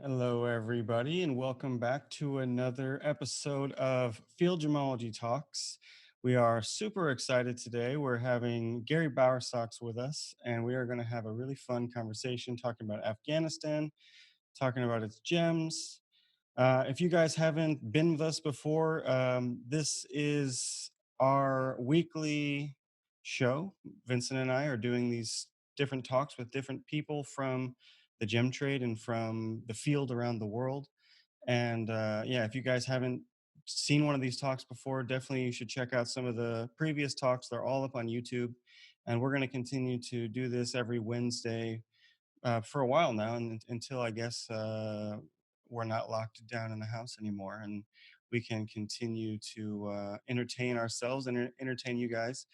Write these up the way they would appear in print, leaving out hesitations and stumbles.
Hello, everybody, and welcome back to another episode of Field Gemology Talks. We are super excited today. We're having Gary Bowersox with us, and we are going to have a really fun conversation talking about Afghanistan, talking about its gems. If you guys haven't been with us before, this is our weekly show. Vincent and I are doing these different talks with different people from the gem trade and from the field around the world. And yeah, if you guys haven't seen one of these talks before, definitely you should check out some of the previous talks. They're all up on YouTube. And we're going to continue to do this every Wednesday for a while now, and until I guess we're not locked down in the house anymore, and we can continue to entertain ourselves and entertain you guys.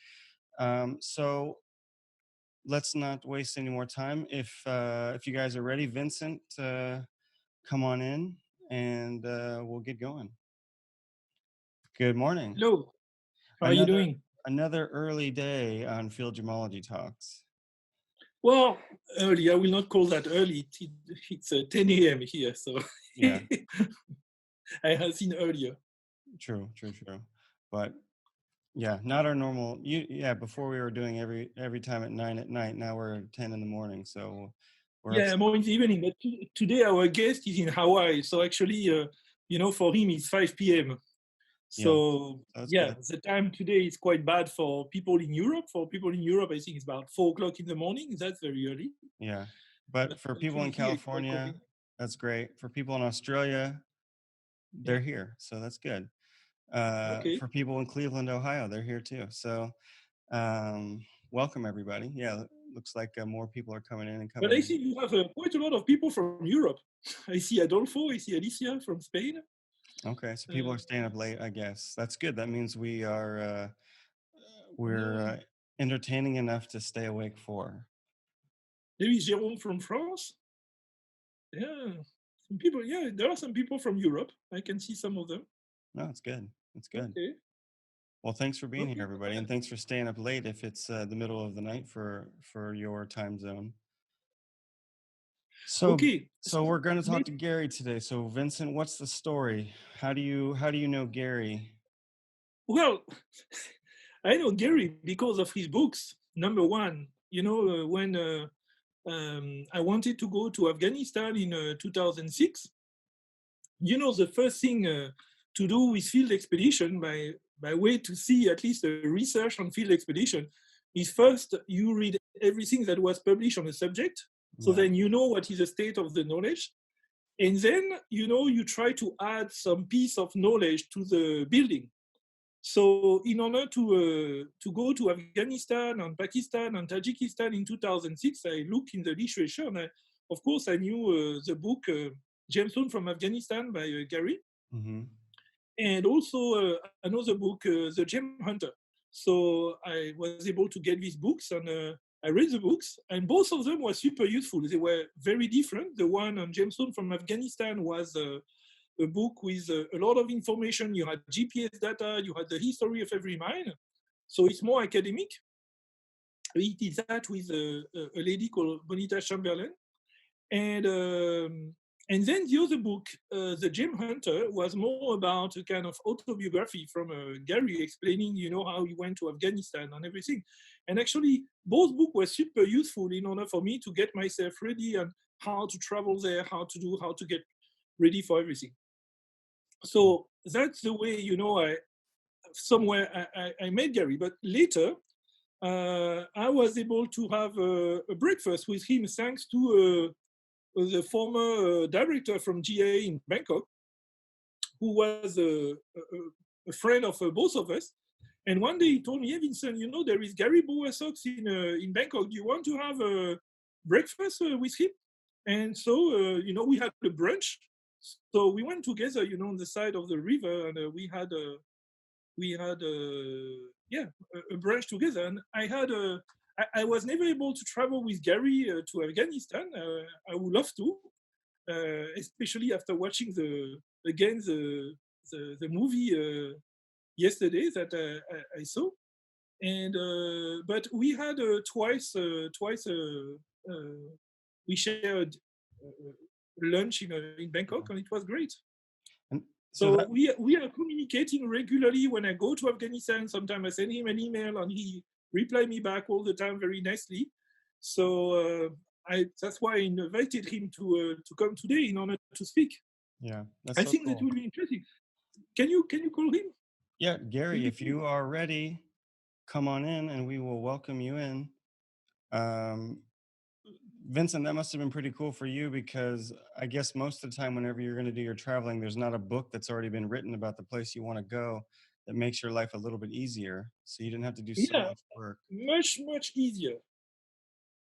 So let's not waste any more time. If you guys are ready, Vincent, come on in, and we'll get going. Good morning. Hello, how are you Another doing? another early day on Field Gemology Talks. Well, early, I will not call that early. It's 10 a.m. here, so Yeah, I have seen earlier. true. But yeah, not our normal. Yeah, before we were doing every time at 9 at night. Now we're at 10 in the morning. So we're up. Yeah, more in the evening, but today our guest is in Hawaii, so actually, for him it's 5 p.m. Yeah, So so that's yeah, good. the time today is quite bad for people in Europe. For people in Europe, I think it's about 4 o'clock in the morning. That's very early, Yeah, but but for people actually in here it's quite California, convenient. that's great. For people in Australia, Yeah. they're here, so that's good. Okay. For people in Cleveland, Ohio, they're here too. So welcome everybody. Yeah, looks like more people are coming in and But coming I in. see you have quite a lot of people from Europe. I see Adolfo, I see Alicia from Spain. Okay, so people are Uh, staying up late. I guess that's good. That means we're yeah. entertaining enough to stay awake for. There is Jérôme from France. Yeah. Some people, yeah, there are some people from Europe. I can see some of them. No, it's good. It's good. Okay. Well, thanks for being here, Okay. everybody, and thanks for staying up late if it's the middle of the night for your time zone. So, Okay. so we're going to talk Maybe, to Gary today. So, Vincent, what's the story? How do you know Gary? well, I know Gary because of his books. Number one, when I wanted to go to Afghanistan in 2006, the first thing to do with field expedition by way to see at least a research on field expedition is first you read everything that was published on the subject, so Yeah, then you know what is the state of the knowledge, and then you try to add some piece of knowledge to the building. So in order to go to Afghanistan and Pakistan and Tajikistan in 2006, I looked in the literature, and of course I knew the book Gemstones from Afghanistan by Gary, hmm, and also another book, The Gem Hunter. So I was able to get these books, and I read the books, and both of them were super useful. They were very different. The one on Gemstone from Afghanistan was a book with a lot of information. You had GPS data, you had the history of every mine. So it's more academic. We did that with a lady called Bonita Chamberlain. And and then the other book, The Gem Hunter, was more about a kind of autobiography from Gary explaining, how he went to Afghanistan and everything. And actually, both books were super useful in order for me to get myself ready and how to travel there, how to get ready for everything. So that's the way, I somewhere I met Gary. But later, I was able to have a breakfast with him thanks to the former director from GA in Bangkok, who was a friend of both of us. And one day he told me, "Hey, Vincent, there is Gary Bowersox in Bangkok. Do you want to have a breakfast with him?" And so, we had a brunch. So we went together, on the side of the river, and we had yeah, a brunch together. And I was never able to travel with Gary to Afghanistan. I would love to, especially after watching the movie yesterday that I saw. And but we had twice we shared. lunch in Bangkok, and it was great. And so So that we are communicating regularly. When I go to Afghanistan, sometimes I send him an email, and he reply me back all the time very nicely. So that's why I invited him to come today in order to speak. yeah, that's I so think that cool. will be interesting. Can you call him? Yeah, Will Gary, you if you are ready, come on in and we will welcome you in. Um, Vincent, that must have been pretty cool for you because I guess most of the time, whenever you're going to do your traveling, there's not a book that's already been written about the place you want to go that makes your life a little bit easier. So you didn't have to do so Yeah, much work. much easier,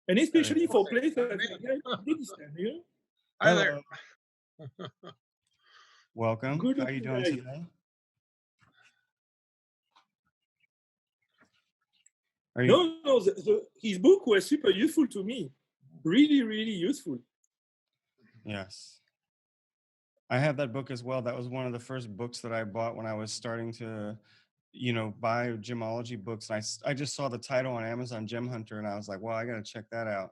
and Very especially for Morning. places Not like me. Afghanistan. Hi there. hello, welcome. Good How are you looking doing guy. today? Are you? No, his book was super useful to me. Really useful. Yes. I have that book as well. That was one of the first books that I bought when I was starting to, buy gemology books. And I just saw the title on Amazon, Gem Hunter, and I was like, well, I got to check that out.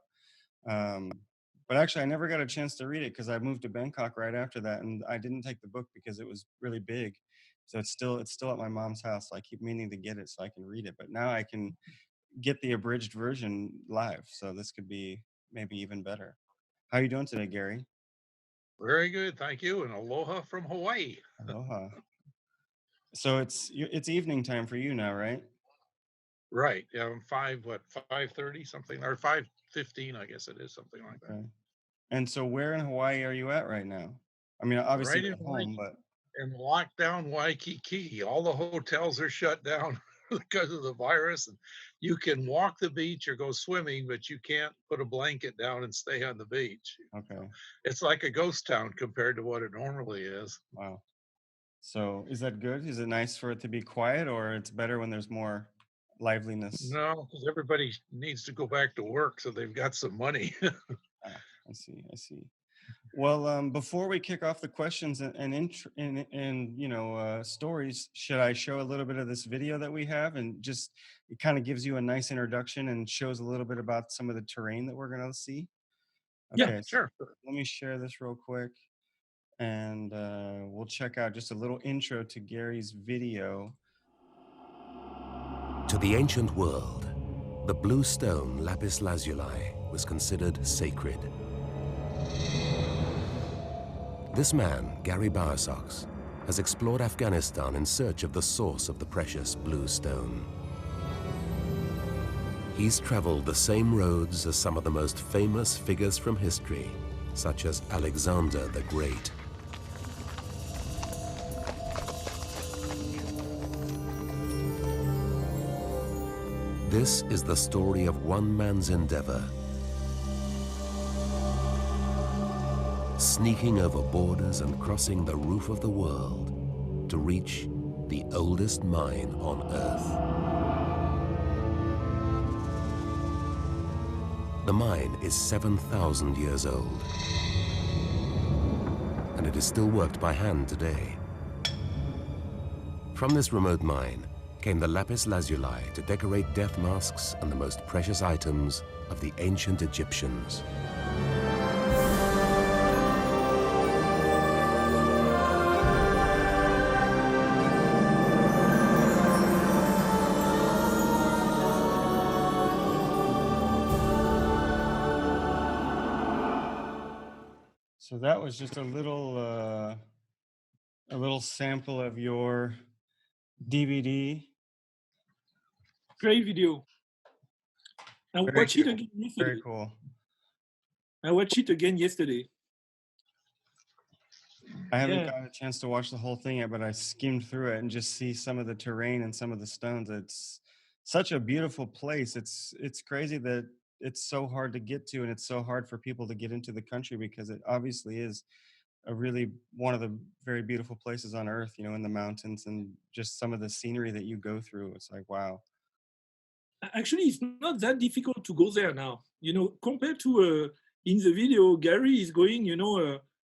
But actually, I never got a chance to read it because I moved to Bangkok right after that, and I didn't take the book because it was really big. So it's still at my mom's house. So I keep meaning to get it so I can read it. But now I can get the abridged version live. So this could be maybe even better. How are you doing today, Gary? Very good. Thank you. And aloha from Hawaii. Aloha. So it's evening time for you now, right? Right. Yeah. I'm 5:30, something, or 5:15, I guess it is, something like that. Okay. And so where in Hawaii are you at right now? I mean, obviously Right you're in at home, but lockdown Waikiki. All the hotels are shut down because of the virus. And you can walk the beach or go swimming, but you can't put a blanket down and stay on the beach. okay. It's like a ghost town compared to what it normally is. Wow. So is that good? Is it nice for it to be quiet or it's better when there's more liveliness? No, because everybody needs to go back to work, so they've got some money. Ah, I see. I see. Well, before we kick off the questions and stories, should I show a little bit of this video that we have and just it kind of gives you a nice introduction and shows a little bit about some of the terrain that we're going to see? Yeah. Okay, so Sure. let me share this real quick and we'll check out just a little intro to Gary's video. To the ancient world, the blue stone lapis lazuli was considered sacred. This man, Gary Bowersox, has explored Afghanistan in search of the source of the precious blue stone. He's traveled the same roads as some of the most famous figures from history, such as Alexander the Great. This is the story of one man's endeavor, sneaking over borders and crossing the roof of the world to reach the oldest mine on Earth. The mine is 7,000 years old, and it is still worked by hand today. From this remote mine came the lapis lazuli to decorate death masks and the most precious items of the ancient Egyptians. So that was just a little sample of your DVD. Great video. I Very watched it cool. again Very yesterday. cool. I watched it again yesterday. I haven't Yeah. gotten a chance to watch the whole thing yet, but I skimmed through it and just see some of the terrain and some of the stones. It's such a beautiful place. It's crazy that it's so hard to get to and it's so hard for people to get into the country because it obviously is a really one of the very beautiful places on earth, in the mountains and just some of the scenery that you go through. It's like, wow. Actually, it's not that difficult to go there now. Compared to in the video, Gary is going,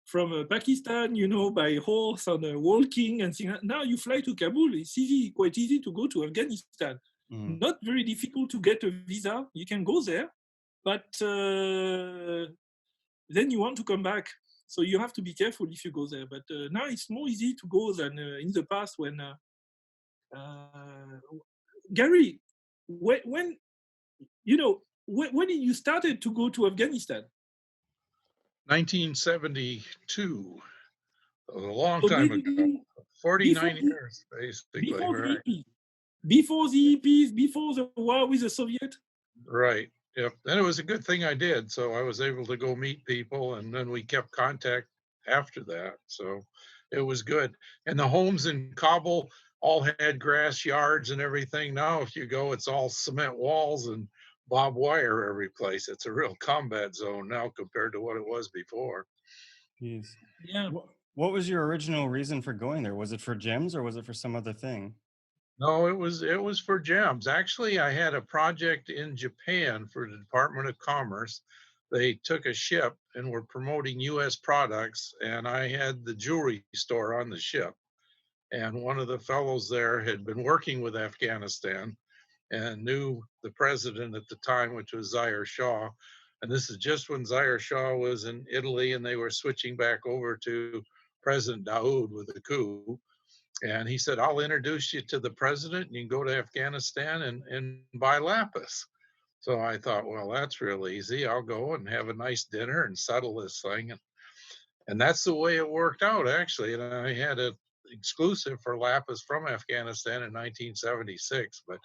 from Pakistan, by horse and walking and things. Now you fly to Kabul. It's easy, quite easy to go to Afghanistan. Mhm. Not very difficult to get a visa. You can go there, but then you want to come back. So you have to be careful if you go there. But now it's more easy to go than in the past when Gary, when you know when you started to go to Afghanistan. 1972, a long So time ago, basically, 49 years, basically, before the right? EPs, before the EPs, before the war with the Soviet. Right. Yep. And it was a good thing I did. So I was able to go meet people, and then we kept contact after that. So it was good. And the homes in Kabul all had grass yards and everything. Now, if you go, it's all cement walls and barbed wire every place. It's a real combat zone now compared to what it was before. Jeez. Yeah. What was your original reason for going there? Was it for gems or was it for some other thing? No, it was for gems. Actually, I had a project in Japan for the Department of Commerce. They took a ship and were promoting US products, and I had the jewelry store on the ship. And one of the fellows there had been working with Afghanistan and knew the president at the time, which was Zaire Shah. And this is just when Zaire Shah was in Italy and they were switching back over to President Daoud with the coup. And he said, I'll introduce you to the president and you can go to Afghanistan and buy lapis. So I thought, well, that's real easy. I'll go and have a nice dinner and settle this thing. And that's the way it worked out, actually. And I had an exclusive for lapis from Afghanistan in 1976, but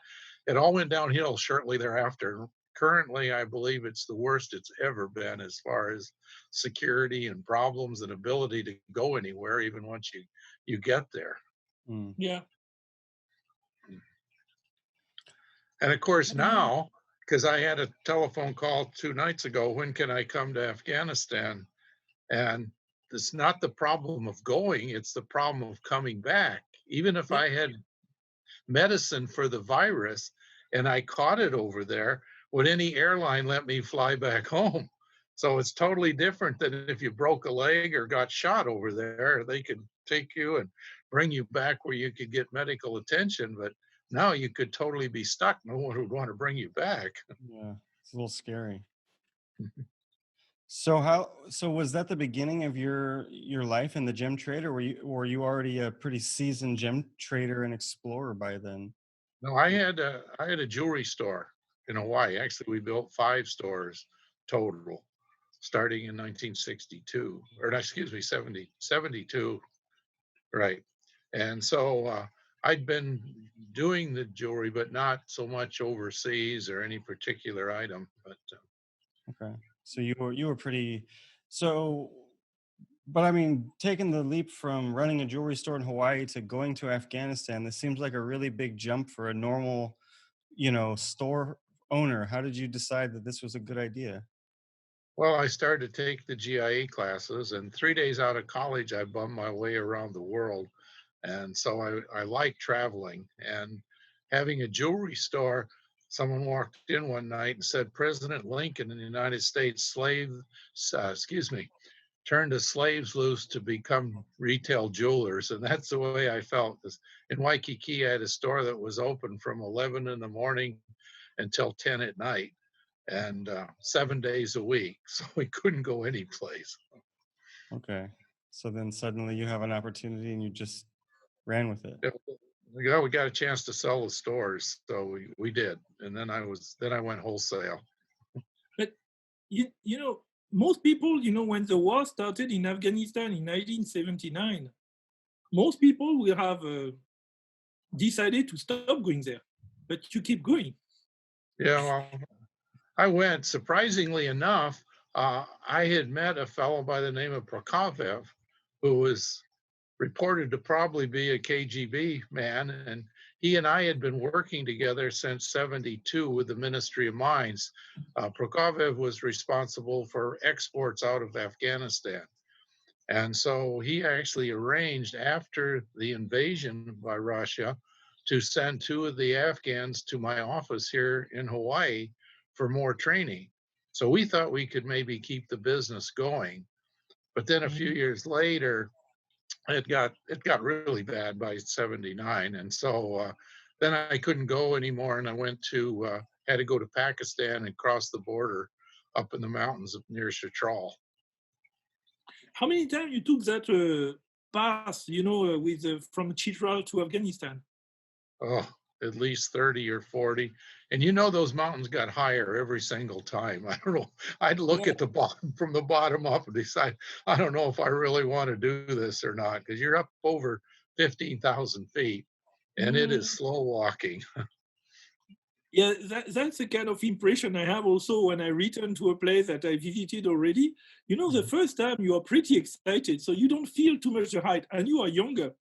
it all went downhill shortly thereafter. Currently, I believe it's the worst it's ever been as far as security and problems and ability to go anywhere, even once you get there. Mm. Yeah. And of course, now, because I had a telephone call 2 nights ago, when can I come to Afghanistan? And it's not the problem of going, it's the problem of coming back. Even if I had medicine for the virus and I caught it over there, would any airline let me fly back home? So it's totally different than if you broke a leg or got shot over there. They could take you and bring you back where you could get medical attention. But now you could totally be stuck. No one would want to bring you back. Yeah, it's a little scary. So was that the beginning of your life in the gem trade, or were you already a pretty seasoned gem trader and explorer by then? No, I had a jewelry store in Hawaii. Actually, we built 5 stores total, starting in 1962, or no, excuse me, 72, right? And so I'd been doing the jewelry, but not so much overseas or any particular item. But Okay, so you were pretty so. But I mean, taking the leap from running a jewelry store in Hawaii to going to Afghanistan, this seems like a really big jump for a normal, store owner. How did you decide that this was a good idea? well, I started to take the GIA classes, and 3 days out of college, I bummed my way around the world. And so I like traveling and having a jewelry store. Someone walked in one night and said, President Lincoln in the United States turned the slaves loose to become retail jewelers. And that's the way I felt. 'Cause in Waikiki, I had a store that was open from 11 in the morning until 10 at night and 7 days a week. So we couldn't go anyplace. Okay, so then suddenly you have an opportunity and you just ran with it. We got a chance to sell the stores, so we did. And then I went wholesale. But most people, when the war started in Afghanistan in 1979, most people will have decided to stop going there, but you keep going. Yeah, well, I went. Surprisingly enough, I had met a fellow by the name of Prokofiev, who was reported to probably be a KGB man, and he and I had been working together since '72 with the Ministry of Mines. Prokofiev was responsible for exports out of Afghanistan. And so he actually arranged after the invasion by Russia to send 2 of the Afghans to my office here in Hawaii for more training. So we thought we could maybe keep the business going. But then a few years later, it got really bad by '79, and so then I couldn't go anymore, and I had to go to Pakistan and cross the border up in the mountains near Chitral. How many times you took that path, with from Chitral to Afghanistan? Oh, at least 30 or 40. And you know those mountains got higher every single time. I don't know. I'd look Yeah. at the bottom from the bottom up and decide, I don't know if I really want to do this or not, because you're up over 15,000 feet and it is Mm. slow walking. Yeah, that's the kind of impression I have also when I return to a place that I visited already. The first time you are pretty excited, so you don't feel too much the height, and you are younger.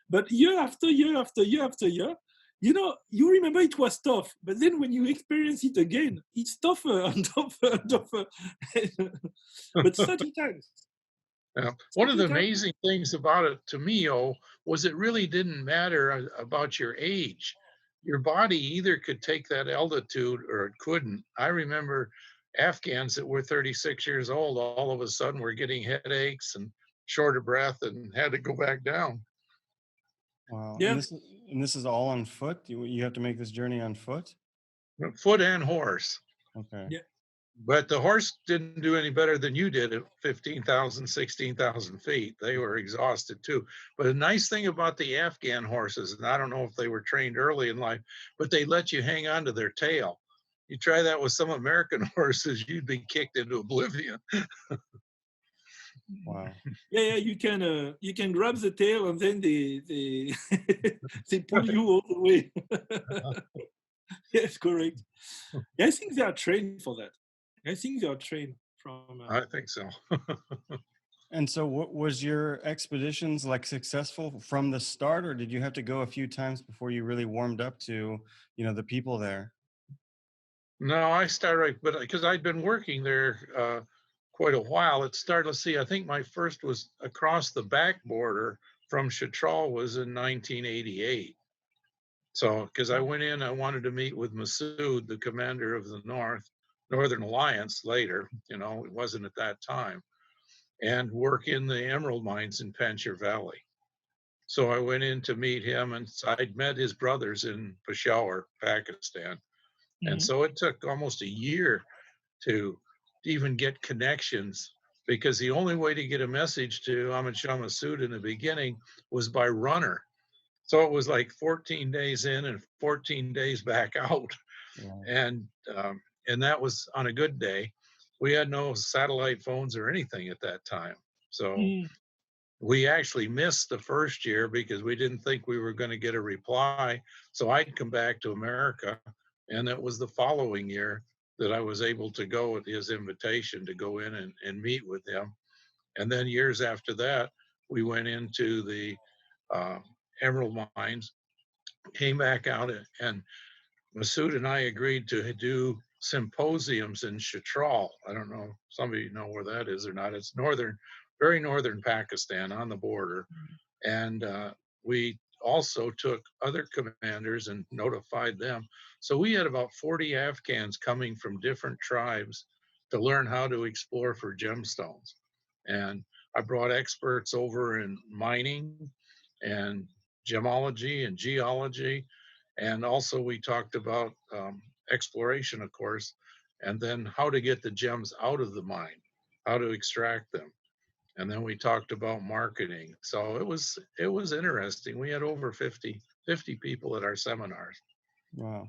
But year after year after year after year, you remember it was tough. But then when you experience it again, it's tougher and tougher and tougher. But 30 times. Yeah. One of 30 the times. amazing things about it to me, was it really didn't matter about your age. Your body either could take that altitude or it couldn't. I remember Afghans that were 36 years old, all of a sudden were getting headaches and short of breath and had to go back down. Wow. Yeah. And this is all on foot? You have to make this journey on foot? Foot and horse. Okay. Yeah. But the horse didn't do any better than you did at 15,000, 16,000 feet. They were exhausted too. But the nice thing about the Afghan horses, and I don't know if they were trained early in life, but they let you hang on to their tail. You try that with some American horses, you'd be kicked into oblivion. Wow. Yeah, you can grab the tail and then they they pull you all the way. Yes, correct. Yeah, I think they are trained for that. I think they are trained from. I think so. And so what was your expeditions like successful from the start, or did you have to go a few times before you really warmed up to, the people there? No, I started, but because I'd been working there quite a while, it started. Let's see, I think my first was across the back border from Chitral was in 1988. So, because I went in, I wanted to meet with Massoud, the commander of the Northern Alliance later, it wasn't at that time, and work in the emerald mines in Panjshir Valley. So I went in to meet him, and I'd met his brothers in Peshawar, Pakistan. And Mhm. so it took almost a year to even get connections because the only way to get a message to Ahmad Shah Massoud in the beginning was by runner. So it was like 14 days in and 14 days back out. Wow. And, um, and that was on a good day. We had no satellite phones or anything at that time. So Mm. we actually missed the first year because we didn't think we were going to get a reply. So I'd come back to America, and it was the following year that I was able to go at his invitation to go in and meet with him. And then years after that, we went into the uh, emerald mines, came back out, and Massoud and I agreed to do symposiums in Chitral. I don't know, some of you know where that is or not. It's very northern Pakistan on the border. And we also took other commanders and notified them. So we had about 40 Afghans coming from different tribes to learn how to explore for gemstones. And I brought experts over in mining and gemology and geology. And also, we talked about exploration, of course, and then how to get the gems out of the mine, how to extract them, and then we talked about marketing. So it was interesting. We had over 50 people at our seminars. Wow.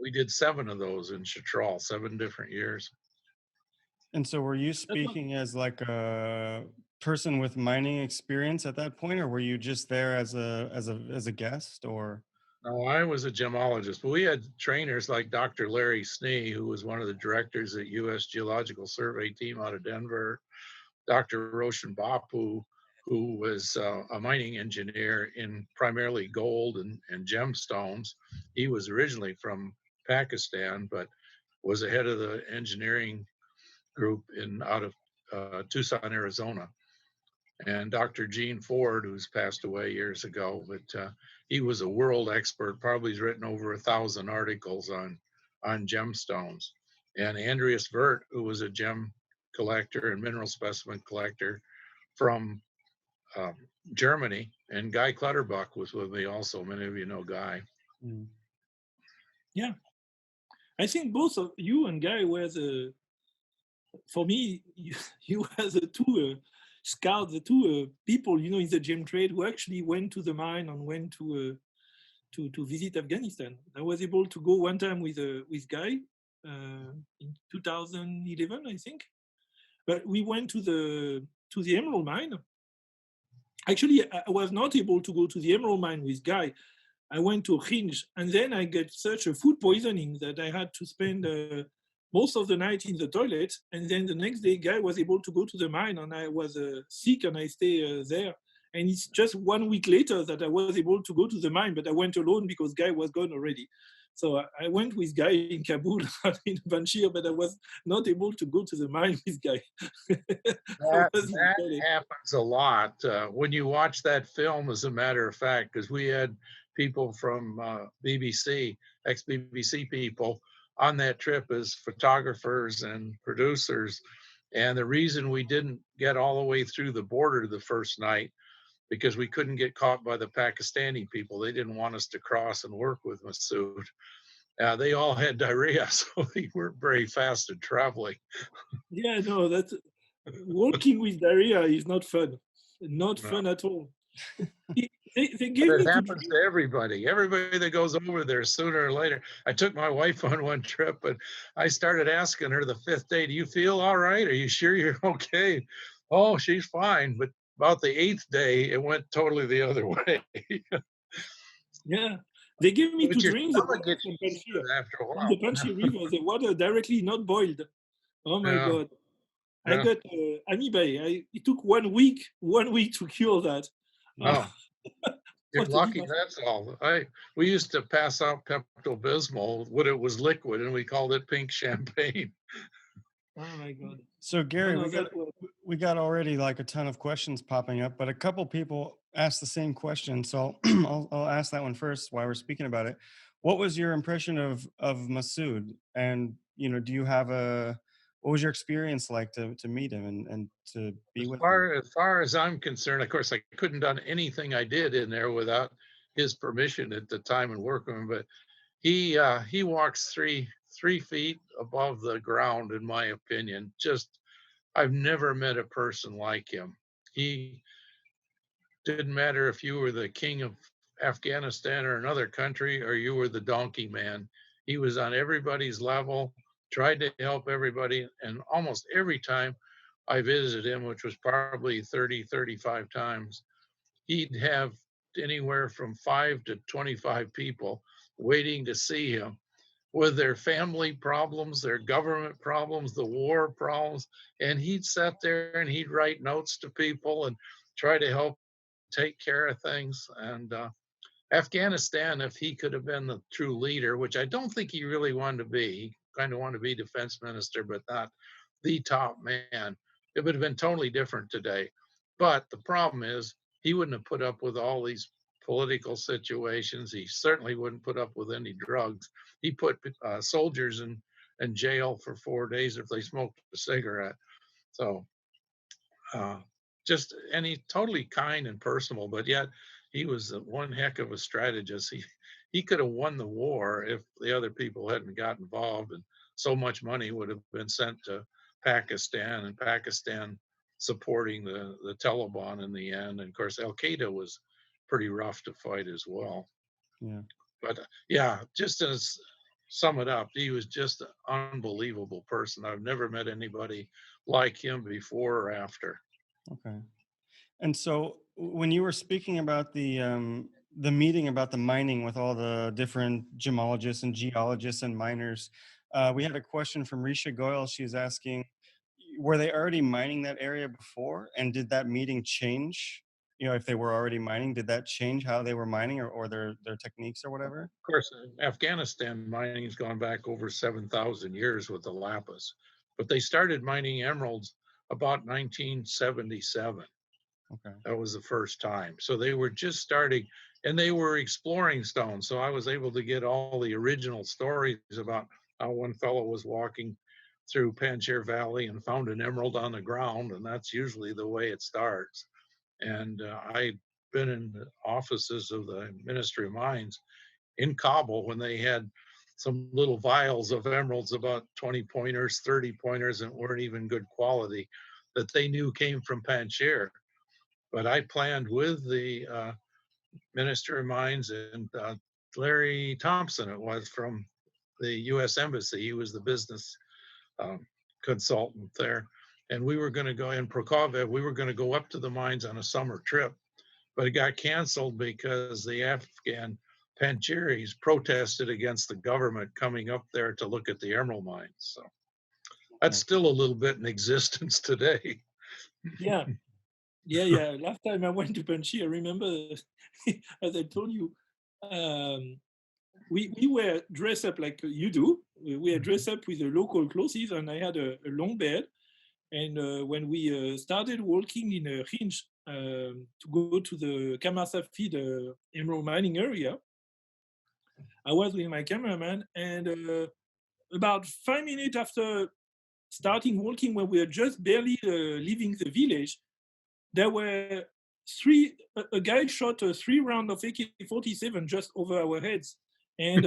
We did 7 of those in Chitral, 7 different years. And so were you That was, speaking as like a person with mining experience at that point, or were you just there as a guest, or? No, I was a gemologist, but we had trainers like Dr. Larry Snee, who was one of the directors at U.S. Geological Survey team out of Denver, Dr. Roshan Bapu, who was a mining engineer in primarily gold and gemstones. He was originally from Pakistan, but was the head of the engineering group out of Tucson, Arizona. And Dr. Gene Ford, who's passed away years ago, but he was a world expert. Probably has written over 1,000 articles on gemstones. And Andreas Wirth, who was a gem collector and mineral specimen collector from um, Germany, and Guy Clutterbuck was with me also. Many of you know Guy. Mm. yeah. I think both of you and Guy were for me, you were the two scout the two people, you know, in the gem trade who actually went to the mine and went to visit Afghanistan. I was able to go one time with Guy in 2011, I think. But we went to the emerald mine. Actually, I was not able to go to the emerald mine with Guy. I went to Hinge, and then I get such a food poisoning that I had to spend most of the night in the toilet. And then the next day, Guy was able to go to the mine, and I was sick, and I stayed there. And it's just 1 week later that I was able to go to the mine, but I went alone because Guy was gone already. So I went with Guy in Kabul, in Banshir, but I was not able to go to the mine with Guy. That happens a lot. When you watch that film, as a matter of fact, because we had people from BBC, ex-BBC people on that trip as photographers and producers. And the reason we didn't get all the way through the border the first night, because we couldn't get caught by the Pakistani people. They didn't want us to cross and work with Massoud. They all had diarrhea, so they weren't very fast at traveling. Yeah, no, that's walking with diarrhea is not fun. Not No. fun at all. They But gave it me to happens drink. to everybody. Everybody that goes over there sooner or later. I took my wife on one trip, but I started asking her the fifth day, "Do you feel all right? Are you sure you're okay?" "Oh, she's fine." But about the eighth day, it went totally the other way. Yeah, they gave me But to your drink the stomach water gets from used to Panjshir. it after a From the while. Panjshir River, the water directly, not boiled. Oh my Yeah, God. I yeah. got amoeba. It took 1 week, 1 week to cure that. No, you're What a lucky. disaster. That's all. We used to pass out Pepto Bismol when it was liquid, and we called it pink champagne. Oh my God. So No, Gary, no, that was. we got already like a ton of questions popping up, but a couple people asked the same question. So I'll ask that one first while we're speaking about it. What was your impression of Massoud? And do you have what was your experience like to meet him and to be with him? As far as I'm concerned, of course, I couldn't done anything I did in there without his permission at the time and work with him. But he walks three feet above the ground, in my opinion. Just I've never met a person like him. He didn't matter if you were the king of Afghanistan or another country, or you were the donkey man. He was on everybody's level, tried to help everybody, and almost every time I visited him, which was probably 30, 35 times, he'd have anywhere from 5 to 25 people waiting to see him with their family problems, their government problems, the war problems. And he'd sit there and he'd write notes to people and try to help take care of things. And Afghanistan, if he could have been the true leader, which I don't think he really wanted to be, he kind of wanted to be defense minister, but not the top man, it would have been totally different today. But the problem is, he wouldn't have put up with all these political situations. He certainly wouldn't put up with any drugs. He put soldiers in jail for 4 days if they smoked a cigarette. So uh, and he's totally kind and personal, but yet he was one heck of a strategist. He could have won the war if the other people hadn't got involved, and so much money would have been sent to Pakistan, and Pakistan supporting the Taliban in the end. And of course, Al Qaeda was pretty rough to fight as well. Yeah. But yeah, just to sum it up, he was just an unbelievable person. I've never met anybody like him before or after. Okay. And so when you were speaking about the meeting about the mining with all the different gemologists and geologists and miners, we had a question from Risha Goyal. She's asking, were they already mining that area before? And did that meeting change? If they were already mining, did that change how they were mining or their techniques or whatever? Of course, Afghanistan mining has gone back over 7,000 years with the lapis, but they started mining emeralds about 1977. Okay. That was the first time. So they were just starting, and they were exploring stones. So I was able to get all the original stories about how one fellow was walking through Panjshir Valley and found an emerald on the ground, and that's usually the way it starts. And I've been in the offices of the Ministry of Mines in Kabul when they had some little vials of emeralds, about 20 pointers, 30 pointers, and weren't even good quality. that they knew came from Panjshir. But I planned with the Minister of Mines and Larry Thompson, it was from the U.S. Embassy. He was the business um, consultant there. And we were going to go in Prokofiev, we were going to go up to the mines on a summer trip, but it got canceled because the Afghan Panjshiris protested against the government coming up there to look at the emerald mines. So that's still a little bit in existence today. Yeah. Yeah. Last time I went to Panjshir, I remember, as I told you, we were dressed up like you do. We were dressed up with the local clothes, and I had a long bed. And when we started walking in a hinge to go to the Kamar Safi, the emerald mining area, I was with my cameraman, and about 5 minutes after starting walking, when we were just barely leaving the village, there were a guy shot 3 rounds of AK-47 just over our heads. And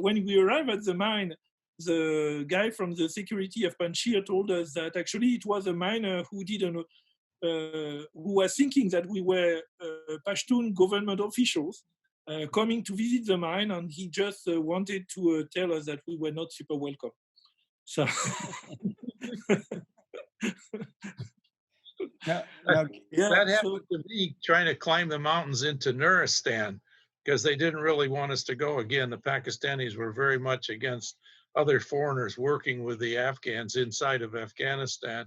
when we arrived at the mine, the guy from the security of Panjshir told us that actually it was a miner who didn't, who was thinking that we were Pashtun government officials coming to visit the mine, and he just wanted to tell us that we were not super welcome. So Now, yeah, That so happened to me trying to climb the mountains into Nuristan because they didn't really want us to go. Again, the Pakistanis were very much against other foreigners working with the Afghans inside of Afghanistan.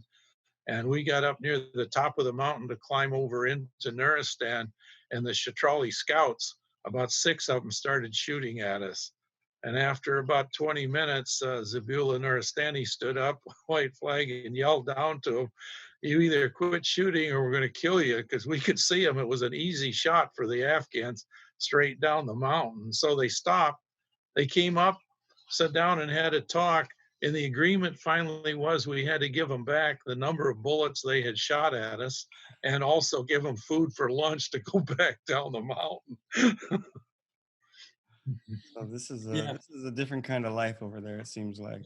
And we got up near the top of the mountain to climb over into Nuristan, and the Shatrali scouts, about 6 of them, started shooting at us. And after about 20 minutes, Zabullah Nuristani stood up, white flag, and yelled down to him, "You either quit shooting or we're going to kill you," because we could see them. It was an easy shot for the Afghans straight down the mountain. So they stopped. They came up, sat down, and had a talk. And the agreement finally was we had to give them back the number of bullets they had shot at us and also give them food for lunch to go back down the mountain. so this is yeah, a different kind of life over there. It seems like.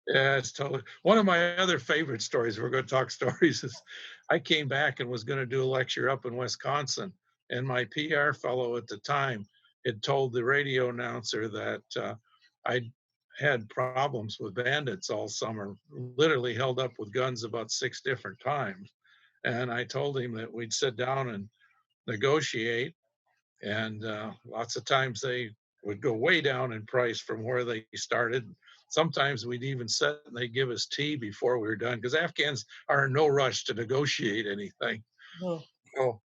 Yeah, it's totally one of my other favorite stories. We're going to talk stories. Is I came back and was going to do a lecture up in Wisconsin, and my PR fellow at the time had told the radio announcer that I had problems with bandits all summer, literally held up with guns about 6 different times. And I told him that we'd sit down and negotiate, and lots of times they would go way down in price from where they started. Sometimes we'd even sit and they'd give us tea before we were done because Afghans are in no rush to negotiate anything. no, Oh,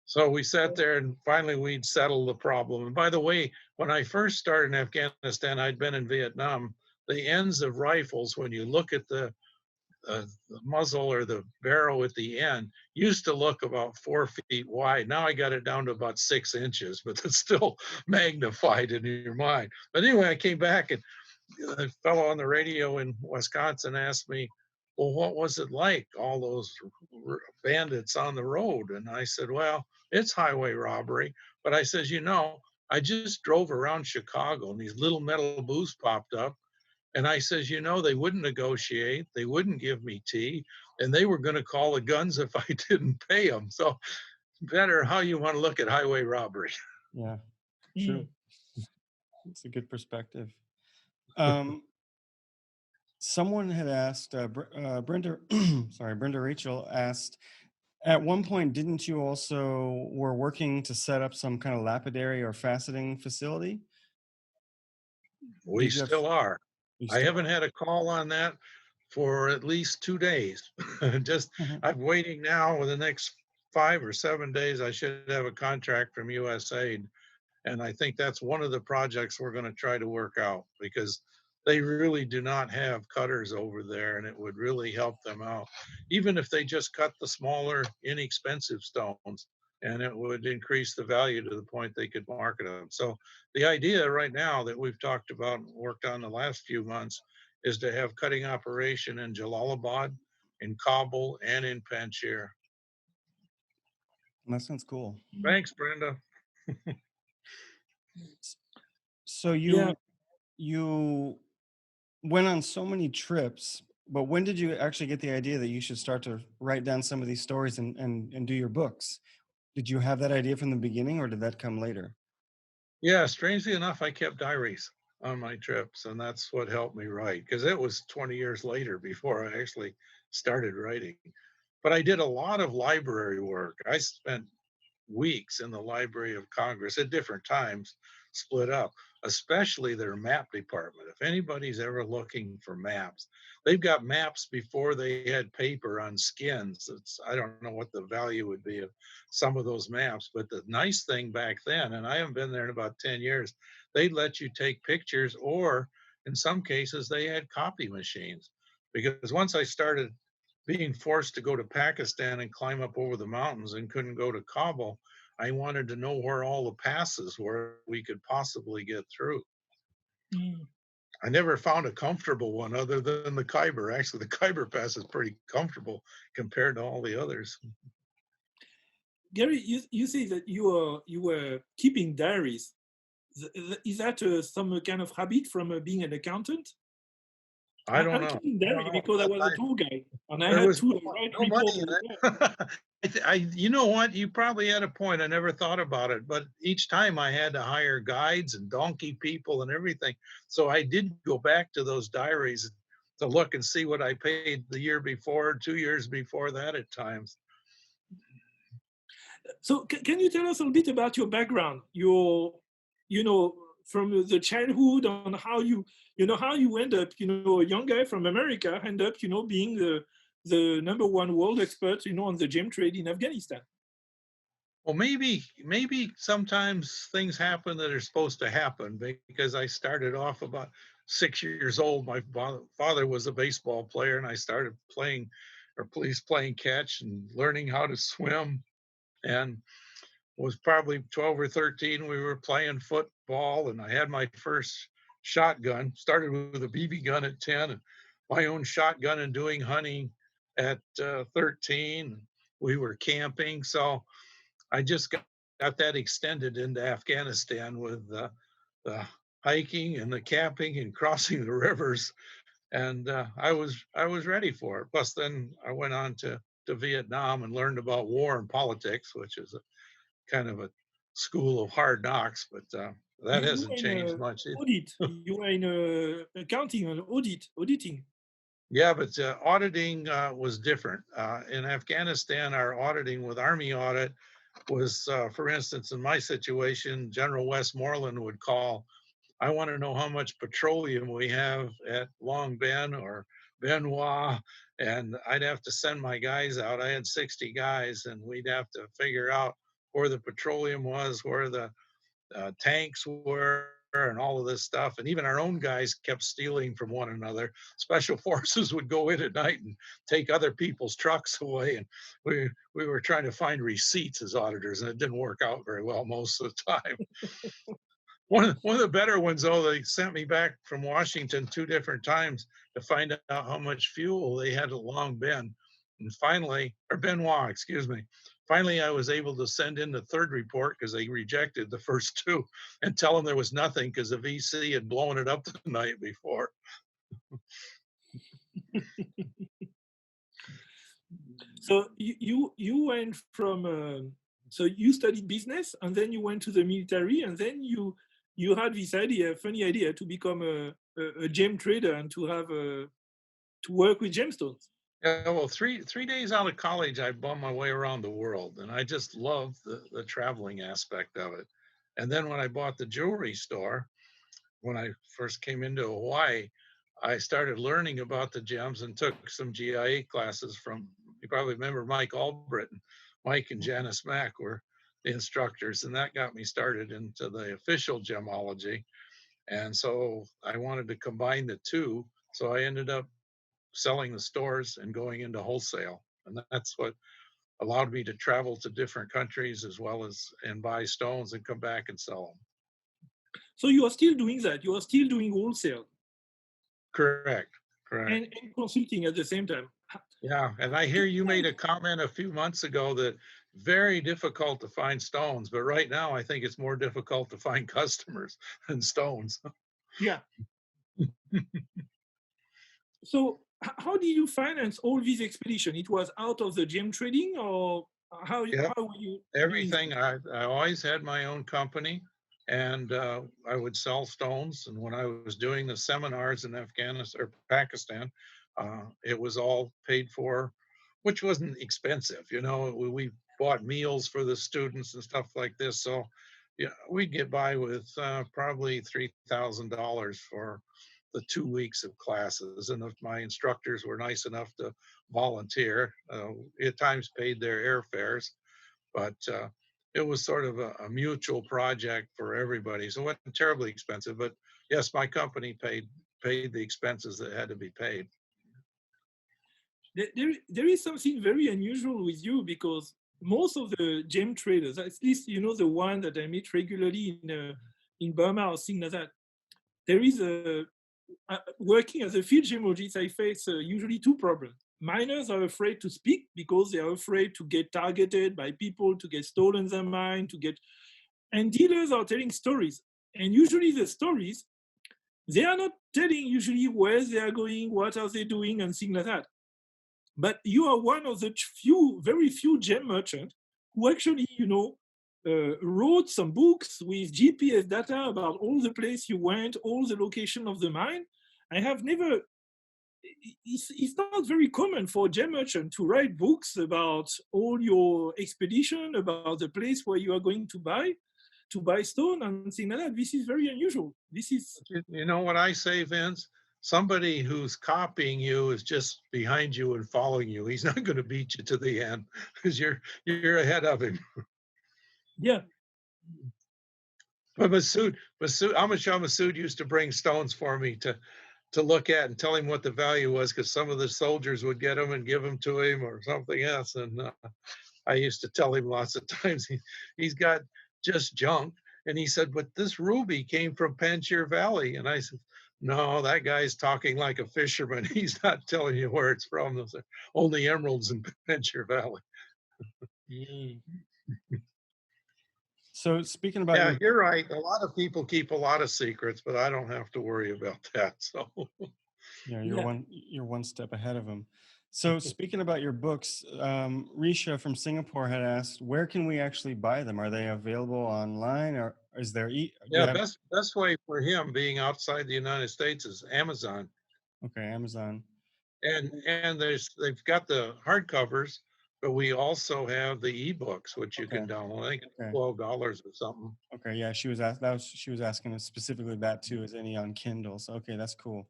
so we sat there and finally we'd settle the problem. And by the way, when I first started in Afghanistan, I'd been in Vietnam. The ends of rifles, when you look at the muzzle or the barrel at the end used to look about 4 feet wide. Now I got it down to about 6 inches, but it's still magnified in your mind. But anyway, I came back and the fellow on the radio in Wisconsin asked me, "Well, what was it like, all those bandits on the road?" And I said, "Well, it's highway robbery." But I says, I just drove around Chicago and these little metal booths popped up. And I says, they wouldn't negotiate. They wouldn't give me tea. And they were going to call the guns if I didn't pay them. So better how you want to look at highway robbery. Yeah, mm, true. It's a good perspective. Um, someone had asked, Brenda, sorry, Brenda Rachel asked, at one point, didn't you also were working to set up some kind of lapidary or faceting facility? We Did you have, still are. you I still haven't had a call on that for at least 2 days. Just are? I'm waiting now. With the next 5 or 7 days, I should have a contract from USAID. And I think that's one of the projects we're going to try to work out because they really do not have cutters over there and it would really help them out. Even if they just cut the smaller, inexpensive stones, and it would increase the value to the point they could market them. So the idea right now that we've talked about and worked on the last few months is to have cutting operation in Jalalabad, in Kabul, and in Panjshir. That sounds cool. Thanks, Brenda. So yeah, you went on so many trips. But when did you actually get the idea that you should start to write down some of these stories and do your books? Did you have that idea from the beginning, or did that come later? Yeah, strangely enough, I kept diaries on my trips, and that's what helped me write because it was 20 years later before I actually started writing. But I did a lot of library work. I spent weeks in the Library of Congress at different times, split up, especially their map department. If anybody's ever looking for maps, they've got maps before they had paper on skins. I don't know what the value would be of some of those maps, but the nice thing back then, and I haven't been there in about 10 years, they'd let you take pictures, or in some cases, they had copy machines. Because once I started being forced to go to Pakistan and climb up over the mountains and couldn't go to Kabul, I wanted to know where all the passes were we could possibly get through. Mm. I never found a comfortable one other than the Khyber. Actually, the Khyber Pass is pretty comfortable compared to all the others. Gary, you say that you were keeping diaries. Is that some kind of habit from being an accountant? I don't I'm know. keeping I don't diary know. because I was a tour guide and I There had was to no, write no report money on in the book. it. You know what? You probably had a point. I never thought about it, but each time I had to hire guides and donkey people and everything. So I did go back to those diaries to look and see what I paid the year before, 2 years before that at times. So can you tell us a little bit about your background, you know, from the childhood on how how you end up, a young guy from America end up, being the number one world expert, on the gem trade in Afghanistan. Well, maybe sometimes things happen that are supposed to happen because I started off about 6 years old. My father was a baseball player, and I started playing, or police playing catch and learning how to swim. And was probably 12 or 13. We were playing football, and I had my first shotgun. Started with a BB gun at 10, and my own shotgun, and doing hunting at 13. We were camping, so I just got that extended into Afghanistan with the hiking and the camping and crossing the rivers, and I was ready for it. Plus, then I went on to Vietnam and learned about war and politics, which is a kind of a school of hard knocks, but that You hasn't were in changed much. audit. You were in accounting and auditing. Yeah, but auditing was different. In Afghanistan, our auditing with Army audit was, for instance, in my situation, General Westmoreland would call, I want to know how much petroleum we have at Long Ben or Benoit. And I'd have to send my guys out. I had 60 guys, and we'd have to figure out where the petroleum was, where the tanks were, and all of this stuff. And even our own guys kept stealing from one another. Special forces would go in at night and take other people's trucks away. And we were trying to find receipts as auditors, and it didn't work out very well most of the time. One of the better ones, though, they sent me back from Washington 2 different times to find out how much fuel they had at Long Ben. And finally, or Benoit, excuse me. Finally, I was able to send in the third report because they rejected the first two, and tell them there was nothing because the VC had blown it up the night before. So you went from so you studied business and then you went to the military and then you had this funny idea to become a gem trader and to have to work with gemstones. Yeah, well, three days out of college, I bummed my way around the world, and I just loved the traveling aspect of it. And then when I bought the jewelry store, when I first came into Hawaii, I started learning about the gems and took some GIA classes from, you probably remember Mike Albritton. Mike and Janice Mack were the instructors, and that got me started into the official gemology. And so I wanted to combine the two. So I ended up selling the stores and going into wholesale. And that's what allowed me to travel to different countries as well as and buy stones and come back and sell them. So you are still doing that. You are still doing wholesale Correct. Correct. and consulting at the same time. Yeah. And I hear you made a comment a few months ago that very difficult to find stones, but right now I think it's more difficult to find customers than stones. Yeah. So how did you finance all these expeditions? It was out of the gem trading, or Yep. how were you doing Everything. I always had my own company, and I would sell stones. And when I was doing the seminars in Afghanistan or Pakistan, it was all paid for, which wasn't expensive. You know, we bought meals for the students and stuff like this. So, yeah, we'd get by with probably $3,000 for the 2 weeks of classes. And if my instructors were nice enough to volunteer, at times paid their airfares, but it was sort of a mutual project for everybody. So it wasn't terribly expensive, but yes, my company paid the expenses that had to be paid. there is something very unusual with you, because most of the gem traders, at least the one that I meet regularly in Burma or things like that, there is working as a field gemologist, I face usually two problems. Miners are afraid to speak because they are afraid to get targeted by people, to get stolen their mine, and dealers are telling stories. And usually the stories, they are not telling usually where they are going, what are they doing, and things like that. But you are one of the very few gem merchants who actually, wrote some books with GPS data about all the place you went, all the location of the mine. I have never. It's not very common for a gem merchant to write books about all your expedition, about the place where you are going to buy stone and things like that. This is very unusual. This is. You know what I say, Vince? Somebody who's copying you is just behind you and following you. He's not going to beat you to the end because you're ahead of him. Yeah. But Massoud, Ahmad Shah Massoud used to bring stones for me to look at and tell him what the value was, because some of the soldiers would get them and give them to him or something else. And I used to tell him lots of times he's got just junk. And he said, but this ruby came from Panjshir Valley. And I said, no, that guy's talking like a fisherman. He's not telling you where it's from. Those are only emeralds in Panjshir Valley. So speaking about Yeah, you're right. A lot of people keep a lot of secrets, but I don't have to worry about that. So you're one step ahead of them. So speaking about your books, Risha from Singapore had asked, where can we actually buy them? Are they available online, or is there? Yeah, best way for him being outside the United States is Amazon. Okay, Amazon. And they've got the hardcovers, but we also have the ebooks, which you can download. I think it's $12 or something. Okay, yeah, she was asking us specifically that too. Is any on Kindle? So okay, that's cool.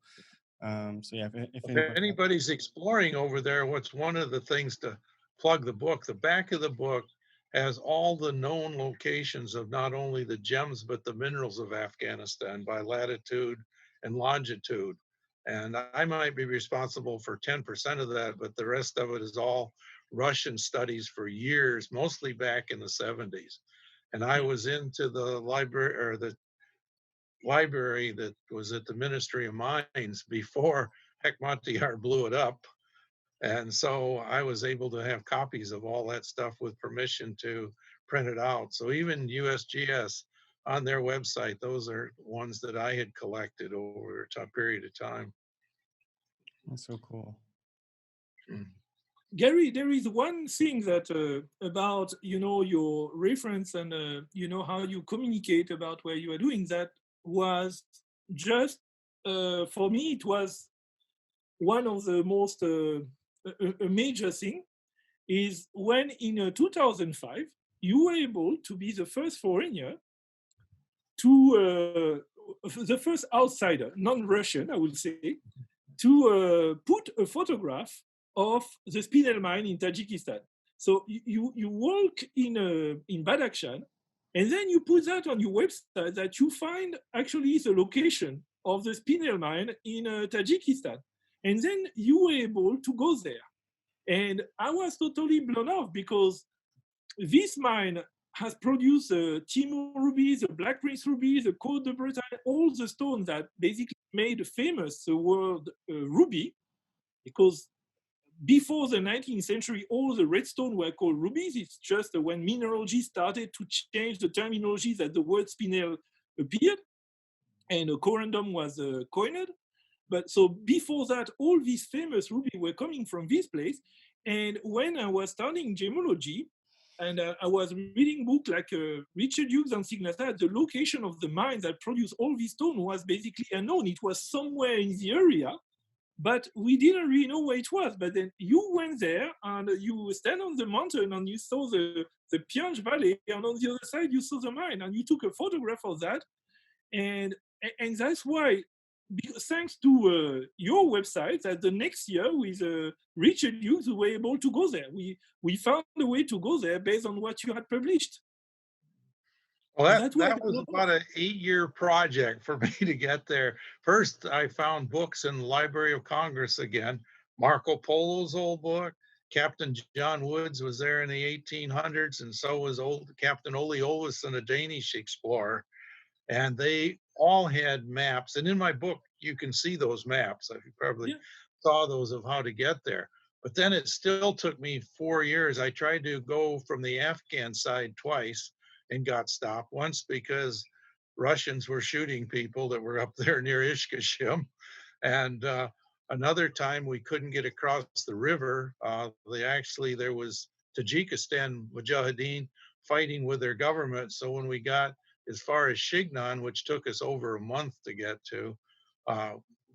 So yeah, if anybody's exploring over there, what's one of the things to plug the book? The back of the book has all the known locations of not only the gems but the minerals of Afghanistan by latitude and longitude. And I might be responsible for 10% of that, but the rest of it is all Russian studies for years, mostly back in the 70s. And I was into the library that was at the Ministry of Mines before Hekmatyar blew it up. And so I was able to have copies of all that stuff with permission to print it out. So even USGS on their website, those are ones that I had collected over a period of time. That's so cool. Gary, there is one thing that about your reference and how you communicate about where you are doing, that was just for me, it was one of the most a major thing, is when in 2005 you were able to be the first foreigner to the first outsider, non-Russian, I would say, to put a photograph of the spinel mine in Tajikistan. So you walk in Badakhshan, and then you put that on your website that you find actually the location of the spinel mine in Tajikistan. And then you were able to go there. And I was totally blown off, because this mine has produced the Timur rubies, the Black Prince rubies, the Côte de Bretagne, all the stones that basically made famous the word ruby, because before the 19th century, all the red stones were called rubies. It's just when mineralogy started to change the terminology that the word spinel appeared, and a corundum was coined. But so before that, all these famous rubies were coming from this place. And when I was studying gemology, and I was reading books like Richard Hughes and things like that, the location of the mine that produced all this stone was basically unknown. It was somewhere in the area, but we didn't really know where it was. But then you went there and you stand on the mountain and you saw the Piange Valley, and on the other side you saw the mine, and you took a photograph of that. And that's why, thanks to your website, that the next year with Richard Hughes, we were able to go there. We found a way to go there based on what you had published. Well, And that that's why that was about an 8-year project for me to get there. First, I found books in the Library of Congress again. Marco Polo's old book. Captain John Woods was there in the 1800s, and so was old Captain Ole Olesen, a Danish explorer. And they all had maps. And in my book, you can see those maps. You probably saw those of how to get there. But then it still took me 4 years. I tried to go from the Afghan side twice and got stopped. Once because Russians were shooting people that were up there near Ishkashim. And another time we couldn't get across the river. There was Tajikistan Mujahideen fighting with their government. So when we got as far as Shignon, which took us over a month to get to,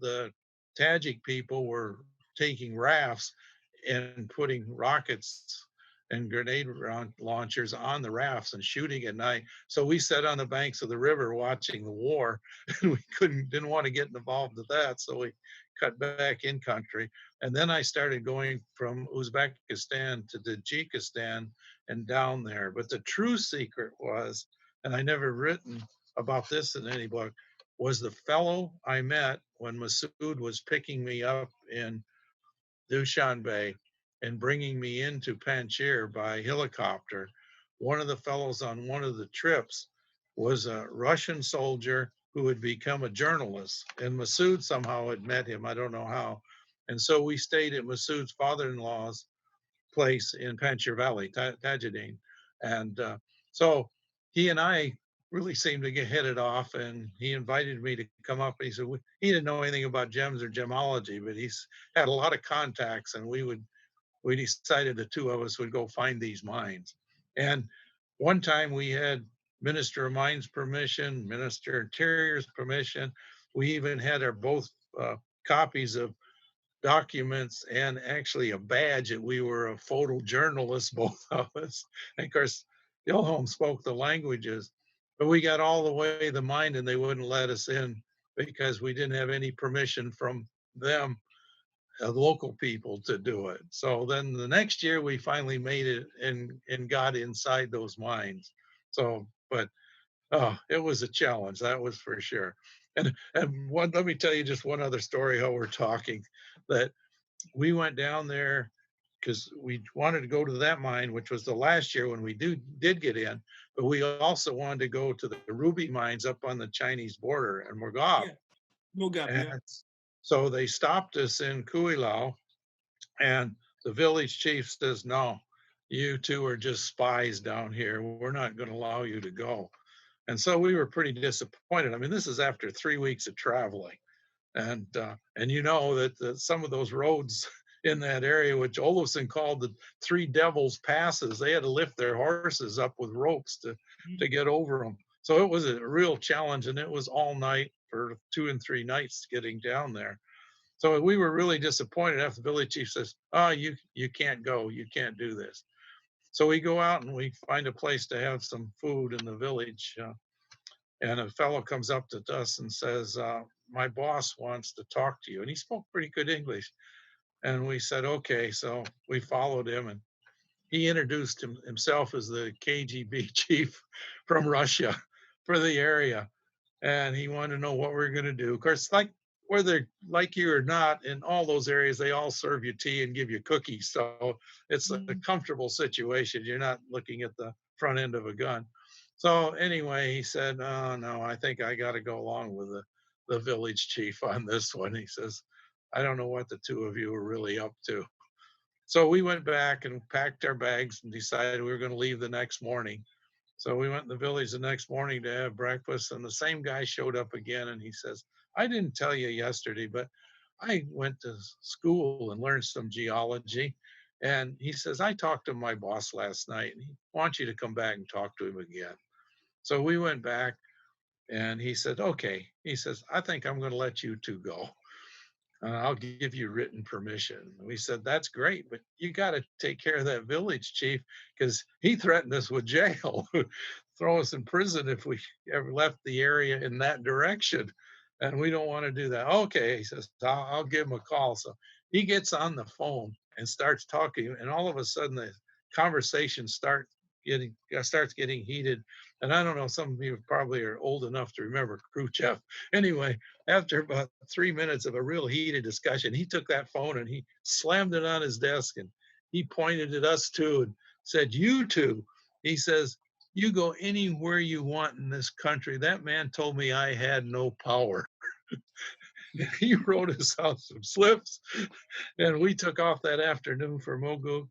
the Tajik people were taking rafts and putting rockets and grenade launchers on the rafts and shooting at night. So we sat on the banks of the river watching the war, and we didn't want to get involved with that. So we cut back in country. And then I started going from Uzbekistan to Tajikistan and down there. But the true secret was, and I never written about this in any book, was the fellow I met when Massoud was picking me up in Dushanbe and bringing me into Panjshir by helicopter. One of the fellows on one of the trips was a Russian soldier who had become a journalist, and Massoud somehow had met him. I don't know how. And so we stayed at Massoud's father-in-law's place in Panjshir Valley, Tajidin. And so he and I really seemed to hit it off, and he invited me to come up. He said he didn't know anything about gems or gemology, but he's had a lot of contacts, and we decided the two of us would go find these mines. And one time we had Minister of Mines permission, Minister of Interior's permission. We even had our both copies of documents and actually a badge that we were a photojournalist, both of us. And of course, Ilham spoke the languages, but we got all the way to the mine and they wouldn't let us in because we didn't have any permission from them, local people, to do it. So then the next year we finally made it and got inside those mines. So, but oh, it was a challenge, that was for sure. And let me tell you just one other story how we're talking, that we went down there because we wanted to go to that mine, which was the last year when we did get in, but we also wanted to go to the ruby mines up on the Chinese border in Morgab. And so they stopped us in Kuilau, and the village chief says, "No, you two are just spies down here. We're not going to allow you to go." And so we were pretty disappointed. I mean, this is after 3 weeks of traveling. And you know that some of those roads in that area, which Olofsson called the Three Devils Passes, they had to lift their horses up with ropes to get over them. So it was a real challenge, and it was all night for 2 and 3 nights getting down there. So we were really disappointed after the village chief says, "Oh, you can't go, you can't do this." So we go out and we find a place to have some food in the village. And a fellow comes up to us and says, "My boss wants to talk to you." And he spoke pretty good English. And we said, okay. So we followed him, and he introduced himself as the KGB chief from Russia for the area. And he wanted to know what we were going to do. Of course, whether like you or not, in all those areas, they all serve you tea and give you cookies. So it's a comfortable situation. You're not looking at the front end of a gun. So anyway, he said, "Oh, no, I think I got to go along with the village chief on this one." He says, "I don't know what the two of you are really up to." So we went back and packed our bags and decided we were going to leave the next morning. So we went in the village the next morning to have breakfast, and the same guy showed up again, and he says, I didn't tell you yesterday, but I went to school and learned some geology. And he says, I talked to my boss last night and he wants you to come back and talk to him again. So we went back and he said, okay. He says, I think I'm going to let you two go. I'll give you written permission. We said, that's great, but you got to take care of that village chief because he threatened us with jail, throw us in prison if we ever left the area in that direction. And we don't want to do that. Okay, he says, I'll give him a call. So he gets on the phone and starts talking. And all of a sudden, the conversation starts getting heated. And I don't know, some of you probably are old enough to remember Khrushchev. Anyway, after about 3 minutes of a real heated discussion, he took that phone and he slammed it on his desk and he pointed at us two and said, you two, he says, you go anywhere you want in this country. That man told me I had no power. He wrote us out some slips and we took off that afternoon for Moguk,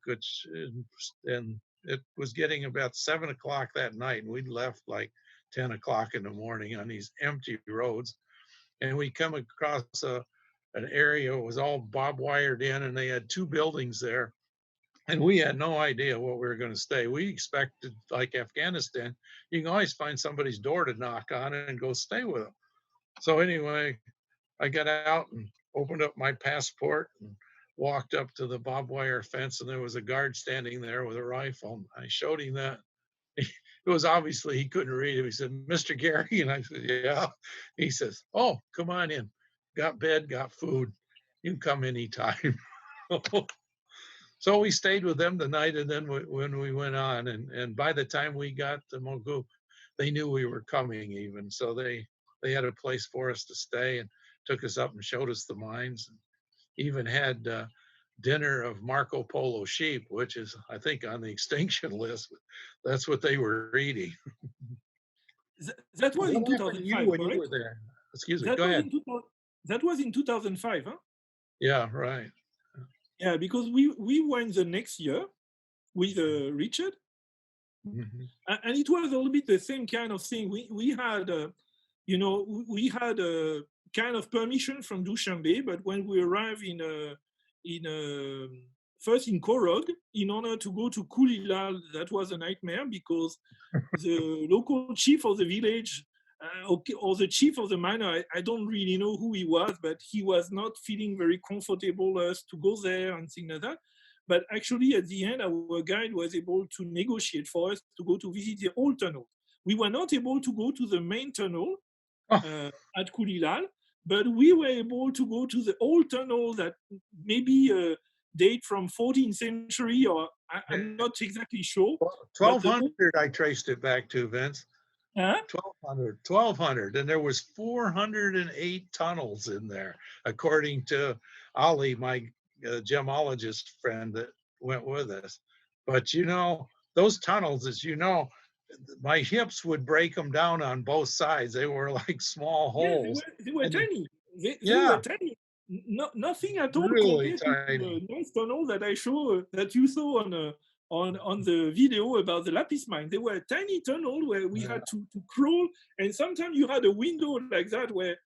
and it was getting about 7 o'clock that night. And we'd left like 10 o'clock in the morning on these empty roads. And we come across an area that was all barbed wired in, and they had 2 buildings there. And we had no idea what we were going to stay. We expected, like Afghanistan, you can always find somebody's door to knock on and go stay with them. So anyway, I got out and opened up my passport and walked up to the barbed wire fence, and there was a guard standing there with a rifle. I showed him that. It was obviously he couldn't read it. He said, Mr. Gary, and I said, yeah. He says, oh, come on in. Got bed, got food. You can come anytime. So we stayed with them the night, and then when we went on, and by the time we got to Mogu, they knew we were coming even. So they had a place for us to stay and took us up and showed us the mines, and even had dinner of Marco Polo sheep, which is, I think, on the extinction list. That's what they were eating. That was in What happened to 2005, you when correct? you were there? Excuse me, That go was ahead. that was in 2005, huh? Yeah, right. Yeah, because we went the next year with Richard, Mhm. and it was a little bit the same kind of thing. We had, we had a kind of permission from Dushanbe, but when we arrived first in Korog, in order to go to Kulilal, that was a nightmare because the local chief of the village, or the chief of the miner, I don't really know who he was, but he was not feeling very comfortable to go there and things like that. But actually, at the end, our guide was able to negotiate for us to go to visit the old tunnel. We were not able to go to the main tunnel at Kulilal, but we were able to go to the old tunnel that maybe date from 14th century, or I'm not exactly sure. 1200, I traced it back to, Vince. Huh? 1200, and there was 408 tunnels in there, according to Ali, my gemologist friend that went with us. But those tunnels, as you know, my hips would break them down on both sides. They were like small holes. Yeah, they were tiny. They Yeah, were tiny. Nothing at all really compared to tiny. the nice tunnel that you saw on the video about the lapis mine. They were a tiny tunnel where we had to crawl, and sometimes you had a window like that where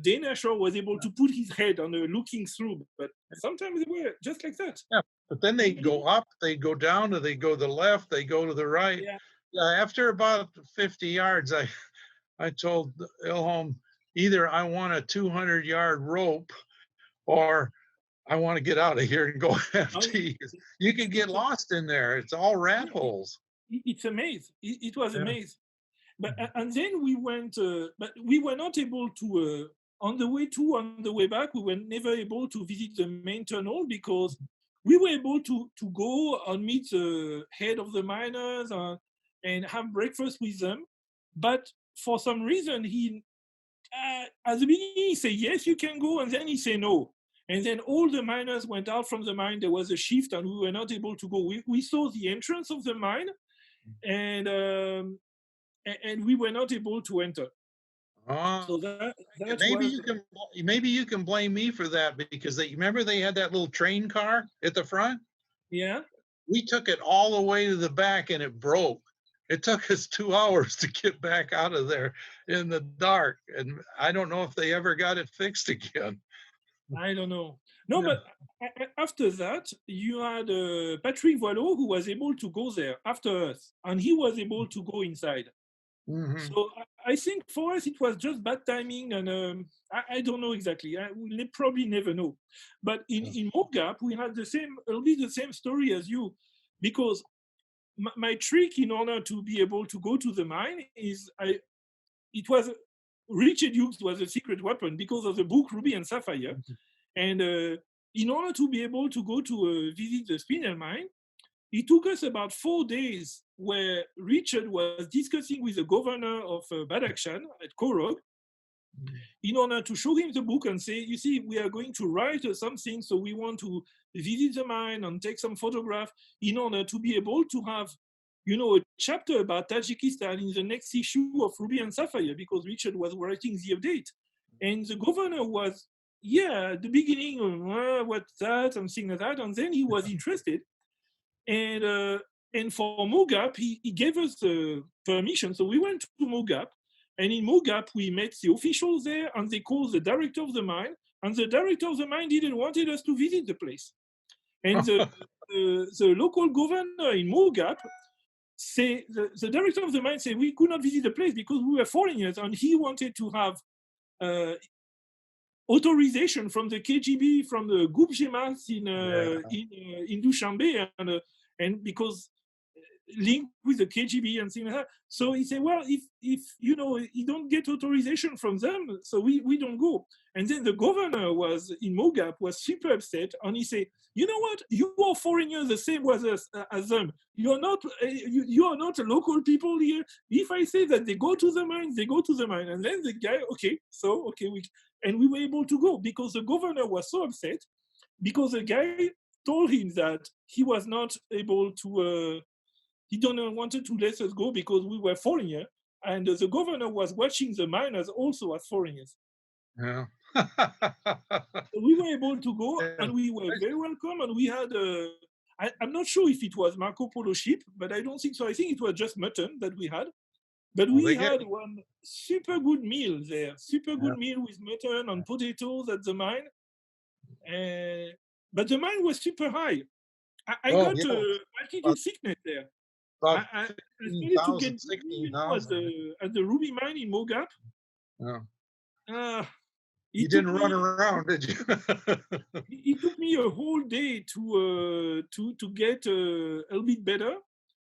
Dana Shaw was able to put his head on looking through, but sometimes they were just like that. Yeah, but then they go up, they go down, or they go to the left, they go to the right. Yeah. After about 50 yards, I told Ilham, either I want a 200-yard rope or I want to get out of here and go empty. You can get lost in there. It's all rat holes. It's a maze. It was a maze. But and then we went, but we were not able to. On the way back, we were never able to visit the main tunnel because we were able to go and meet the head of the miners and have breakfast with them. But for some reason, he at the beginning he said yes, you can go, and then he said no. And then all the miners went out from the mine. There was a shift, and we were not able to go. We saw the entrance of the mine, and we were not able to enter. So that's maybe you can blame me for that because remember they had that little train car at the front. Yeah. We took it all the way to the back and it broke, It took us 2 hours to get back out of there in the dark, and I don't know if they ever got it fixed again. I don't know. No, Yeah. but after that, you had Patrick Voileau who was able to go there after us, and he was able to go inside. Mhm. So I think for us it was just bad timing, and I don't know exactly. We'll probably never know. But in Mogap, we had the same, a little bit the same story as you, because my trick in order to be able to go to the mine is it was Richard Hughes was a secret weapon because of the book Ruby and Sapphire, and in order to be able to go to visit the spinel mine, it took us about 4 days where Richard was discussing with the governor of Badakhshan at Korog in order to show him the book and say, you see, we are going to write something, so we want to visit the mine and take some photograph in order to be able to have, a chapter about Tajikistan in the next issue of Ruby and Sapphire, because Richard was writing the update. And the governor was, yeah, at the beginning, what's that, something like that, and then he was interested. And for Mogap, he gave us the permission. So we went to Mogap, and in Mogap, we met the officials there, and they called the director of the mine, and the director of the mine didn't wanted us to visit the place. And the local governor in Mogap say the director of the mine said we could not visit the place because we were foreigners, and he wanted to have authorization from the KGB, from the Groupe Gemas in Dushanbe, and because linked with the KGB and things like that. So he said, well, if you don't get authorization from them, so we don't go. And then the governor was in Mogap was super upset, and he said, you know what? You are foreigners the same as them. You are not you are not local people here. If I say that they go to the mine, they go to the mine. And then the guy, we were able to go because the governor was so upset because the guy told him that he was not able to. He don't wanted to let us go because we were foreigners, and the governor was watching the miners also as foreigners. Yeah. So we were able to go, Yeah. and we were very welcome. And we had I'm not sure if it was Marco Polo ship, but I don't think so. I think it was just mutton that we had. But Well, we they get had one super good meal there, super yeah. good meal with mutton and potatoes at the mine. But the mine was super high. I Oh, got yeah. altitude sickness there. About I started to 15,000, get dizzy, 16,000. at the ruby mine in Mogap. Yeah. Uh, You it took didn't run me around, did you? it took me a whole day to get a little bit better.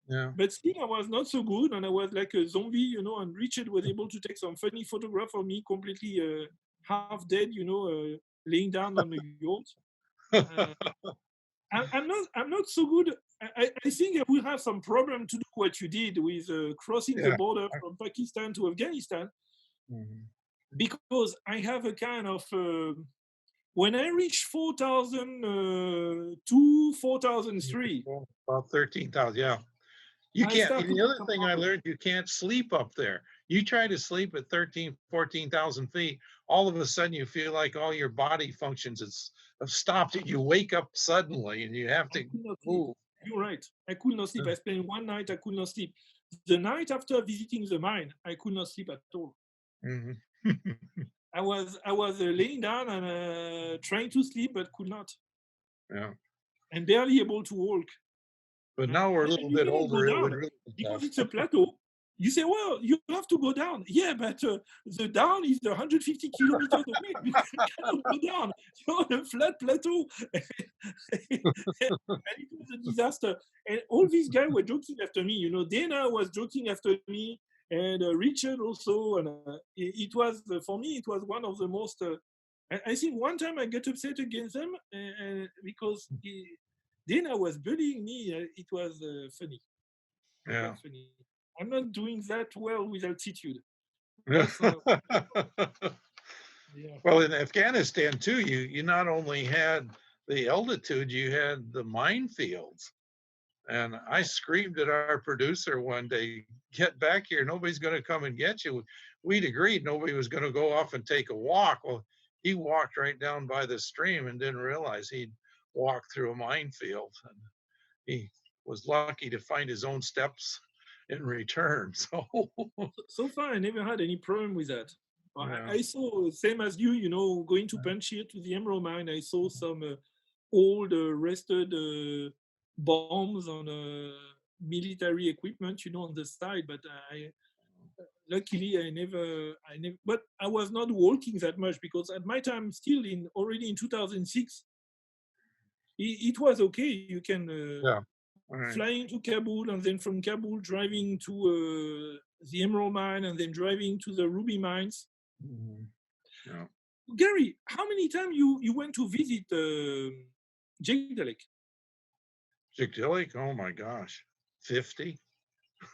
Yeah. But still, I was not so good, and I was like a zombie, And Richard was able to take some funny photograph of me, completely half dead, laying down on the yacht. I'm not so good. I think I will have some problem to do what you did with crossing the Yeah. border from Pakistan to Afghanistan, Mhm. because I have a kind of when I reach 4,002, 4,003, About 13,000. Yeah. You I can't. start to And the get other some thing I problem. learned, you can't sleep up there. You try to sleep at 13, 14,000 feet. All of a sudden, you feel like all your body functions have stopped. You wake up suddenly, and you have I to could not sleep. move. You're right. I could not sleep. I spent one night, I could not sleep. The night after visiting the mine, I could not sleep at all. Mhm. I was laying down and trying to sleep, but could not, Yeah. and barely able to walk. But now we're a And little you bit cannot go older. It would down really be because tough. it's a plateau. You say, well, you have to go down. Yeah, but the down is 150 kilometers away. You cannot go down. You're on a flat plateau. And it was a disaster. And all these guys were joking after me. Dana was joking after me, and Richard also. And it was, for me, it was one of the most. I think one time I got upset against them because Dana was bullying me. It was funny. It Yeah. was funny. I'm not doing that well with altitude. Yeah. That's yeah. Well, in Afghanistan too, you not only had the altitude, you had the minefields. And I screamed at our producer one day, "Get back here. Nobody's going to come and get you." We'd agreed nobody was going to go off and take a walk. Well, he walked right down by the stream and didn't realize he'd walked through a minefield. And he was lucky to find his own steps in return. So So far, I never had any problem with that. yeah. I saw, same as you know, going to Panjshir to the emerald mine, I saw some old rusted bombs on military equipment, on the side. But luckily, but I was not walking that much because at my time, still already in 2006, it was okay. You can Yeah. All right. flying to Kabul, and then from Kabul driving to the emerald mine, and then driving to the ruby mines. Mhm. Yeah. Gary, how many times you went to visit Jigdalek? Jigdillik, oh my gosh, 50 or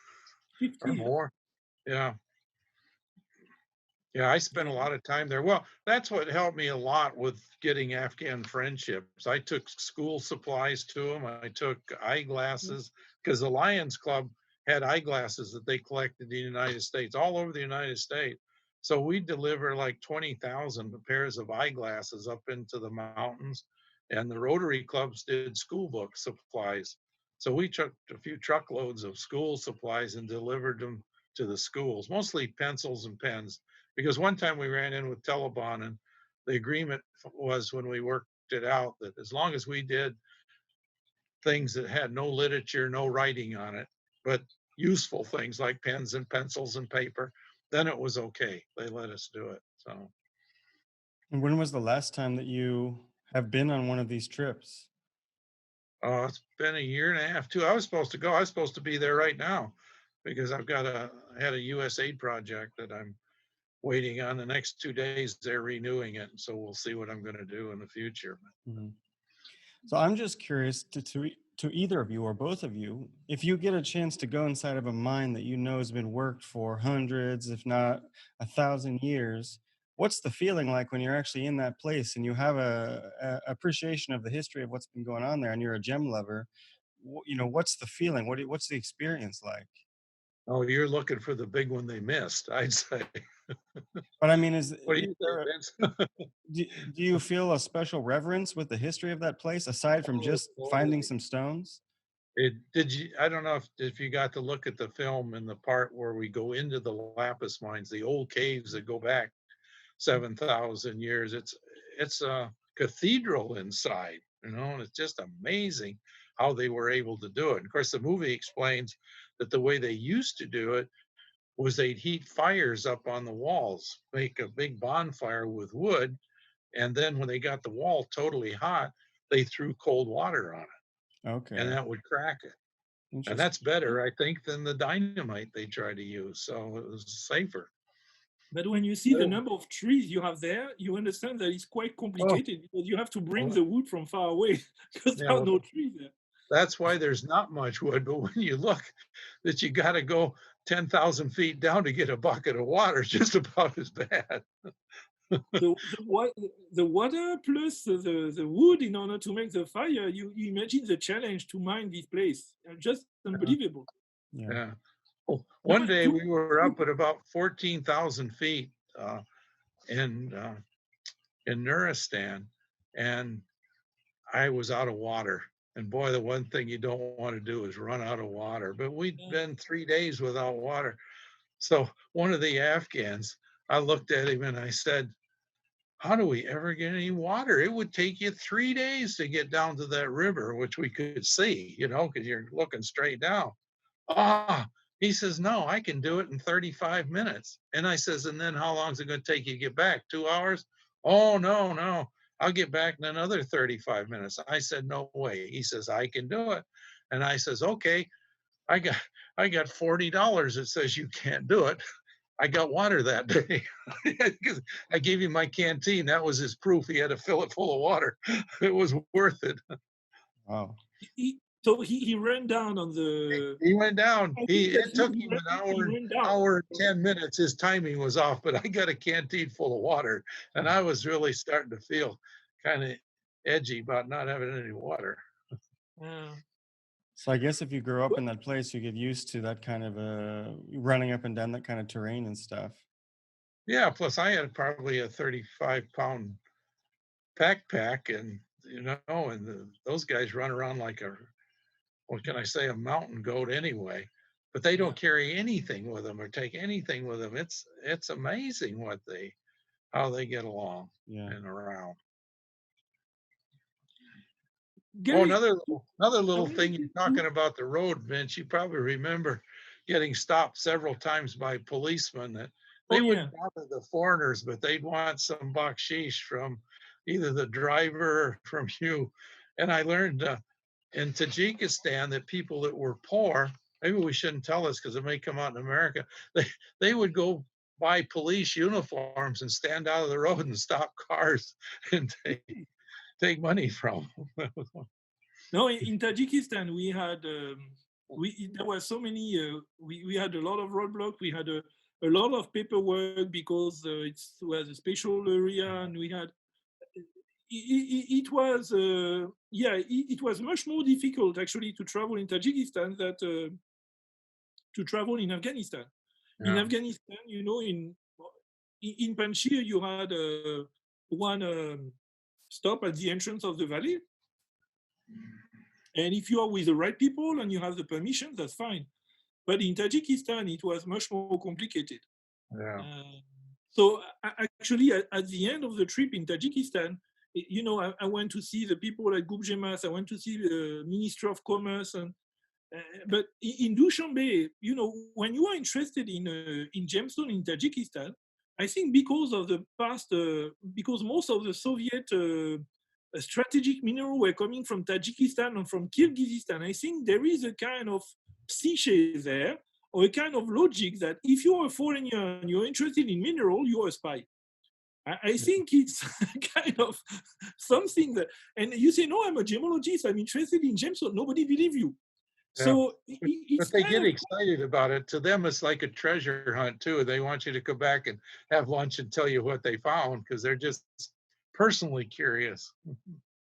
50. more. Yeah. Yeah, I spent a lot of time there. Well, that's what helped me a lot with getting Afghan friendships. I took school supplies to them. I took eyeglasses because the Lions Club had eyeglasses that they collected in the United States, all over the United States. So we deliver like 20,000 pairs of eyeglasses up into the mountains, and the Rotary clubs did school book supplies. So we took a few truckloads of school supplies and delivered them to the schools, mostly pencils and pens, because one time we ran in with Taliban, and the agreement was, when we worked it out, that as long as we did things that had no literature, no writing on it, but useful things like pens and pencils and paper, then it was okay. They let us do it. So And when was the last time that you have been on one of these trips? it's been a year and a half too. I was supposed to go. I was supposed to be there right now because I had a USAID project that I'm waiting on. The next 2 days they're renewing it, so we'll see what I'm going to do in the future. Mhm. So I'm just curious to either of you or both of you, if you get a chance to go inside of a mine that you know has been worked for hundreds, if not 1,000 years, what's the feeling like when you're actually in that place and you have a appreciation of the history of what's been going on there, and you're a gem lover? What's the feeling? What's the experience like? Oh, you're looking for the big one they missed, I'd say. But I mean, What do is you think, there Vince? do you feel a special reverence with the history of that place aside from Oh, just finding totally. some stones? Did you? I don't know if you got to look at the film in the part where we go into the lapis mines, the old caves that go back 7,000 years. It's a cathedral inside, and it's just amazing how they were able to do it. Of course, the movie explains that the way they used to do it was they'd heat fires up on the walls, make a big bonfire with wood, and then when they got the wall totally hot, they threw cold water on it, and Okay, that would crack it. And interesting. that's better, I think, than the dynamite they try to use. So it was safer. But when you see the Oh, number of trees you have there, you understand that it's quite oh, complicated because you have to bring oh, the wood from far away because yeah. there are Well, no trees there. that's why there's not much wood. But when you look that you got to go 10,000 feet down to get a bucket of water, it's just about as bad. The water plus the wood in order to make the fire, you imagine the challenge to mine this place. Just unbelievable. Yeah. Yeah. Well, No, one day we were to, up at about 14,000 feet in Nuristan, and I was out of water. And boy, the one thing you don't want to do is run out of water. But we'd been 3 days without water. So one of the Afghans, I looked at him and I said, "How do we ever get any water? It would take you 3 days to get down to that river, which we could see, because you're looking straight down." Ah, he says, "No, I can do it in 35 minutes." And I says, "And then how long is it going to take you to get back? 2 hours?" "Oh, no, no. I'll get back in another 35 minutes." I said, "No way." He says, "I can do it." And I says, "Okay, I got I got $40 that says you can't do it." I got water that day because I gave him my canteen. That was his proof. He had to fill it full of water. It was worth it. Wow. so he ran down on the. He went down. I think that It took he him ran, an he hour, ran down. hour and 10 minutes. His timing was off, but I got a canteen full of water, and I was really starting to feel kind of edgy about not having any water. Uh, So I guess if you grew up in that place, you get used to that kind of running up and down that kind of terrain and stuff. Yeah. Plus, I had probably a 35-pound backpack, and those guys run around like what can I say, a mountain goat anyway. but they don't carry anything with them or take anything with them. It's amazing how they get along and around. Gary, another little thing you're talking about the road, Vince. You probably remember getting stopped several times by policemen that they wouldn't bother the foreigners, but they'd want some bakshish from either the driver or from you. And I learned in Tajikistan that people that were poor, maybe we shouldn't tell this because it may come out in America, they would go buy police uniforms and stand out of the road and stop cars and take money from them. No, in Tajikistan we had there were so many. We had a lot of roadblocks. We had a lot of paperwork because it was a special area, and we had. It was it was much more difficult actually to travel in Tajikistan than to travel in Afghanistan. Yeah. In Afghanistan, you know, in Panjshir you had one stop at the entrance of the valley. And if you are with the right people and you have the permission, that's fine. But in Tajikistan, it was much more complicated. Yeah. So actually, at the end of the trip in Tajikistan, you know, I went to see the people at Gubjemas. I went to see the Ministry of Commerce. But in Dushanbe, you know, when you are interested in gemstone in Tajikistan, I think because of the past, because most of the Soviet strategic minerals were coming from Tajikistan and from Kyrgyzstan, I think there is a kind of cliché there, or a kind of logic that if you're a foreigner and you're interested in mineral, you're a spy. I think it's kind of something that, and you say, no, I'm a gemologist, I'm interested in gemstones, nobody believes you. Yeah. So but they get excited about it. To them, it's like a treasure hunt too. They want you to go back and have lunch and tell you what they found because they're just personally curious.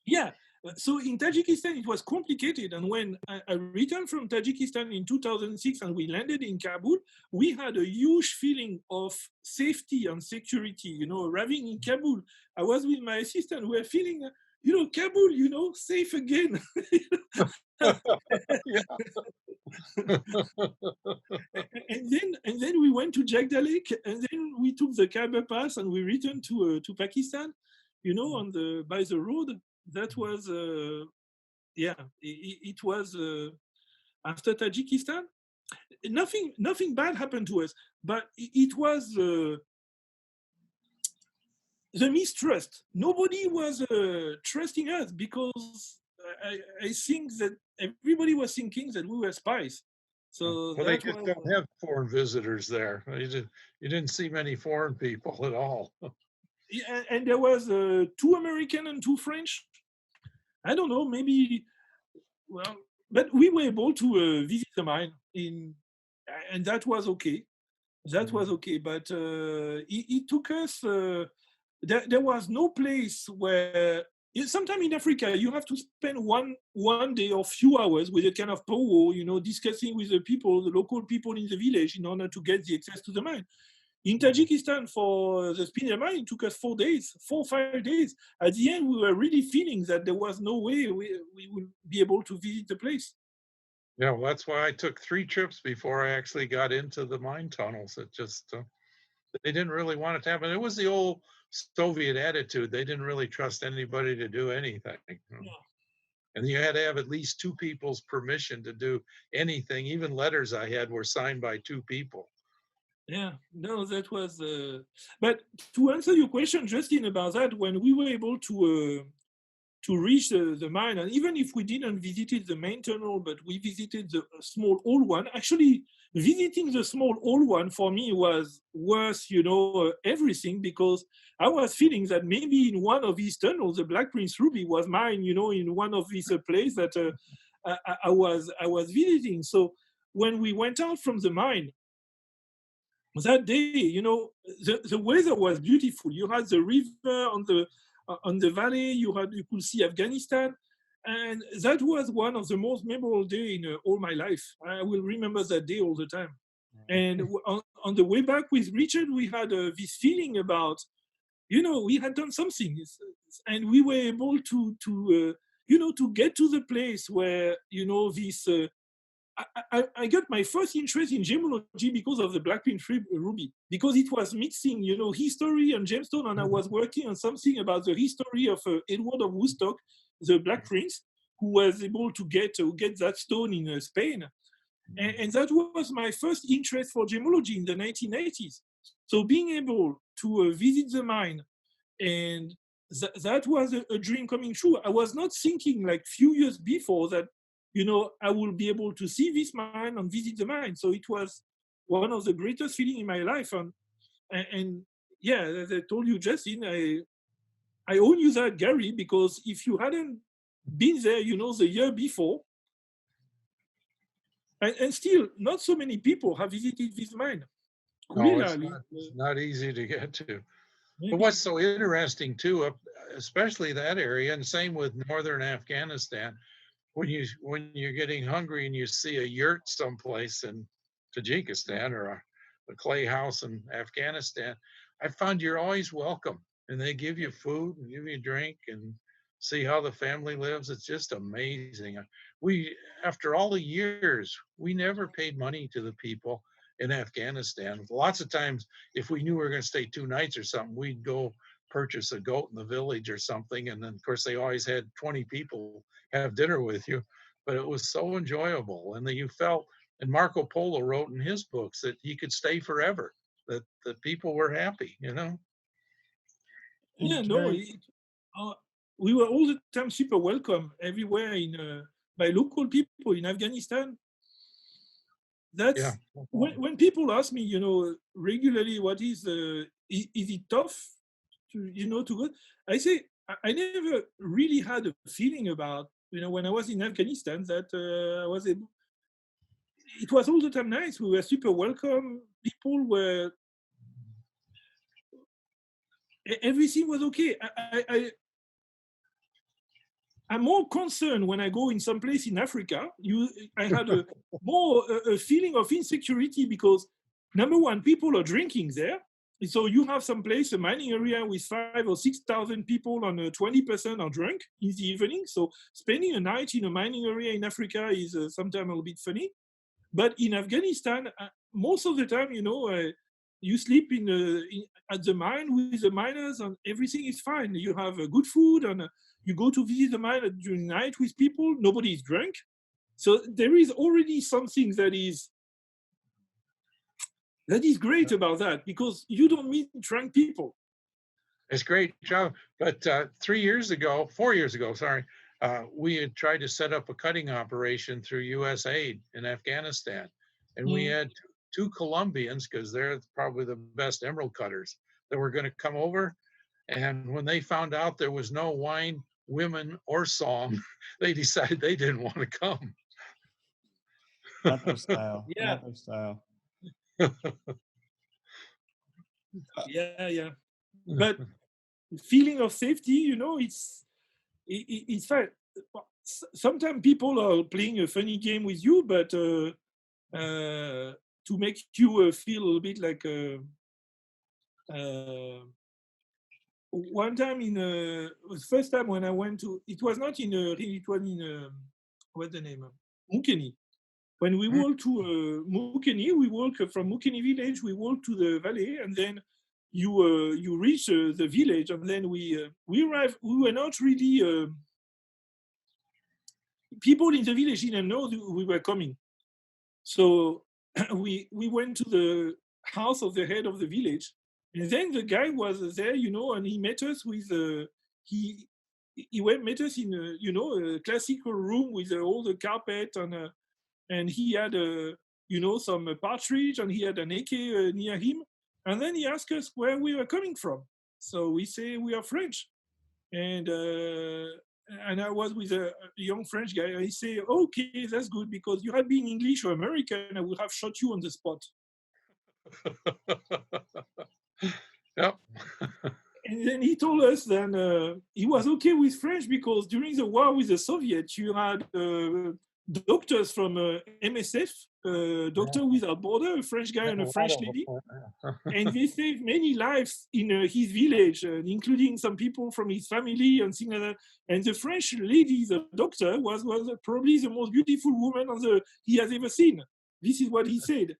Yeah. So in Tajikistan, it was complicated. And when I returned from Tajikistan in 2006 and we landed in Kabul, we had a huge feeling of safety and security. You know, arriving in Kabul, I was with my assistant. We were feeling, you know, Kabul, you know, safe again. and then we went to Jagdalek, and then we took the Khyber Pass and we returned to Pakistan, you know, by the road. That was it was after Tajikistan. Nothing bad happened to us, but it was the mistrust. Nobody was trusting us because I think that everybody was thinking that we were spies. So well, they just don't have foreign visitors there. You didn't see many foreign people at all. Yeah, and there was 2 American and 2 French. I don't know, maybe. Well, but we were able to visit the mine and that was okay. That was okay, but it took us. There was no place where. Sometimes in Africa, you have to spend one day or few hours with a kind of powwow, you know, discussing with the people, the local people in the village, in order to get the access to the mine. In Tajikistan, for the spinel mine, it took us 4 or 5 days. At the end, we were really feeling that there was no way we would be able to visit the place. Yeah, well, that's why I took 3 trips before I actually got into the mine tunnels. It just, they didn't really want it to happen. It was the old Soviet attitude. They didn't really trust anybody to do anything. Yeah. And you had to have at least 2 people's permission to do anything. Even letters I had were signed by 2 people. Yeah, no, that was. But to answer your question, Justin, about that, when we were able to reach the mine, and even if we didn't visit the main tunnel, but we visited the small old one. Actually, visiting the small old one for me was worth, you know, everything, because I was feeling that maybe in one of these tunnels, the Black Prince Ruby was mine, you know, in one of these places that I was visiting. So when we went out from the mine that day, you know, the weather was beautiful. You had the river on the valley. You could see Afghanistan, and that was one of the most memorable days in all my life. I will remember that day all the time. And on the way back with Richard, we had this feeling about, you know, we had done something, and we were able to you know, to get to the place where, you know, this I got my first interest in gemology because of the black print ruby, because it was mixing, history and gemstone, and I was working on something about the history of Edward of Woodstock, the Black Prince, who was able to get that stone in Spain. And that was my first interest for gemology in the 1980s. So being able to visit the mine, and that was a dream coming true. I was not thinking like few years before that, I will be able to see this mine and visit the mine. So it was one of the greatest feelings in my life. And yeah, as I told you, Justin, I owe you that, Gary, because if you hadn't been there, the year before, and still not so many people have visited this mine. No, it's not easy to get to. But what's so interesting too, especially that area, and same with northern Afghanistan, when you're getting hungry and you see a yurt someplace in Tajikistan or a clay house in Afghanistan, I found you're always welcome, and they give you food and give you drink and see how the family lives. It's just amazing. After all the years, we never paid money to the people in Afghanistan. Lots of times, if we knew we were going to stay 2 nights or something, we'd go purchase a goat in the village or something. And then, of course, they always had 20 people have dinner with you. But it was so enjoyable. And that you felt, and Marco Polo wrote in his books that he could stay forever, that the people were happy, Yeah, no, we were all the time super welcome everywhere by local people in Afghanistan. That's when people ask me, regularly, what is it tough to go? I say I never really had a feeling about, when I was in Afghanistan that I was able. It was all the time nice. We were super welcome. People were. Everything was okay. I'm more concerned when I go in some place in Africa. I had a feeling of insecurity because, number one, people are drinking there. So you have some place, a mining area with 5,000 or 6,000 people, and 20% are drunk in the evening. So spending a night in a mining area in Africa is sometimes a little bit funny. But in Afghanistan, most of the time, you sleep at the mine with the miners, and everything is fine. You have good food, and you go to visit the mine during the night with people. Nobody is drunk. So there is already something that is great about that, because you don't meet drunk people. It's great, Joe. But 4 years ago, we had tried to set up a cutting operation through U.S. aid in Afghanistan. And we had 2 Colombians, because they're probably the best emerald cutters, that were going to come over. And when they found out there was no wine, women, or song, they decided they didn't want to come. Not their style. Yeah. Not their style. Yeah. But feeling of safety, it's fine. Sometimes people are playing a funny game with you, but to make you feel a little bit like one time the first time when I went to, it was not in it was in what's the name, Mukeni. When we walked to Mukeni, we walk from Mukeni village, we walk to the valley, and then you reach the village, and then we arrived. We were not really people in the village didn't know we were coming, so we went to the house of the head of the village, and then the guy was there, and he met us with he met us in a classical room with all the carpet, and he had some partridge, and he had an AK near him. And then he asked us where we were coming from. So we say we are French. And I was with a young French guy. And he said, okay, that's good, because you had been English or American, I would have shot you on the spot. Yep. And then he told us that he was okay with French because during the war with the Soviets, you had doctors from MSF, Doctor Without Border, a French guy and a French lady. And they saved many lives in his village, including some people from his family and things like that. And the French lady, the doctor, was probably the most beautiful woman he has ever seen. This is what he said.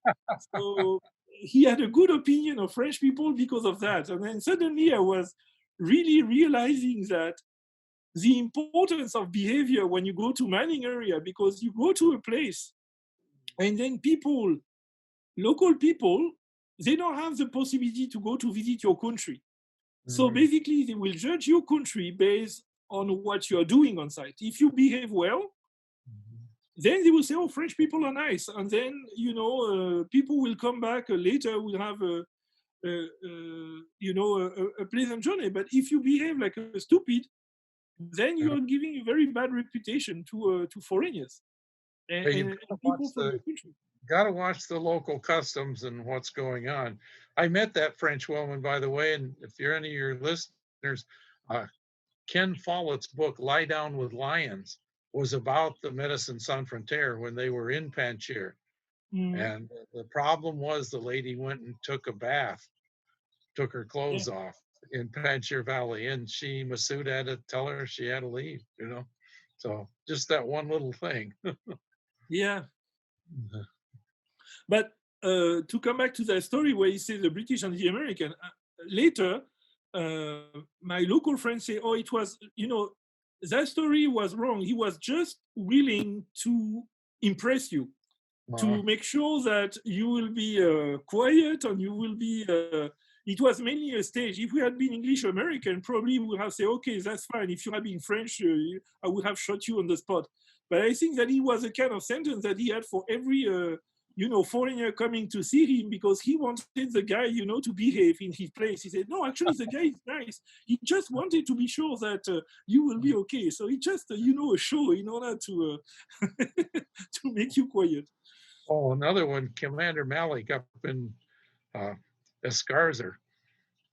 So he had a good opinion of French people because of that. And then suddenly I was really realizing that the importance of behavior when you go to mining area, because you go to a place and then local people, they don't have the possibility to go to visit your country. So basically, they will judge your country based on what you are doing on site. If you behave well, then they will say, "Oh, French people are nice," and then people will come back later. Will have a pleasant journey. But if you behave like a stupid, then you are giving a very bad reputation to foreigners and, Hey, and people from your country. got to watch the local customs and what's going on. I met that French woman, by the way, and if you're any of your listeners, Ken Follett's book, Lie Down with Lions, was about the Médecins Sans Frontières when they were in Panjshir. And the problem was the lady went and took a bath, took her clothes off in Panjshir Valley, and Massoud had to tell her she had to leave, So just that one little thing. Yeah. But to come back to that story where he said the British and the American, later, my local friends say, "Oh, it was, that story was wrong. He was just willing to impress you, to make sure that you will be quiet and you will be." It was mainly a stage. If we had been English or American, probably we would have said, "Okay, that's fine. If you had been French, I would have shot you on the spot." But I think that it was a kind of sentence that he had for every foreigner coming to see him, because he wanted the guy, to behave in his place. He said, "No, actually, the guy is nice. He just wanted to be sure that you will be okay. So it's just, a show in order to to make you quiet." Oh, another one, Commander Malik up in Escarzer,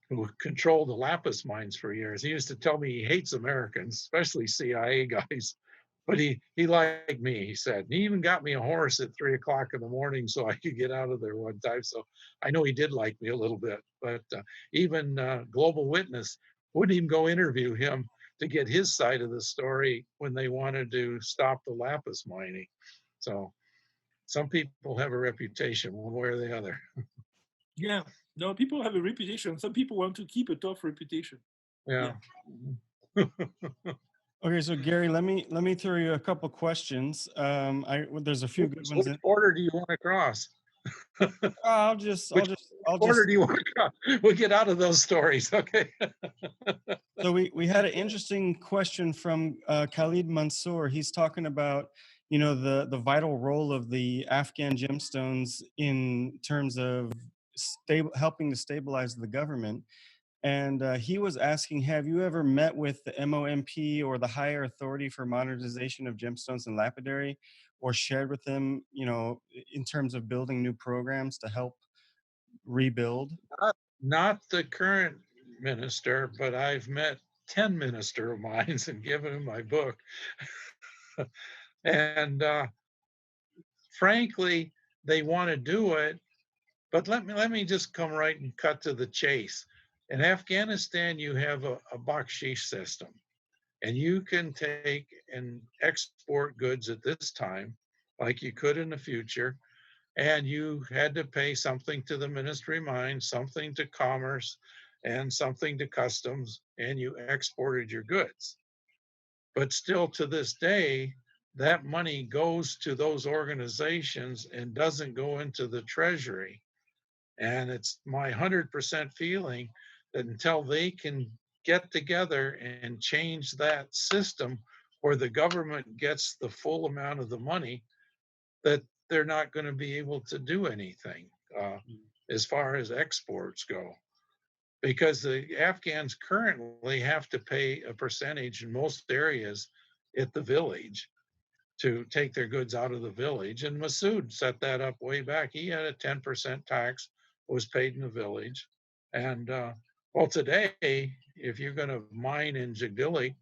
who controlled the lapis mines for years. He used to tell me he hates Americans, especially CIA guys. But he liked me, he said. And he even got me a horse at 3 o'clock in the morning so I could get out of there one time. So I know he did like me a little bit. But even Global Witness wouldn't even go interview him to get his side of the story when they wanted to stop the lapis mining. So some people have a reputation one way or the other. Yeah. No, people have a reputation. Some people want to keep a tough reputation. Yeah. Okay, so Gary, let me throw you a couple questions. There's a few good ones. Which border do you want to cross? I'll just Border do you want to cross? We'll get out of those stories, okay? So we had an interesting question from Khalid Mansour. He's talking about the vital role of the Afghan gemstones in terms of helping to stabilize the government. And he was asking, have you ever met with the MOMP or the higher authority for modernization of gemstones and lapidary, or shared with them, in terms of building new programs to help rebuild? Not the current minister, but I've met 10 minister of mine and given him my book. And frankly, they want to do it, but let me just come right and cut to the chase. In Afghanistan, you have a bakshish system, and you can take and export goods at this time like you could in the future, and you had to pay something to the Ministry of Mines, something to Commerce, and something to Customs, and you exported your goods. But still to this day, that money goes to those organizations and doesn't go into the treasury. And it's my 100% feeling that until they can get together and change that system where the government gets the full amount of the money, that they're not going to be able to do anything as far as exports go. Because the Afghans currently have to pay a percentage in most areas at the village to take their goods out of the village. And Massoud set that up way back. He had a 10% tax was paid in the village. And well, today, if you're going to mine in Jagdili,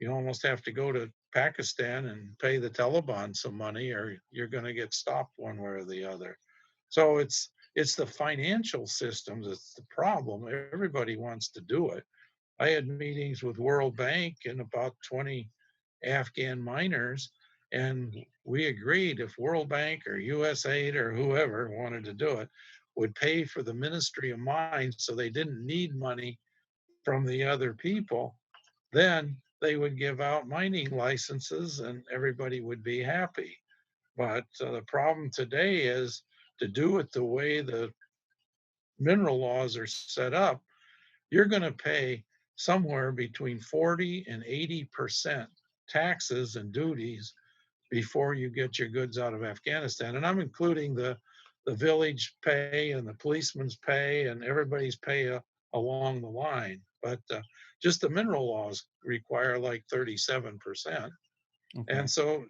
you almost have to go to Pakistan and pay the Taliban some money, or you're going to get stopped one way or the other. So it's the financial systems that's the problem. Everybody wants to do it. I had meetings with World Bank and about 20 Afghan miners, and we agreed if World Bank or USAID or whoever wanted to do it would pay for the Ministry of Mines so they didn't need money from the other people, then they would give out mining licenses and everybody would be happy. But the problem today is to do it the way the mineral laws are set up, you're going to pay somewhere between 40 and 80% taxes and duties before you get your goods out of Afghanistan. And I'm including the village pay and the policeman's pay and everybody's pay along the line. But just the mineral laws require like 37%. Okay. And so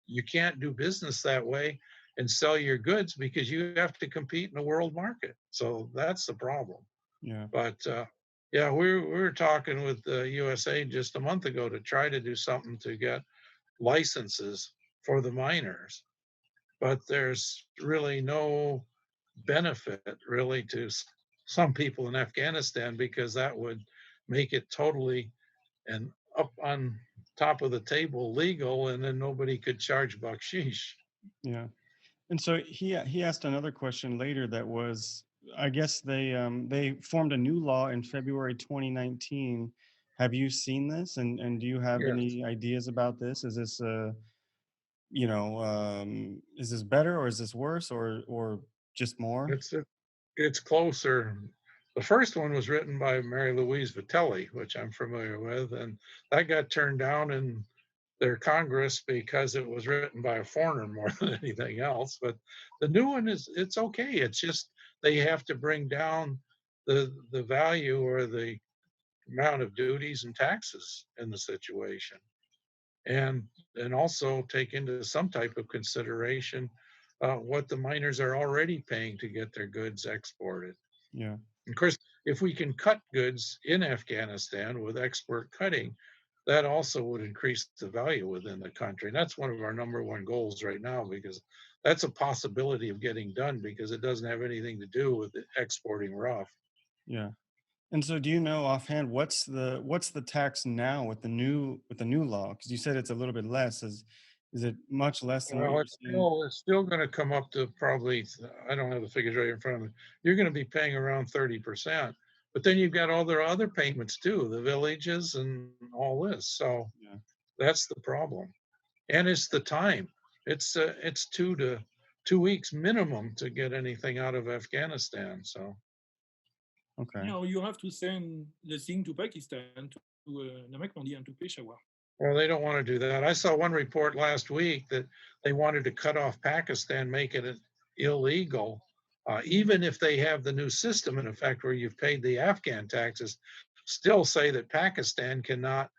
you can't do business that way and sell your goods because you have to compete in the world market. So that's the problem. Yeah. But yeah, we were talking with the USA just a month ago to try to do something to get licenses for the miners. But there's really no benefit really to some people in Afghanistan because that would make it totally and up on top of the table legal, and then nobody could charge bakshish. Yeah. And so he asked another question later that was, I guess they formed a new law in February 2019. Have you seen this? And do you have Yes, any ideas about this? Is this is this better or is this worse or just more? it's closer. The first one was written by Mary Louise Vitelli, which I'm familiar with, and that got turned down in their Congress because it was written by a foreigner more than anything else. But the new one it's okay. It's just they have to bring down the value or the amount of duties and taxes in the situation, and also take into some type of consideration what the miners are already paying to get their goods exported. Yeah. Of course, if we can cut goods in Afghanistan with export cutting, that also would increase the value within the country. And that's one of our number one goals right now, because that's a possibility of getting done because it doesn't have anything to do with exporting rough. Yeah. And so do you know offhand what's the tax now with the new law? Because you said it's a little bit less. Is it much less than what Well, you're seeing? it's still going to come up to probably, I don't have the figures right in front of me. You're going to be paying around 30%. But then you've got all their other payments too, the villages and all this. So Yeah. that's the problem. And it's the time. It's 2 weeks minimum to get anything out of Afghanistan. So Okay. You know, you have to send the thing to Pakistan, to Namaquandi and to Peshawar. well, they don't want to do that. I saw one report last week that they wanted to cut off Pakistan, make it illegal, even if they have the new system in effect where you've paid the Afghan taxes, still say that Pakistan cannot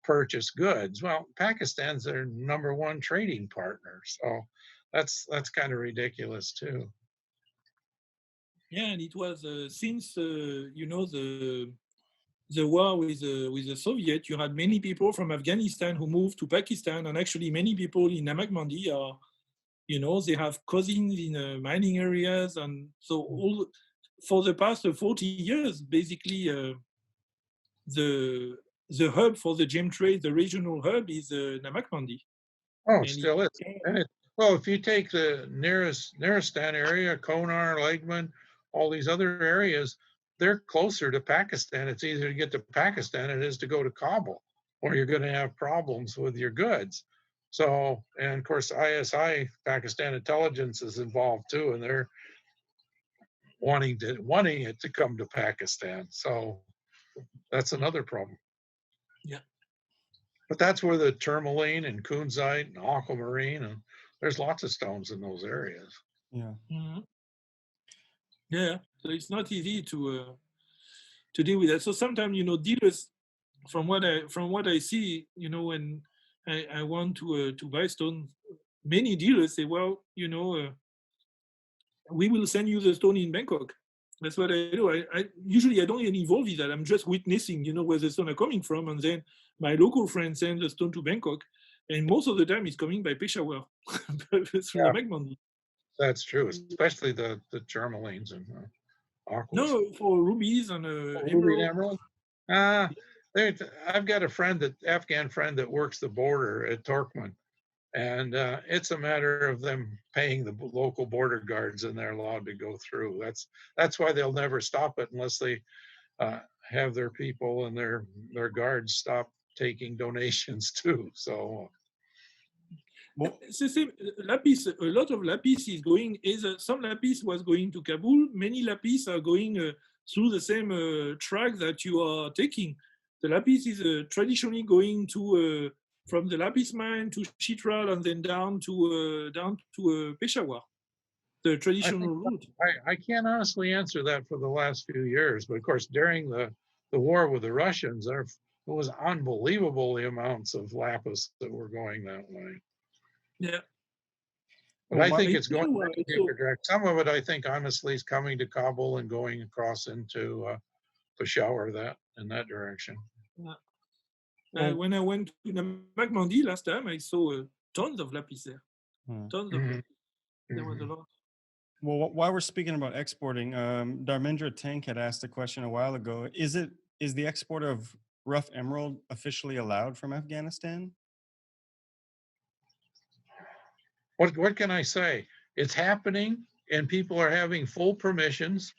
purchase goods. Well, Pakistan's their number one trading partner, so that's kind of ridiculous too. Yeah, and it was since you know the war with the Soviet, you had many people from Afghanistan who moved to Pakistan, and actually many people in Namaquandi are, you know, they have cousins in mining areas, and so all for the past 40 years, basically the hub for the gem trade, the regional hub, is Namaquandi. Oh, And still is. And well, if you take the Nuristan area, Konar, Legman, all these other areas, they're closer to Pakistan. It's easier to get to Pakistan than it is to go to Kabul, or you're going to have problems with your goods. So, and of course, ISI, Pakistan intelligence, is involved too, and they're wanting it to come to Pakistan. So that's another problem. yeah, But that's where the tourmaline and kunzite and aquamarine, and there's lots of stones in those areas. Yeah. mhm. Yeah. So it's not easy to deal with that. So sometimes, you know, dealers, from what I see, you know, when I want to buy stone, many dealers say, well, you know, we will send you the stone in Bangkok. That's what I do. I usually I don't get involved in that. I'm just witnessing, you know, where the stone are coming from, and then my local friend sends the stone to Bangkok. And most of the time it's coming by Peshawar through the Yeah, Magmandi. that's true, especially the tourmalines and aquas. No, for rubies and Oh, ruby and emerald. emerald. Uh, I've got a Afghan friend that works the border at Turkmen, and it's a matter of them paying the local border guards, and they're allowed to go through. That's why they'll never stop it unless they have their people and their guards stop taking donations too. So Well, It's the same. Lapis, a lot of lapis is going, some lapis was going to Kabul, many lapis are going through the same track that you are taking. The lapis is traditionally going to from the lapis mine to Chitral and then down to Peshawar, the I think traditional route. I can't honestly answer that for the last few years, but of course during the war with the Russians, there was unbelievable the amounts of lapis that were going that way. Yeah. But well, I think it's going Peshawar pretty also, direct. Some of it, I think, honestly, is coming to Kabul and going across into Peshawar that in that direction. well, when I went to the Magmandi last time, I saw tons of lapis there. hmm. Tons of Mhm, lapis. There was a mhm. lot. Well, while we're speaking about exporting, Dharmendra Tank had asked a question a while ago. Is the export of rough emerald officially allowed from Afghanistan? What can I say? It's happening, and people are having full permissions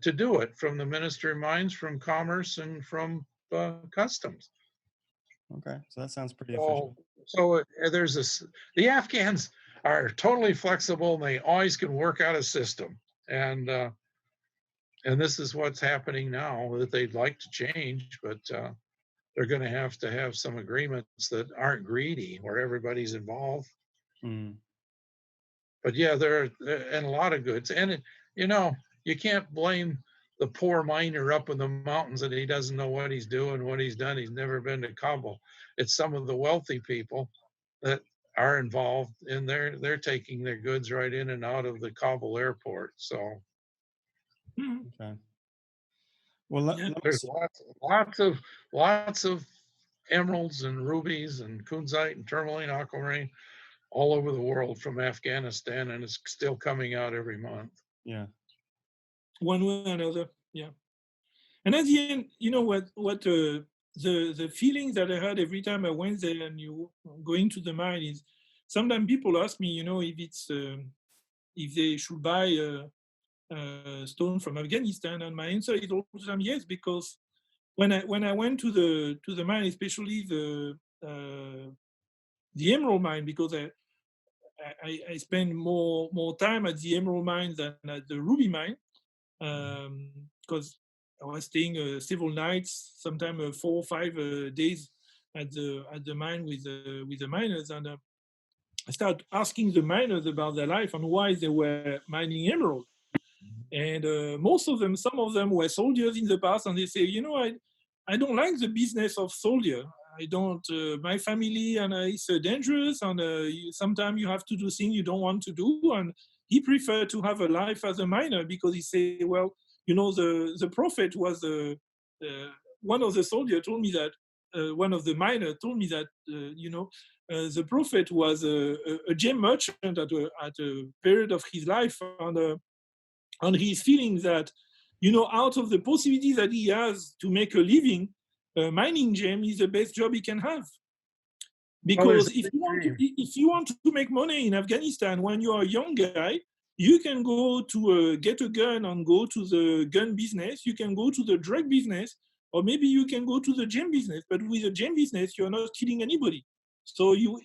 to do it from the Ministry of Mines, from Commerce, and from Customs. Okay, so that sounds pretty official. So there's this. The Afghans are totally flexible, and they always can work out a system. And this is what's happening now that they'd like to change, but they're going to have some agreements that aren't greedy, where everybody's involved. Mm. But yeah, there are and a lot of goods, and you can't blame the poor miner up in the mountains that he doesn't know what he's doing, what he's done. He's never been to Kabul. It's some of the wealthy people that are involved, and they're taking their goods right in and out of the Kabul airport. So Mhm. Okay. Well, let Yeah. me there's lots of emeralds and rubies and kunzite and tourmaline, aquamarine all over the world from Afghanistan, and it's still coming out every month. yeah. One way or another. Yeah. And at the end, you know what the feeling that I had every time I went there and you going to the mine is sometimes people ask me, if they should buy a stone from Afghanistan, and my answer is all the time yes, because when I went to the mine, especially the emerald mine, because I spend more time at the emerald mine than at the ruby mine, because I was staying several nights, sometimes 4 or 5 days at the mine with the miners, and I started asking the miners about their life and why they were mining emerald. And some of them were soldiers in the past, and they say, I don't like the business of soldier. I don't. My family and it's dangerous, and sometimes you have to do things you don't want to do. And he preferred to have a life as a miner because he said, well, the prophet was one of the soldiers told me that one of the miners told me that the prophet was a gem merchant at a period of his life, and he's feeling that, out of the possibilities that he has to make a living, mining gem is the best job he can have. Well, there's Because if you want to make money in Afghanistan when you are a young guy, you can go to get a gun and go to the gun business. You can go to the drug business, or maybe you can go to the gem business. But with the gem business, you're not killing anybody. So you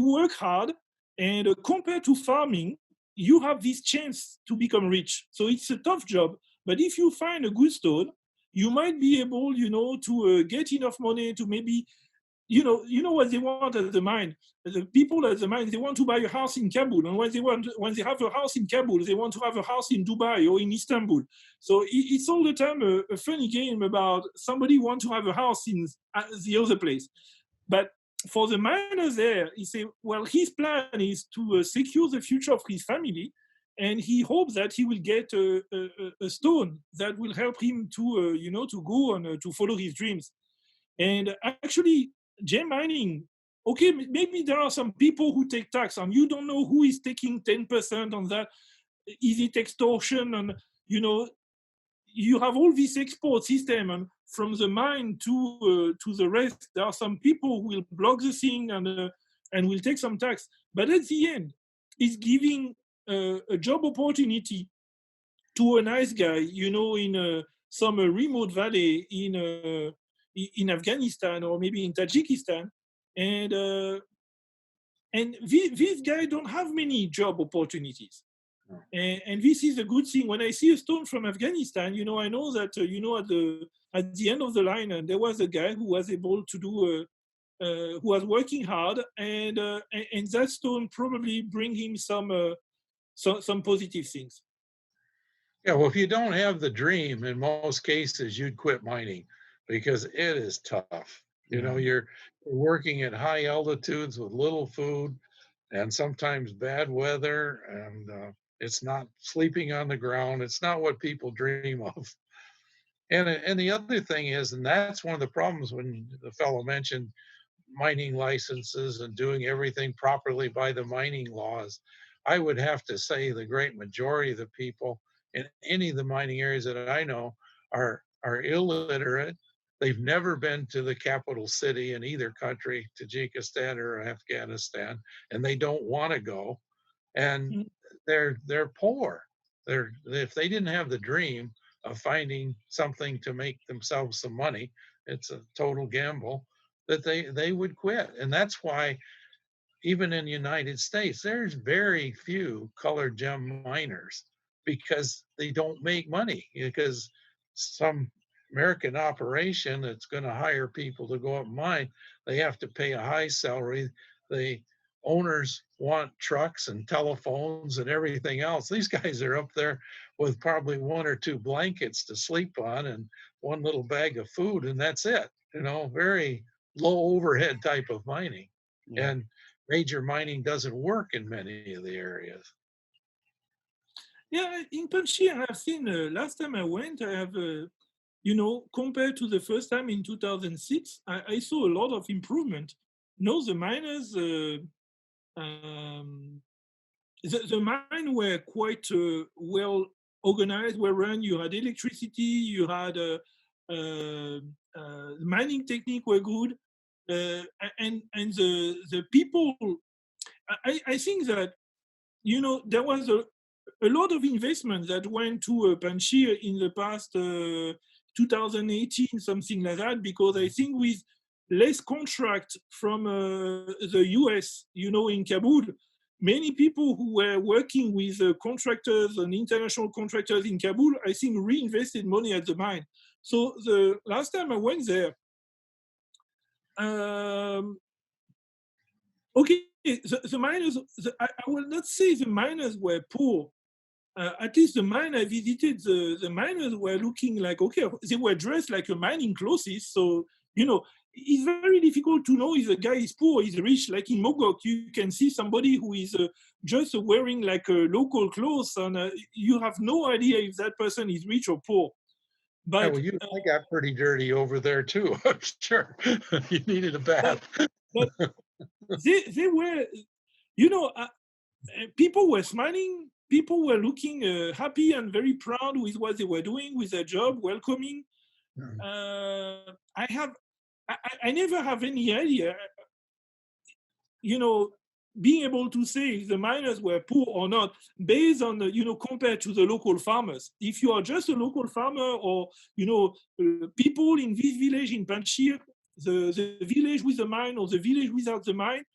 work hard, and compared to farming, you have this chance to become rich. So it's a tough job, but if you find a good stone, you might be able, to get enough money to maybe, you know what they want at the mine. The people at the mine, they want to buy a house in Kabul, and when they have a house in Kabul, they want to have a house in Dubai or in Istanbul. So it's all the time a funny game about somebody want to have a house in the other place. But for the miner there, he say, well, his plan is to secure the future of his family, and he hopes that he will get a stone that will help him to go and to follow his dreams. And actually, gem mining okay, maybe there are some people who take tax, and you don't know who is taking 10% on that. Is it extortion? And you have all this export system, and from the mine to the rest, there are some people who will block the thing and will take some tax. But at the end, it's giving a job opportunity to a nice guy, in some remote valley in Afghanistan or maybe in Tajikistan, and this guy don't have many job opportunities. And this is a good thing. When I see a stone from Afghanistan, I know that at the end of the line, there was a guy who was able to do who was working hard, and that stone probably bring him some positive things. Yeah, well, if you don't have the dream, in most cases, you'd quit mining because it is tough. You're working at high altitudes with little food and sometimes bad weather, and it's not sleeping on the ground. It's not what people dream of. And the other thing is, and that's one of the problems when the fellow mentioned mining licenses and doing everything properly by the mining laws, I would have to say the great majority of the people in any of the mining areas that I know are illiterate. They've never been to the capital city in either country, Tajikistan or Afghanistan, and they don't want to go. And they're poor. If they didn't have the dream of finding something to make themselves some money, it's a total gamble, that they would quit. And that's why even in the United States, there's very few colored gem miners because they don't make money, because some American operation that's going to hire people to go up and mine, they have to pay a high salary. The owners want trucks and telephones and everything else. These guys are up there with probably one or two blankets to sleep on and one little bag of food, and that's it. Very low overhead type of mining. Yeah. And major mining doesn't work in many of the areas. Yeah, in Panjshir, I've seen, last time I went, I have, compared to the first time in 2006, I saw a lot of improvement. The miners, the mine were quite well organized, well run. You had electricity, you had mining technique were good, and the people. I think that there was a lot of investment that went to Panjshir in the past 2018, something like that, because I think with less contract from the US, in Kabul, many people who were working with contractors and international contractors in Kabul, I think reinvested money at the mine. So the last time I went there, okay, the miners, I will not say the miners were poor. At least the mine I visited, the miners were looking like, okay, they were dressed like a mining clothes. So, it's very difficult to know if the guy is poor or is rich. Like in Mogok, you can see somebody who is just wearing like local clothes, and you have no idea if that person is rich or poor. But well, I got pretty dirty over there too. I'm sure you needed a bath. But they were, people were smiling. People were looking happy and very proud with what they were doing, with their job, welcoming. I never have any idea, being able to say if the miners were poor or not, based on, compared to the local farmers. If you are just a local farmer, or, people in this village in Panjshir, the village with the mine or the village without the mine,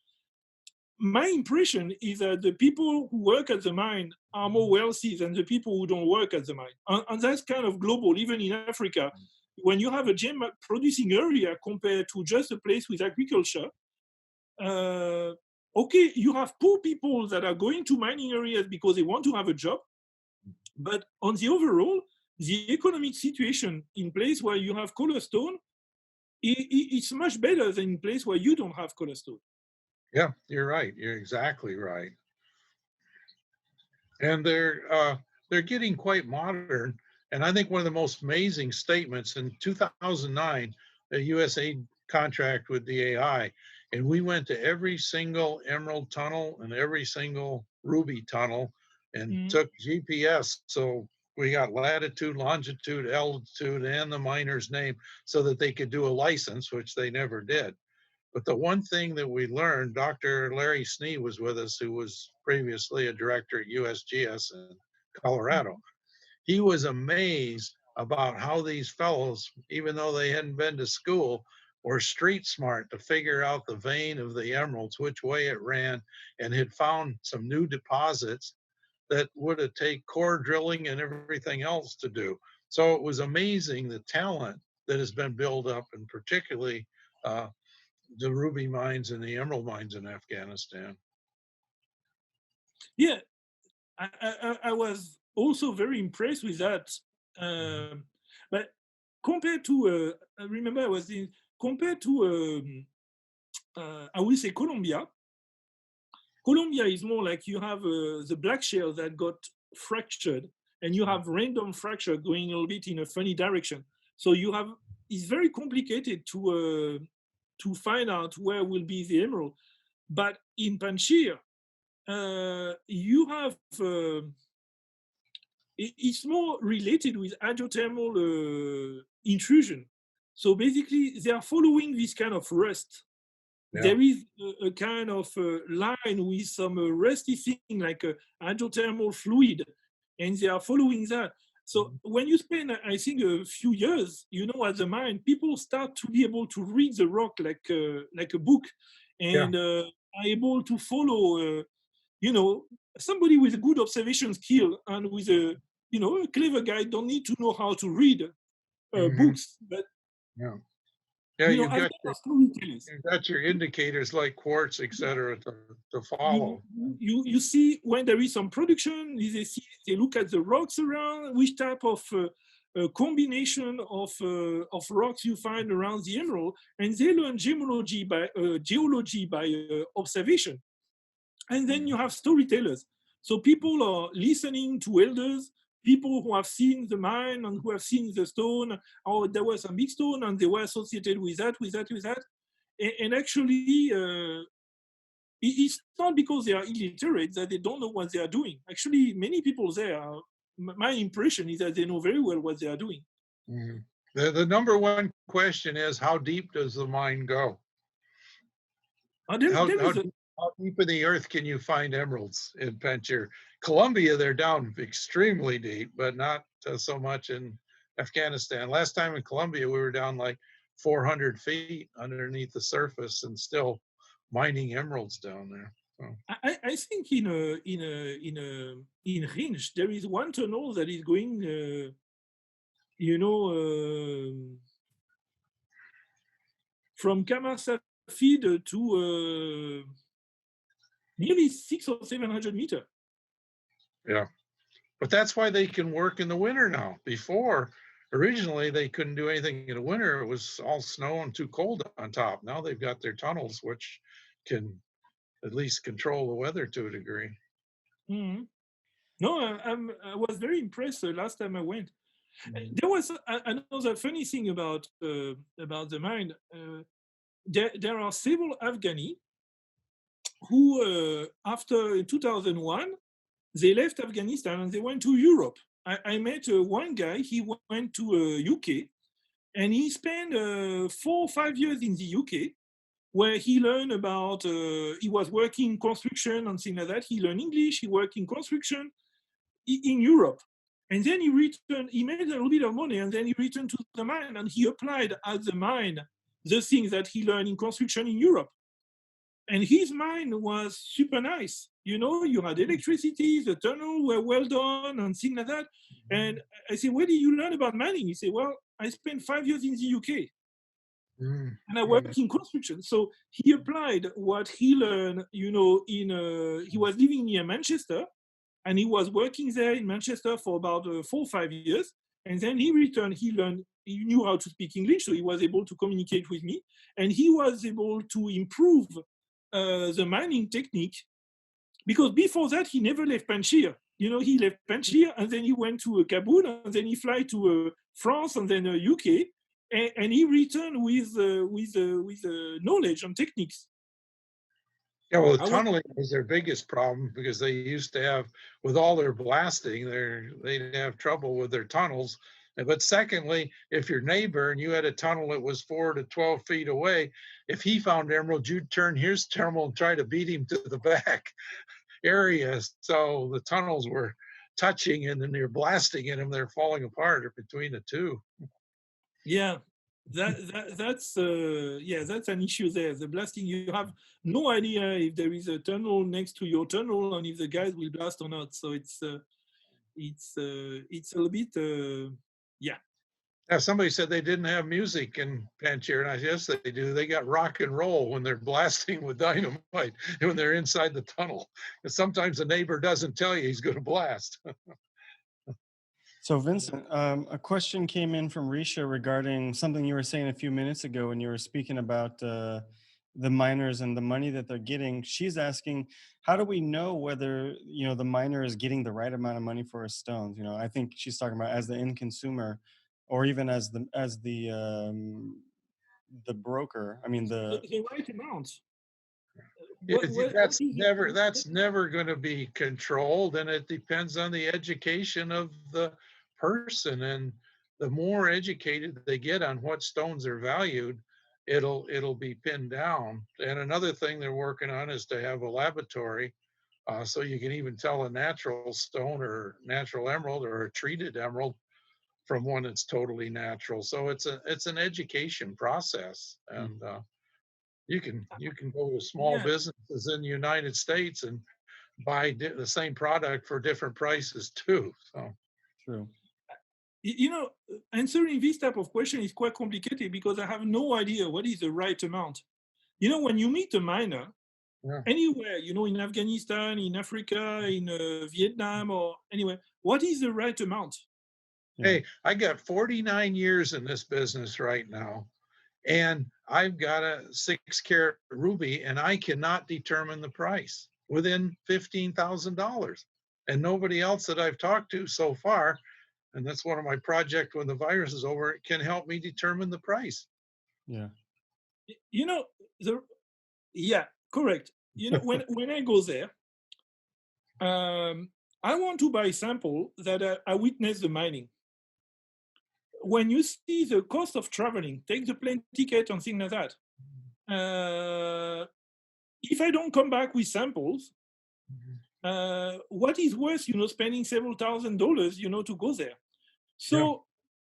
my impression is that the people who work at the mine are more wealthy than the people who don't work at the mine. And that's kind of global, even in Africa. When you have a gem producing area compared to just a place with agriculture, okay, you have poor people that are going to mining areas because they want to have a job. But on the overall, the economic situation in place where you have color stone, it's much better than in place where you don't have color stone. Yeah, you're right. You're exactly right. And they're getting quite modern. And I think one of the most amazing statements in 2009, a USAID contract with the AI, And we went to every single emerald tunnel and every single ruby tunnel and took GPS. So we got latitude, longitude, altitude, and the miner's name so that they could do a license, which they never did. But the one thing that we learned, Dr. Larry Snee was with us, who was previously a director at USGS in Colorado. He was amazed about how these fellows, even though they hadn't been to school, were street smart to figure out the vein of the emeralds, which way it ran, and had found some new deposits that would have taken core drilling and everything else to do. So it was amazing the talent that has been built up, and particularly the ruby mines and the emerald mines in Afghanistan. Yeah, I was also very impressed with that. But compared to, I remember I was in, compared to, I will say Colombia. Colombia is more like you have the black shale that got fractured, and you have random fracture going a little bit in a funny direction. So you have, it's very complicated to find out where will be the emerald. But in Panjshir, you have, it's more related with hydrothermal intrusion. So basically, they are following this kind of rust. Yeah. There is a kind of line with some rusty thing like a hydrothermal fluid, and they are following that. So when you spend, I think, a few years, you know, at the mine, people start to be able to read the rock like a book, and are able to follow, you know, somebody with a good observation skill and with a, you know, a clever guy don't need to know how to read books, but you got your indicators like quartz, etc. to follow. You see when there is some production, they look at the rocks around, which type of combination of rocks you find around the emerald, and they learn geology by observation. And then you have storytellers. So people are listening to elders, people who have seen the mine and who have seen the stone. Oh, there was a big stone and they were associated with that. And actually, it's not because they are illiterate that they don't know what they are doing. Actually, many people there, my impression is that they know very well what they are doing. The number one question is, how deep does the mine go? How deep in the earth can you find emeralds in Panjshir? Colombia, they're down extremely deep, but not so much in Afghanistan. Last time in Colombia, we were down like 400 feet underneath the surface and still mining emeralds down there. So. I think in Rinj, there is one tunnel that is going, from Kamar Safid to nearly 600 or 700 meters. Yeah, but that's why they can work in the winter now. Before, originally, they couldn't do anything in the winter. It was all snow and too cold on top. Now they've got their tunnels, which can at least control the weather to a degree. Mm-hmm. No, I was very impressed last time I went. There was another funny thing about the mine. There are several Afghani who, after 2001, they left Afghanistan and they went to Europe. I met one guy, he went to UK, and he spent 4 or 5 years in the UK, where he learned about, he was working construction and things like that. He learned English, he worked in construction in Europe. And then he returned, he made a little bit of money, and then he returned to the mine and he applied at the mine the things that he learned in construction in Europe. And his mine was super nice. You know, you had electricity, the tunnel were well done and things like that. And I said, where did you learn about mining? He said, well, I spent 5 years in the UK. And I worked in construction. So he applied what he learned, you know, he was living near Manchester, and he was working there in Manchester for about 4 or 5 years. And then he returned, he knew how to speak English, so he was able to communicate with me. And he was able to improve the mining technique, because before that, he never left Panjshir. You know, he left Panjshir, and then he went to Kabul, and then he flew to France, and then UK. And he returned with knowledge and techniques. Yeah, well, the I was, tunneling was their biggest problem because they used to have, with all their blasting, they'd have trouble with their tunnels. But secondly, if your neighbor and you had a tunnel that was 4 to 12 feet away, if he found emerald, you'd turn his tunnel and try to beat him to the back area. So the tunnels were touching, and then you're blasting in them, they're falling apart between the two. yeah, that's an issue there. The blasting, you have no idea if there is a tunnel next to your tunnel and if the guys will blast or not. So it's a little bit yeah. Yeah, somebody said they didn't have music in Panchir, and I guess they do. They got rock and roll when they're blasting with dynamite when they're inside the tunnel. And sometimes the neighbor doesn't tell you he's going to blast. So, Vincent, a question came in from Risha regarding something you were saying a few minutes ago when you were speaking about the miners and the money that they're getting. She's asking, how do we know whether the miner is getting the right amount of money for his stones? I think she's talking about as the end consumer, or even as the broker. I mean The right amount. That's never going to be controlled, and it depends on the education of the person. And the more educated they get on what stones are valued, it'll be pinned down. And another thing they're working on is to have a laboratory, so you can even tell a natural stone or natural emerald or a treated emerald from one that's totally natural. So it's an education process. And you can go to small businesses in the United States and buy the same product for different prices too. So true. Answering this type of question is quite complicated because I have no idea what is the right amount. When you meet a miner anywhere, in Afghanistan, in Africa, in Vietnam, or anywhere, what is the right amount? Hey, I got 49 years in this business right now, and I've got a 6-carat ruby, and I cannot determine the price within $15,000. And nobody else that I've talked to so far, and that's one of my projects when the virus is over, can help me determine the price. Yeah. Correct. When I go there, I want to buy a sample that I witness the mining. When you see the cost of traveling, take the plane ticket and things like that. If I don't come back with samples, what is worth, spending several $1,000s, to go there? So,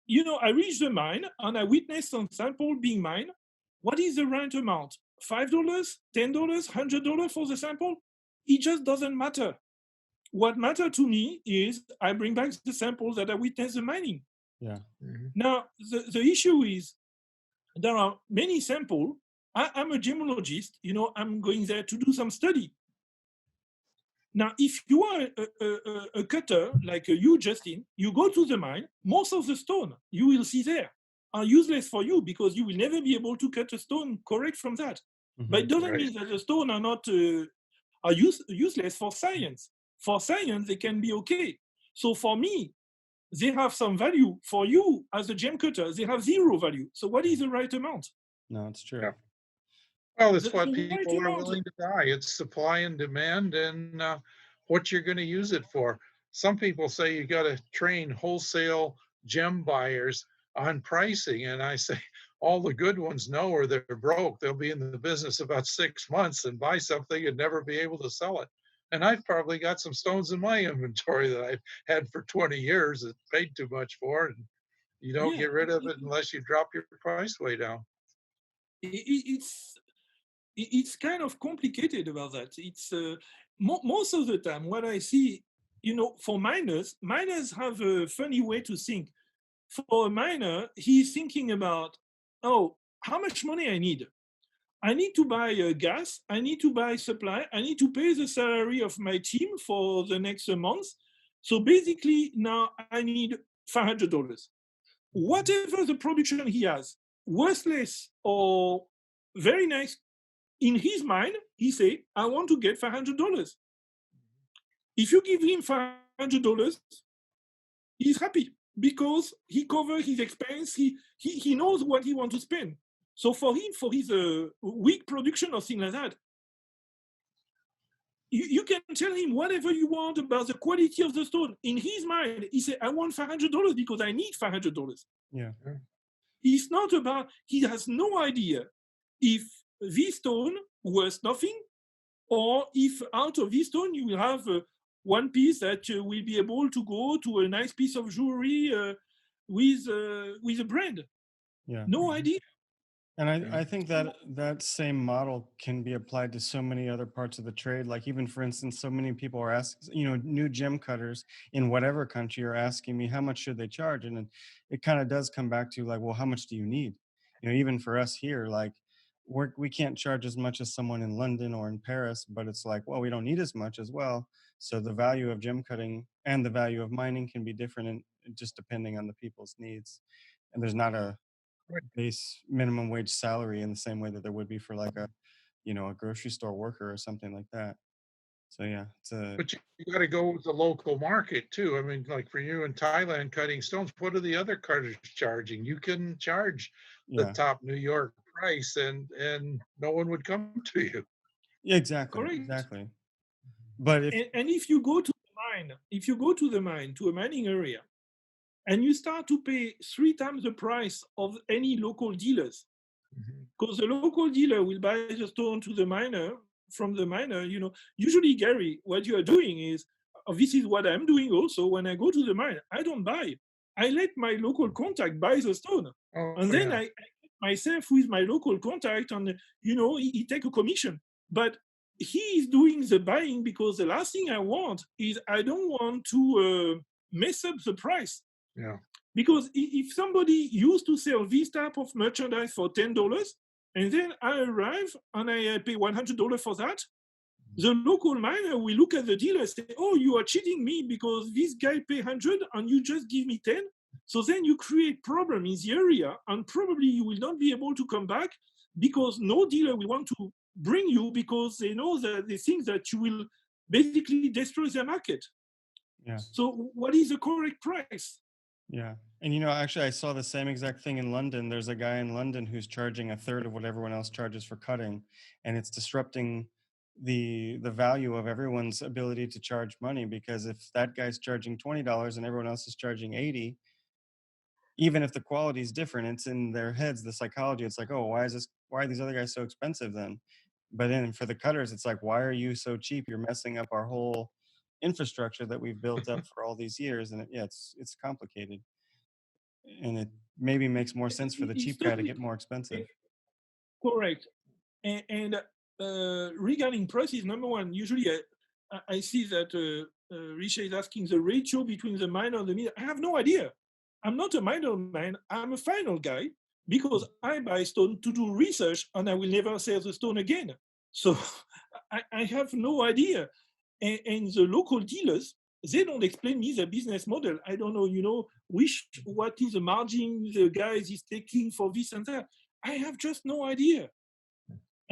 I reach the mine and I witness some sample being mined. What is the right amount? $5, $10, $100 for the sample? It just doesn't matter. What matters to me is I bring back the samples that I witness the mining. Yeah. Mm-hmm. Now, the issue is there are many samples. I'm a gemologist, I'm going there to do some study. Now, if you are a cutter like you, Justin, you go to the mine, most of the stone you will see there are useless for you because you will never be able to cut a stone correct from that. Mm-hmm. But it doesn't mean that the stone are not useless for science. For science, they can be okay. So for me, they have some value. For you, as a gem cutter, they have zero value. So what is the right amount? No, it's true. Yeah. Well, it's what people are willing to buy. It's supply and demand, and what you're going to use it for. Some people say you got to train wholesale gem buyers on pricing, and I say all the good ones know or they're broke. They'll be in the business about 6 months and buy something and never be able to sell it. And I've probably got some stones in my inventory that I've had for 20 years that paid too much for, and you don't get rid of it unless you drop your price way down. It's kind of complicated about that. It's most of the time what I see, for miners have a funny way to think. For a miner, he's thinking about, how much money I need. I need to buy gas, I need to buy supply, I need to pay the salary of my team for the next month. So basically now I need $500. Whatever the production he has, worthless or very nice, in his mind, he say, I want to get $500. If you give him $500, he's happy because he covers his expense. He knows what he wants to spend. So for him, for his weak production or thing like that, you can tell him whatever you want about the quality of the stone. In his mind, he said, I want $500 because I need $500. Yeah. It's not about, he has no idea if this stone worth nothing, or if out of this stone you will have one piece that will be able to go to a nice piece of jewelry with a brand. Yeah. No idea. And I think that that same model can be applied to so many other parts of the trade. Like even for instance, so many people are asking, new gem cutters in whatever country are asking me how much should they charge, and it kind of does come back to like, well, how much do you need? Even for us here, like we can't charge as much as someone in London or in Paris, but it's like, well, we don't need as much as well. So the value of gem cutting and the value of mining can be different, and just depending on the people's needs. And there's not a base minimum wage salary in the same way that there would be for like a grocery store worker or something like that. So yeah, it's a But you got to go with the local market too. I mean, like for you in Thailand cutting stones, what are the other cutters charging? You can charge the yeah, top New York price, and no one would come to you. yeah, exactly, Correct. exactly. But if And if you go to the mine, to a mining area, and you start to pay 3 times the price of any local dealers, Mhm. because the local dealer will buy the stone to the miner from the miner. Usually, Gary, what you are doing is, this is what I'm doing also. When I go to the mine, I don't buy. I let my local contact buy the stone, Oh and then yeah. I myself with my local contact, and he take a commission. But he is doing the buying, because the last thing I want is, I don't want to mess up the price. Yeah. Because if somebody used to sell this type of merchandise for $10, and then I arrive and I pay $100 for that, the local miner will look at the dealer and say, "Oh, you are cheating me because this guy pay 100 and you just give me 10." So then you create problem in the area, and probably you will not be able to come back, because no dealer will want to bring you, because they know that they think that you will basically destroy their market. yeah, So what is the correct price? yeah. And actually I saw the same exact thing in London. There's a guy in London who's charging a third of what everyone else charges for cutting, and it's disrupting the value of everyone's ability to charge money, because if that guy's charging $20 and everyone else is charging 80, even if the quality is different, it's in their heads, the psychology. It's like, oh, why are these other guys so expensive then? But then for the cutters, it's like, why are you so cheap? You're messing up our whole infrastructure that we've built up for all these years. And yeah, it's complicated. And it maybe makes more sense for the It's cheap guy to totally get more expensive. correct. And regarding prices, number one, usually I see that Risha is asking the ratio between the minor and the middle. I have no idea. I'm not a minor man. I'm a final guy, because I buy stone to do research, and I will never sell the stone again. So I have no idea. And the local dealers, they don't explain me the business model. I don't know, what is the margin the guys is taking for this and that. I have just no idea.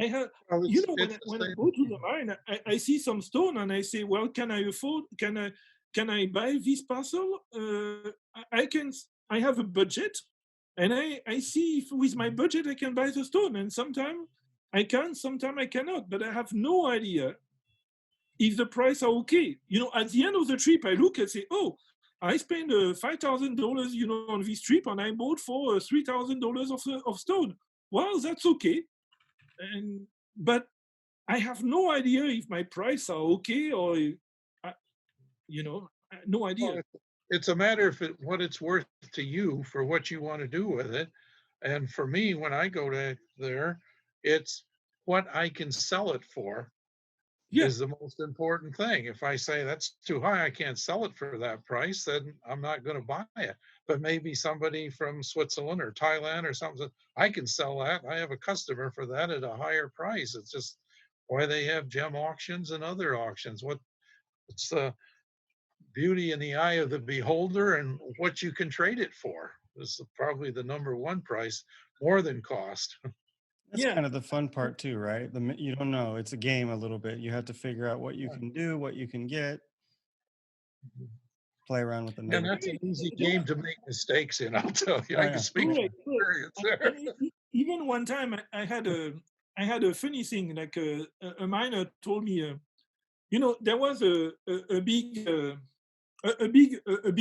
I have, Well, it's when the I go same. to the mine, I see some stone and I say, well, can I afford? Can I buy this parcel? I can. I have a budget, and I see if with my budget I can buy the stone. And sometimes I can, sometimes I cannot. But I have no idea if the price are okay. At the end of the trip, I look and say, oh, I spent $5,000, on this trip, and I bought for $3,000 of stone. Well, that's okay. And but I have no idea if my price are okay, or no Well, idea. it's a matter of what it's worth to you for what you want to do with it. And for me, when I go to there, it's what I can sell it for Yeah, is the most important thing. If I say that's too high, I can't sell it for that price, then I'm not going to buy it. But maybe somebody from Switzerland or Thailand or something, I can sell that. I have a customer for that at a higher price. It's just why they have gem auctions and other auctions. It's the beauty in the eye of the beholder and what you can trade it for. This is probably the number one price, more than cost. That's yeah. kind of the fun part too, right? You don't know. It's a game a little bit. You have to figure out what you can do, what you can get, play around with the And And numbers. that's an easy there game to make mistakes in, I'll tell you. Oh I can yeah. speak from correct, correct. experience there. And even one time, I had a funny thing. Like a miner told me, there was a big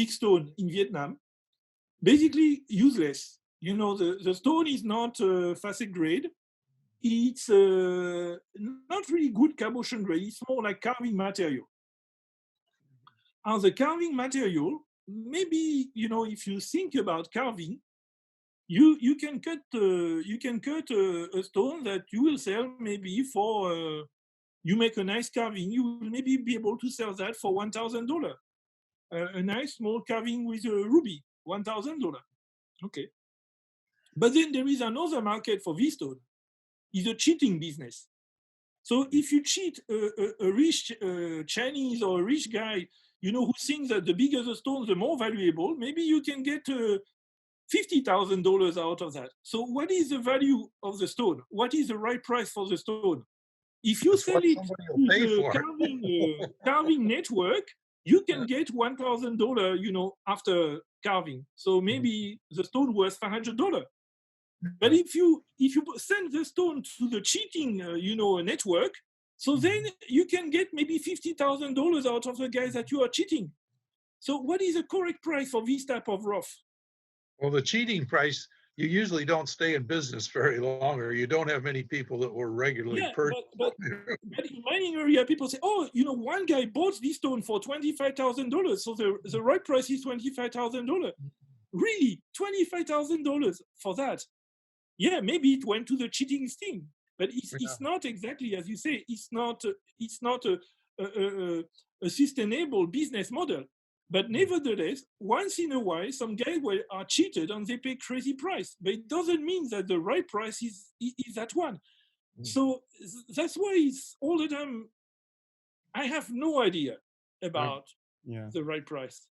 stone in Vietnam, basically useless. The stone is not facet grade. It's not really good cabochon grade. It's more like carving material. And the carving material, maybe if you think about carving, you can cut a stone that you will sell maybe for you make a nice carving. You will maybe be able to sell that for $1,000. A nice small carving with a ruby, $1,000. Okay. But then there is another market for this stone. It's a cheating business. So if you cheat a rich Chinese or a rich guy, who thinks that the bigger the stone, the more valuable, maybe you can get $50,000 out of that. So what is the value of the stone? What is the right price for the stone? If you That's sell what it somebody to will pay the for. carving network, you can get $1,000, after carving. So maybe the stone worth $500. But if you send the stone to the cheating, network, so then you can get maybe $50,000 out of the guys that you are cheating. So what is the correct price for this type of rough? Well, the cheating price, you usually don't stay in business very long, or you don't have many people that will regularly purchase. But in mining area, people say, oh, one guy bought this stone for $25,000, so the right price is $25,000. Really, $25,000 for that? Yeah, maybe it went to the cheating thing, but it's not exactly as you say. It's not a sustainable business model. But nevertheless, once in a while, some guys are cheated and they pay crazy price. But it doesn't mean that the right price is that one. So that's why it's all the time. I have no idea about the right price.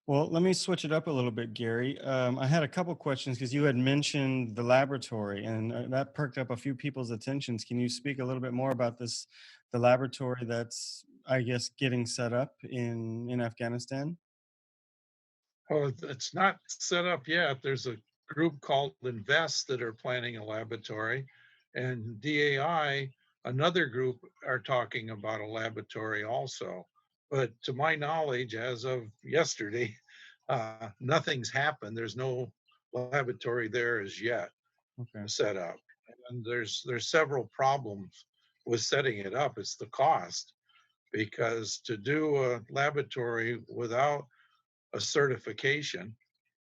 Well, let me switch it up a little bit, Gary. I had a couple questions because you had mentioned the laboratory, and that perked up a few people's attentions. Can you speak a little bit more about the laboratory that's, I guess, getting set up in Afghanistan? Well, it's not set up yet. There's a group called Invest that are planning a laboratory, and DAI, another group, are talking about a laboratory also. But to my knowledge, as of yesterday, nothing's happened. There's no laboratory there as yet set up, and there's several problems with setting it up. It's the cost, because to do a laboratory without a certification,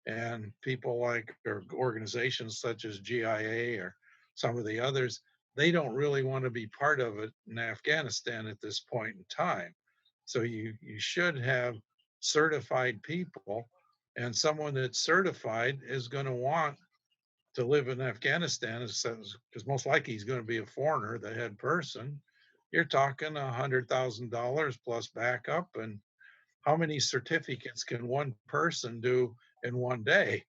and people like, or organizations such as GIA or some of the others, they don't really want to be part of it in Afghanistan at this point in time. So you should have certified people, and someone that's certified is going to want to live in Afghanistan, because most likely he's going to be a foreigner, the head person. You're talking $100,000 plus backup, and how many certificates can one person do in one day?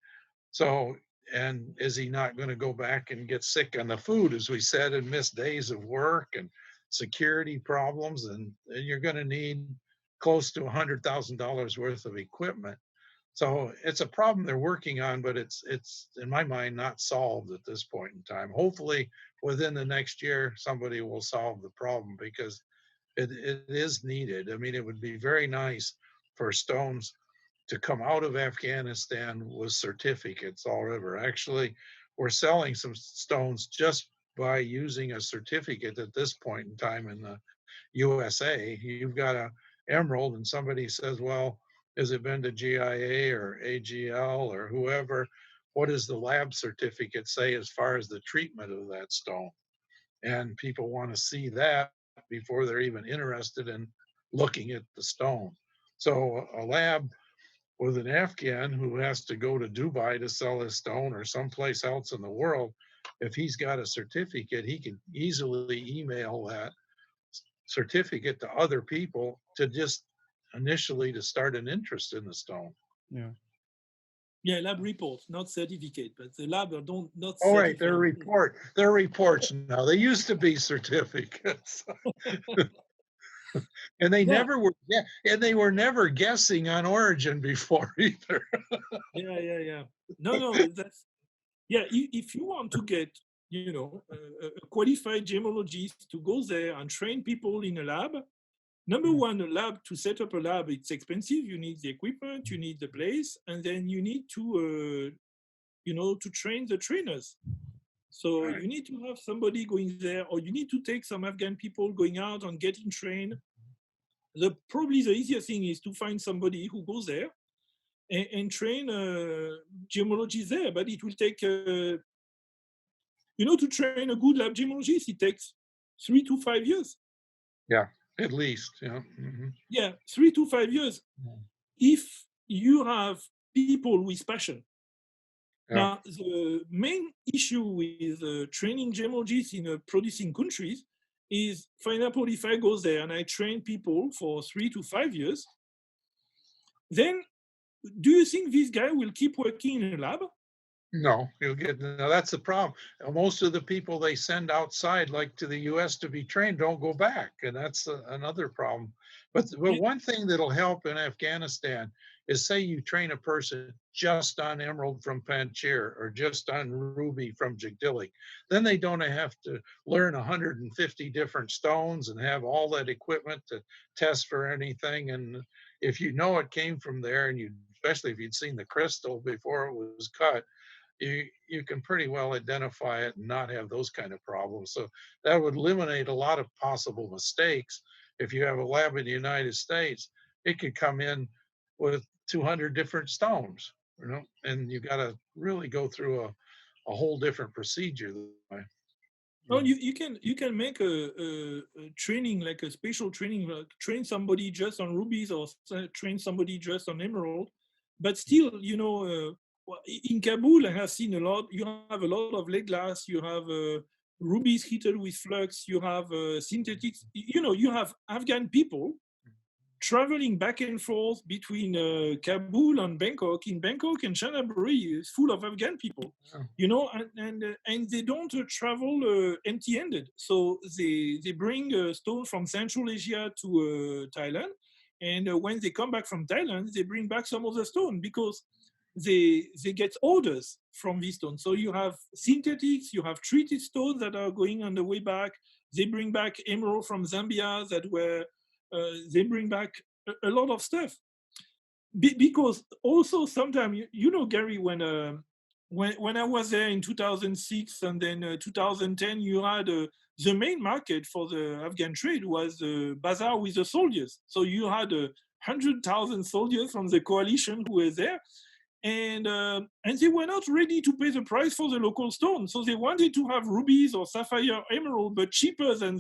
So, and is he not going to go back and get sick on the food, as we said, and miss days of work and security problems? And you're going to need close to $100,000 worth of equipment. So it's a problem they're working on, but it's in my mind not solved at this point in time. Hopefully within the next year somebody will solve the problem, because it is needed. I mean, it would be very nice for stones to come out of Afghanistan with certificates all over. Actually, we're selling some stones just by using a certificate at this point in time in the USA. You've got a emerald and somebody says, well, has it been to GIA or AGL or whoever? What does the lab certificate say as far as the treatment of that stone? And people want to see that before they're even interested in looking at the stone. So a lab with an Afghan who has to go to Dubai to sell his stone, or someplace else in the world, if he's got a certificate, he can easily email that certificate to other people to just initially to start an interest in the stone. Yeah, lab report, not certificate, but the lab don't not. Oh, right, they're reports now. They used to be certificates. And they never were, and they were never guessing on origin before either. Yeah. No, that's, if you want to get, a qualified gemologist to go there and train people in a lab, Number one, a lab, to set up a lab, it's expensive. You need the equipment, you need the place, and then you need to, to train the trainers. So Right. you need to have somebody going there, or you need to take some Afghan people going out and getting trained. Probably the easiest thing is to find somebody who goes there and train gemologists there, but it will take, to train a good lab gemologist, it takes 3 to 5 years. Yeah, at least. Yeah. Mm-hmm. Yeah, 3 to 5 years. If you have people with passion. Yeah. Now, the main issue with training gemologists in producing countries is, for example, if I go there and I train people for 3 to 5 years, then do you think this guy will keep working in a lab? No, that's the problem. Most of the people they send outside, like to the US to be trained, don't go back. And that's another problem. But one thing that'll help in Afghanistan is, say you train a person just on emerald from Panjshir or just on ruby from Jagdili. Then they don't have to learn 150 different stones and have all that equipment to test for anything. And if you know it came from there, and especially if you'd seen the crystal before it was cut, you can pretty well identify it and not have those kind of problems. So that would eliminate a lot of possible mistakes. If you have a lab in the United States, it could come in with 200 different stones, and you got to really go through a whole different procedure. Well, you can make a training, like a special training, train somebody just on rubies or train somebody just on emerald, but still, in Kabul, I have seen a lot. You have a lot of lead glass. You have rubies heated with flux. You have synthetics. You have Afghan people traveling back and forth between Kabul and Bangkok. In Bangkok and Chanaburi is full of Afghan people, and they don't travel empty-handed. So they bring stone from Central Asia to Thailand, and when they come back from Thailand, they bring back some of the stone because they get orders from these stones. So you have synthetics, you have treated stones that are going on the way back. They bring back emerald from Zambia that were they bring back a lot of stuff. Because also sometimes, Gary, when I was there in 2006 and then 2010, you had the main market for the Afghan trade was the bazaar with the soldiers. So you had 100,000 soldiers from the coalition who were there, and they were not ready to pay the price for the local stone. So they wanted to have rubies or sapphire, emerald, but cheaper than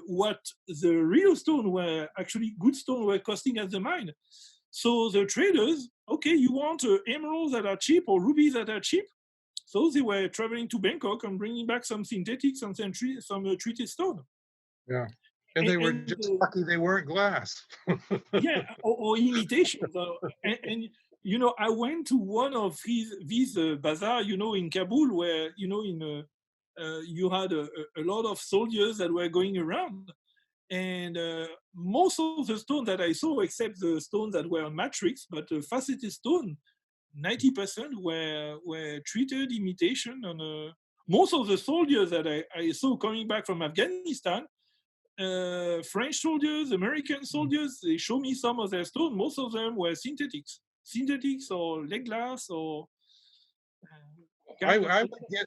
what the real stone were, actually good stone, were costing at the mine. So the traders, okay, you want emeralds that are cheap or rubies that are cheap? So they were traveling to Bangkok and bringing back some synthetics and some treated stone. Yeah. And they were just lucky they weren't glass. Yeah, or imitations. I went to one of these bazaar, in Kabul, where, you had a lot of soldiers that were going around. And most of the stones that I saw, except the stones that were on matrix, but faceted stone, 90% were treated imitation. And most of the soldiers that I saw coming back from Afghanistan, French soldiers, American soldiers, they show me some of their stones. Most of them were synthetics or lead glass or. I would get,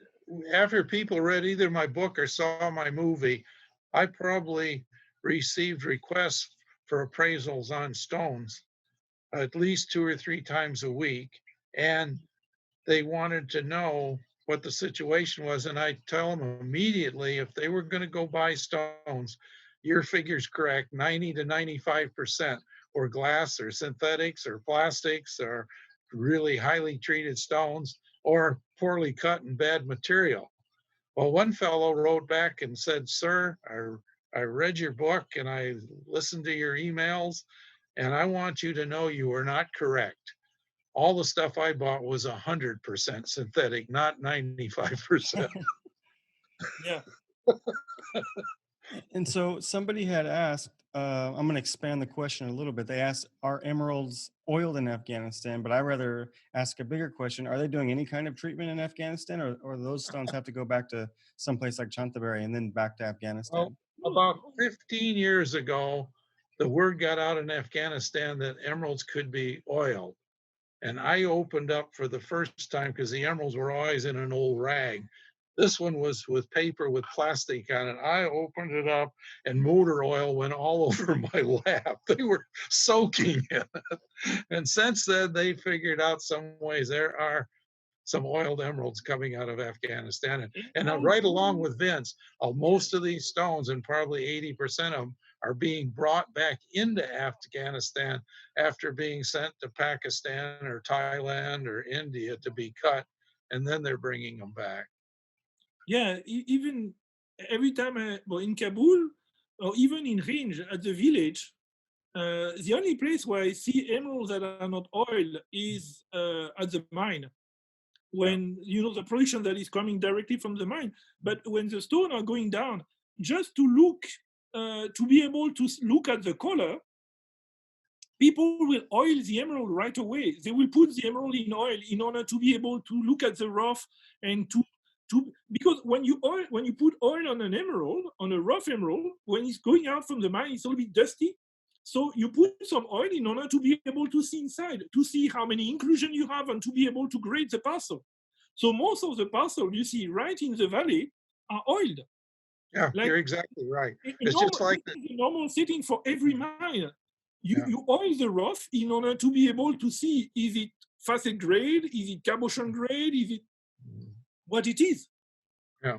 after people read either my book or saw my movie, I probably received requests for appraisals on stones at least 2 or 3 times a week, and they wanted to know what the situation was, and I tell them immediately, if they were going to go buy stones, your figure's correct, 90 to 95% or glass or synthetics or plastics or really highly treated stones or poorly cut and bad material. Well, one fellow wrote back and said, "Sir, I read your book and I listened to your emails, and I want you to know you are not correct. All the stuff I bought was 100% synthetic, not 95%." Yeah. And so somebody had asked, I'm going to expand the question a little bit. They asked, are emeralds oiled in Afghanistan? But I rather ask a bigger question. Are they doing any kind of treatment in Afghanistan, or those stones have to go back to someplace like Chantaburi and then back to Afghanistan? Well, about 15 years ago, the word got out in Afghanistan that emeralds could be oiled. And I opened up for the first time because the emeralds were always in an old rag. This one was with paper with plastic on it. I opened it up and motor oil went all over my lap. They were soaking in it. And since then, they figured out some ways there are some oiled emeralds coming out of Afghanistan. And right along with Vince, most of these stones, and probably 80% of them, are being brought back into Afghanistan after being sent to Pakistan or Thailand or India to be cut, and then they're bringing them back. Yeah, even every time, well, in Kabul or even in Range at the village, the only place where I see emeralds that are not oiled is at the mine. When the production that is coming directly from the mine, but when the stone are going down, just to look, to be able to look at the color, people will oil the emerald right away. They will put the emerald in oil in order to be able to look at the rough and to because when you put oil on an emerald, on a rough emerald, when it's going out from the mine, it's a little bit dusty. So you put some oil in order to be able to see inside, to see how many inclusion you have, and to be able to grade the parcel. So most of the parcel you see right in the valley are oiled. Yeah, Like, you're exactly right. It's just like the normal setting for every mine. You oil the rough in order to be able to see, is it facet grade, is it cabochon grade, is it what it is. Yeah.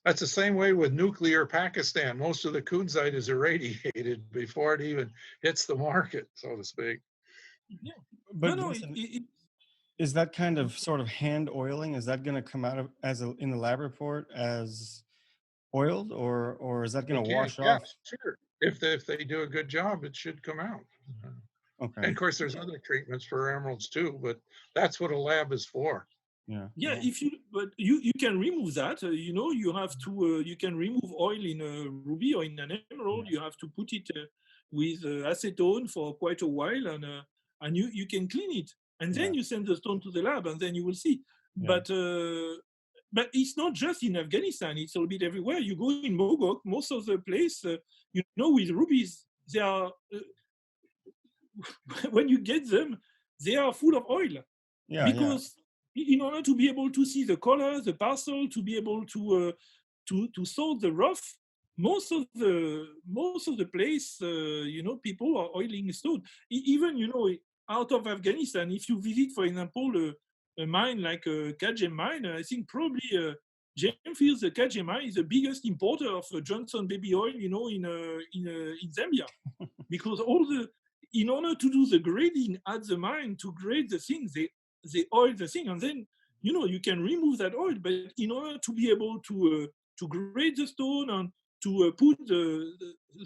That's the same way with nuclear Pakistan. Most of the kunzite is irradiated before it even hits the market, so to speak. Yeah. But is that kind of sort of hand oiling? Is that going to come out of in the lab report as oiled, or is that going to wash off? Sure. If they do a good job, it should come out. Okay. And of course, there's other treatments for emeralds too, but that's what a lab is for. Yeah, but you can remove that. You have to you can remove oil in a ruby or in an emerald. You have to put it with acetone for quite a while, and you can clean it, and then you send the stone to the lab, and then you will see. But it's not just in Afghanistan; it's a little bit everywhere. You go in Mogok, most of the place, with rubies, they are when you get them, they are full of oil. Because in order to be able to see the color, the parcel, to be able to sort the rough, most of the place, people are oiling stone. Even out of Afghanistan, if you visit, for example, a mine like a Kagem mine, I think probably Gemfields, the Kagem mine, is the biggest importer of Johnson baby oil, in Zambia, because in order to do the grading at the mine, to grade the things, they oil the thing, and then you can remove that oil. But in order to be able to grade the stone and to put the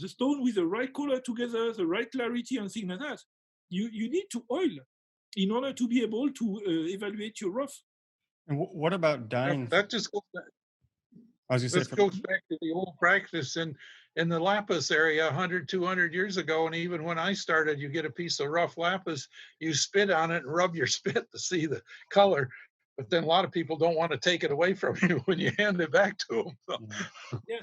stone with the right color together, the right clarity, and things like that, you need to oil in order to be able to evaluate your rough. And what about dyeing? That just goes back. This goes back to the old practice in the lapis area 100, 200 years ago. And even when I started, you get a piece of rough lapis, you spit on it and rub your spit to see the color. But then a lot of people don't want to take it away from you when you hand it back to them. So. Yeah.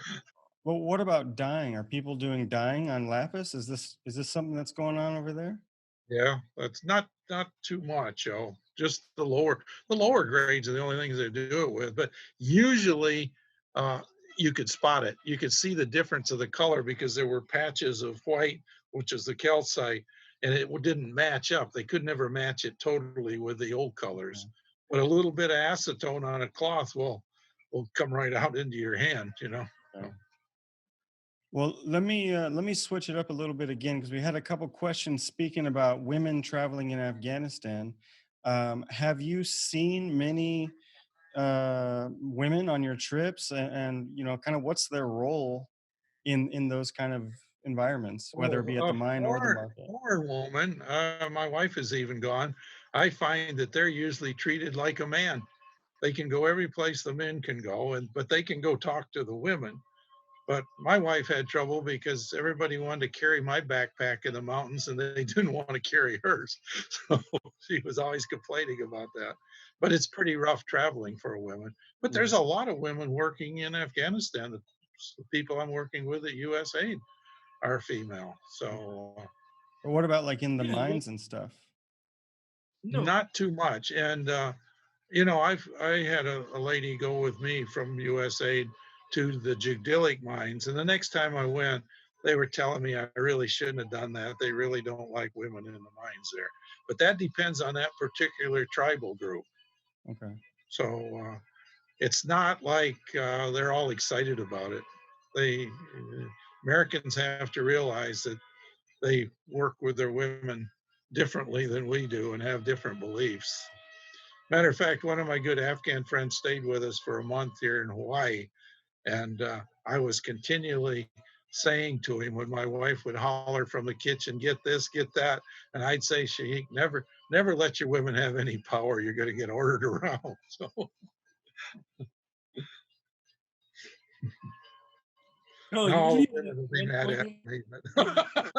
Well, what about dyeing? Are people doing dyeing on lapis? Is this something that's going on over there? Yeah, that's not too much. Just the lower grades are the only things they do it with. But usually, you could spot it. You could see the difference of the color because there were patches of white, which is the calcite, and it didn't match up. They could never match it totally with the old colors. But a little bit of acetone on a cloth will come right out into your hand. Okay. Well, let me switch it up a little bit again, because we had a couple questions speaking about women traveling in Afghanistan. Have you seen many women on your trips, and kind of what's their role in those kind of environments, whether it be at the mine or the market? Foreign woman, my wife is even gone. I find that they're usually treated like a man. They can go every place the men can go, but they can go talk to the women. But my wife had trouble because everybody wanted to carry my backpack in the mountains and they didn't want to carry hers. So she was always complaining about that. But it's pretty rough traveling for a woman. But there's a lot of women working in Afghanistan. The the people I'm working with at USAID are female. So Or what about like in the Yeah, well, mines and stuff? no. not too much. And I had a lady go with me from USAID to the Jigdillik mines, and the next time I went, they were telling me I really shouldn't have done that. They really don't like women in the mines there, but that depends on that particular tribal group. Okay. So it's not like they're all excited about it. They Americans have to realize that they work with their women differently than we do and have different beliefs. Matter of fact, one of my good Afghan friends stayed with us for a month here in Hawaii, and I was continually saying to him when my wife would holler from the kitchen, "Get this, get that," and I'd say, "Shaikh, never let your women have any power. You're going to get ordered around." So No, now all the usually women will be when mad when at you me. yeah,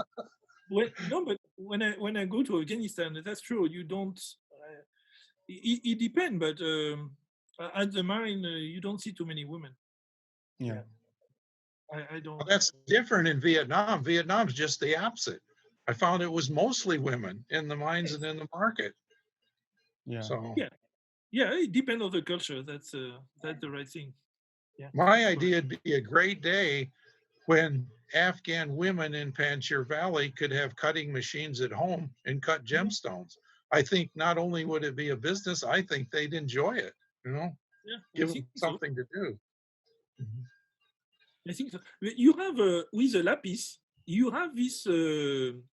But no, but when I go to Afghanistan, that's true. You don't. It depends, but at the mine, you don't see too many women. Yeah. Yeah, I don't. that's different in Vietnam. Vietnam's just the opposite. I found it was mostly women in the mines and Yes. in the market. Yeah. So Yeah, yeah. It depends on the culture. That's the right thing. Yeah, my that's correct. idea would be a great day when Afghan women in Panjshir Valley could have cutting machines at home and cut Yeah, gemstones. I think not only would it be a business, I think they'd enjoy it, yeah. I give think them so. something to do. Mhm. I think so. You have with a lapis, you have this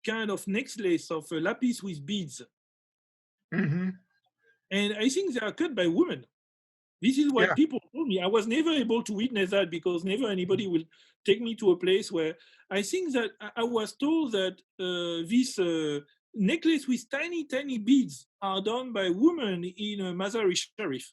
kind of necklace of lapis with beads, Mhm. and I think they are cut by women. This is what Yeah, people told me. I was never able to witness that because never anybody will take me to a place where I think that I was told that this necklace with tiny, tiny beads are done by women in Mazar-e Sharif.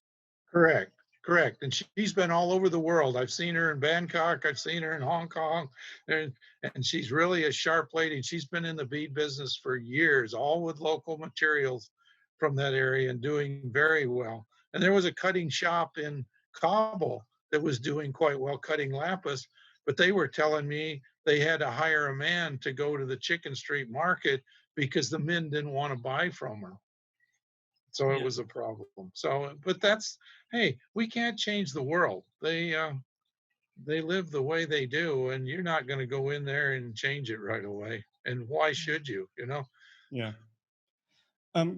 correct. Correct. And she's been all over the world. I've seen her in Bangkok. I've seen her in Hong Kong. And, and she's really a sharp lady. She's been in the bead business for years, all with local materials from that area and doing very well. And there was a cutting shop in Kabul that was doing quite well cutting lapis, but they were telling me they had to hire a man to go to the Chicken Street market because the men didn't want to buy from her. So it Yeah. was a problem. So, but that's, hey, we can't change the world. They live the way they do, and you're not going to go in there and change it right away. And why should you? Yeah.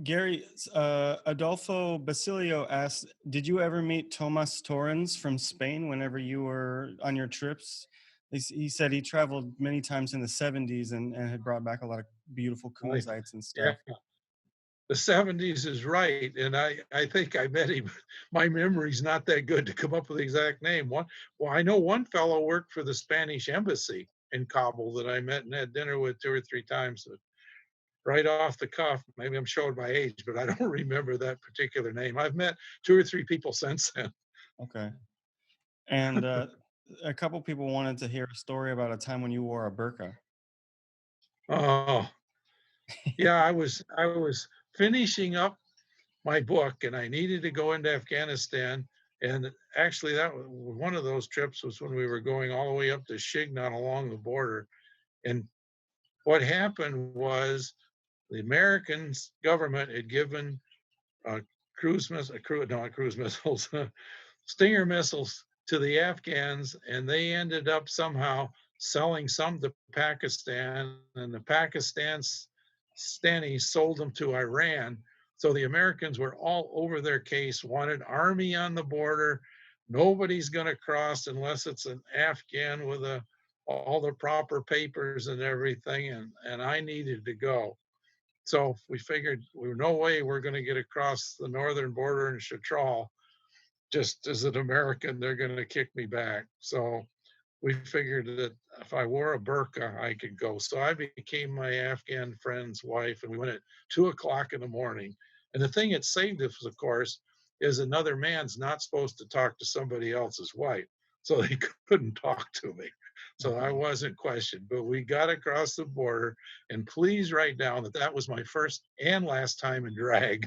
Gary, Adolfo Basilio asked, did you ever meet Tomas Torrens from Spain whenever you were on your trips? He said he traveled many times in the 70s and had brought back a lot of beautiful Like, kunzites and stuff. yeah, the 70s is right, and I think I met him. My memory's not that good to come up with the exact name. Well, I know one fellow worked for the Spanish embassy in Kabul that I met and had dinner with 2 or 3 times. Right off the cuff, maybe I'm showing my age, but I don't remember that particular name. I've met 2 or 3 people since then. Okay. And a couple people wanted to hear a story about a time when you wore a burqa. Oh, yeah, I was finishing up my book and I needed to go into Afghanistan. And actually, that was one of those trips was when we were going all the way up to Shignan along the border. And what happened was the American government had given cruise missiles, not cruise missiles, Stinger missiles to the Afghans, and they ended up somehow selling some to Pakistan, and the Pakistanis sold them to Iran. So the Americans were all over their case, wanted army on the border. Nobody's going to cross unless it's an Afghan with all the proper papers and everything, and I needed to go. So we figured we were no way we're going to get across the northern border in Chitral. Just as an American, they're going to kick me back. So we figured that if I wore a burqa, I could go. So I became my Afghan friend's wife, and we went at 2 o'clock in the morning. And the thing that saved us, of course, is another man's not supposed to talk to somebody else's wife. So they couldn't talk to me. So I wasn't questioned. But we got across the border, and please write down that that was my first and last time in drag.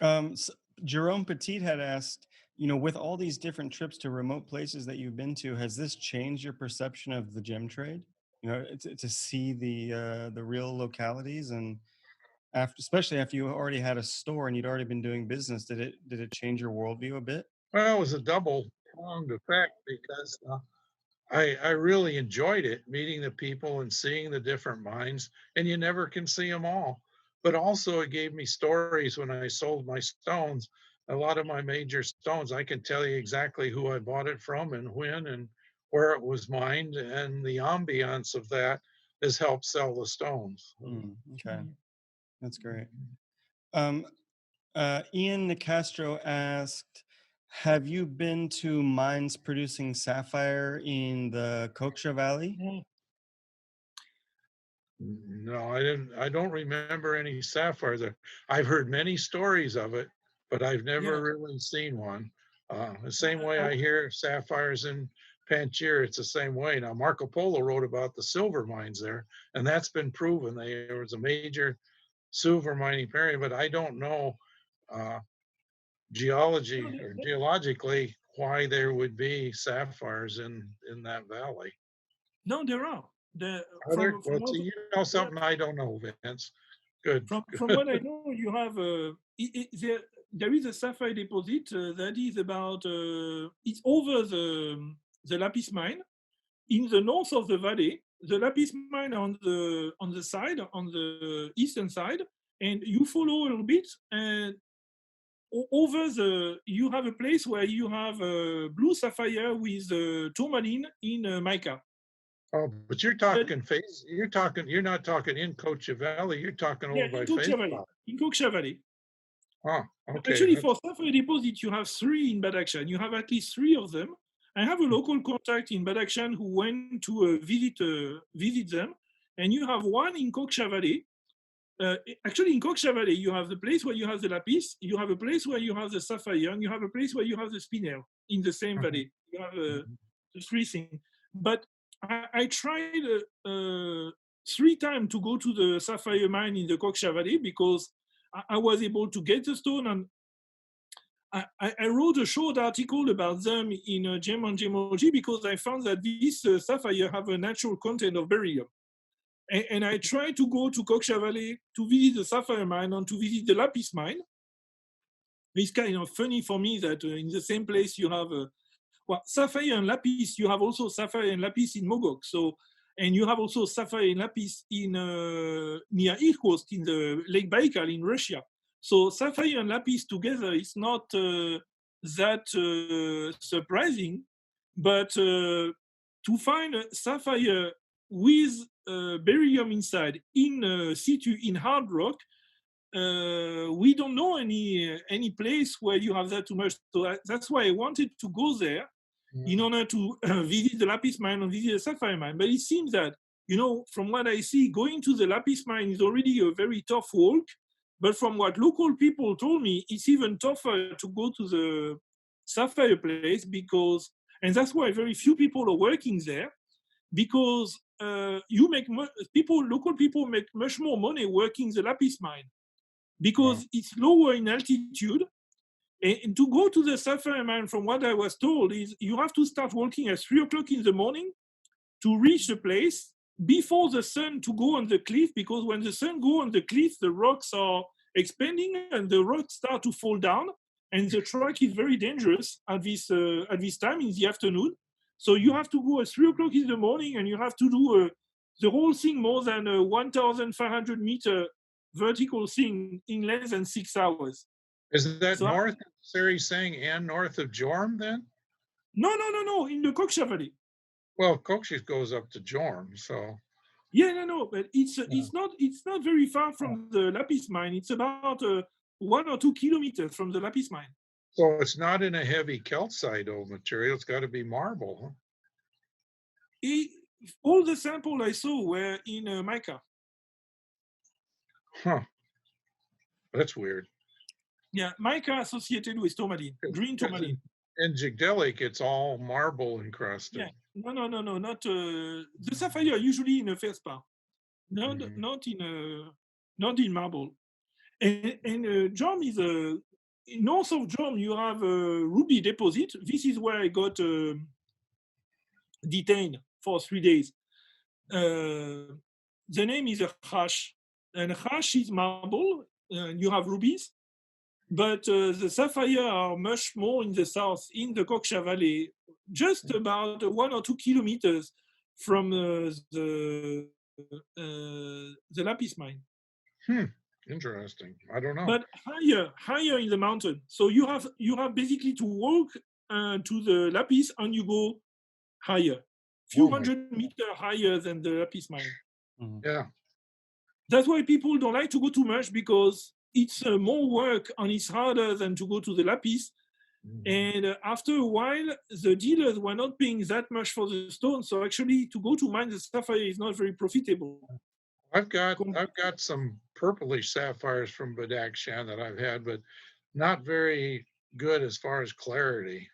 S Jerome Petit had asked, with all these different trips to remote places that you've been to, has this changed your perception of the gem trade? To see the real localities, and especially after you already had a store and you'd already been doing business, did it change your worldview a bit? Well, it was a double pronged effect because I really enjoyed it, meeting the people and seeing the different mines, and you never can see them all. But also, it gave me stories when I sold my stones. A lot of my major stones, I can tell you exactly who I bought it from and when and where it was mined, and the ambiance of that has helped sell the stones. Okay, that's great. Um, Ian Nicastro asked, have you been to mines producing sapphire in the Koksha Valley? No, I didn't. I don't remember any sapphires. I've heard many stories of it, but I've never Yeah. really seen one. The same way I hear sapphires in Panjshir, it's the same way. Now, Marco Polo wrote about the silver mines there, and that's been proven. There was a major silver mining period, but I don't know uh, geology or geologically why there would be sapphires in that valley. No, there are. Are there? From Well, see, you know something I don't know, Vince. Good. from what I know, you have there is a sapphire deposit that is about it's over the lapis mine in the north of the valley. The lapis mine on the side, on the eastern side, and you follow a little bit, and over you have a place where you have blue sapphire with tourmaline in mica. Oh, but you're talking face. You're not talking in Cocha Valley. You're talking Yeah, over by in Face Koksha Valley. Block. In Koksha Valley. Oh, okay. Actually, for sapphire deposit, you have three in Badakhshan. You have at least three of them. I have a local contact in Badakhshan who went to visit them, and you have one in Koksha Valley. Actually, in Koksha Valley, you have the place where you have the lapis, you have a place where you have the sapphire, and you have a place where you have the spinel in the same valley. You have the three things. But I tried three times to go to the sapphire mine in the Koksha Valley because I was able to get the stone, and I wrote a short article about them in Gem on Gemology because I found that these sapphire have a natural content of beryllium. And I tried to go to Koksha Valley to visit the sapphire mine and to visit the lapis mine. It's kind of funny for me that in the same place you have sapphire and lapis. You have also sapphire and lapis in Mogok. So, and you have also sapphire and lapis in near Irkutsk in the Lake Baikal in Russia. So sapphire and lapis together is not that surprising, but to find a sapphire with beryllium inside in situ in hard rock, we don't know any place where you have that too much. So that's why I wanted to go there in order to visit the lapis mine and visit the sapphire mine. But it seems that, from what I see, going to the lapis mine is already a very tough walk. But from what local people told me, it's even tougher to go to the sapphire place and that's why very few people are working there, because local people make much more money working the lapis mine because it's lower in altitude. And to go to the sapphire mine, from what I was told, is you have to start working at 3 o'clock in the morning to reach the place before the sun to go on the cliff, because when the sun go on the cliff, the rocks are expanding and the rocks start to fall down, and the track is very dangerous at this time in the afternoon. So you have to go at 3 o'clock in the morning, and you have to do the whole thing more than a 1,500-meter vertical thing in less than 6 hours. Is that north of sar-e-sang and north of Jorm then? No, in the Koksha Valley. Well, Koksha goes up to Jorm, so. Yeah, no, but it's not very far from the lapis mine. It's about 1 or 2 kilometers from the lapis mine. So it's not in a heavy calcite material. It's got to be marble, huh? All the samples I saw were in mica. Huh. That's weird. Yeah, mica associated with tourmaline, green tourmaline. In Jigdelik, it's all marble encrusted. Yeah. No, not the sapphire usually in a feldspar, not in marble. And Jorm is north of Jom, you have a ruby deposit. This is where I got detained for 3 days. The name is a hash, and hash is marble, and you have rubies. But the sapphire are much more in the south, in the Koksha Valley, just about 1 or 2 kilometers from the lapis mine. Interesting. I don't know. But higher in the mountain. So you have basically to walk to the lapis, and you go higher, few hundred meters higher than the lapis mine. Yeah. That's why people don't like to go too much, because it's more work and it's harder than to go to the lapis. And after a while, the dealers were not paying that much for the stone. So actually, to go to mine the sapphire is not very profitable. I've got some purplish sapphires from Badakhshan that I've had, but not very good as far as clarity.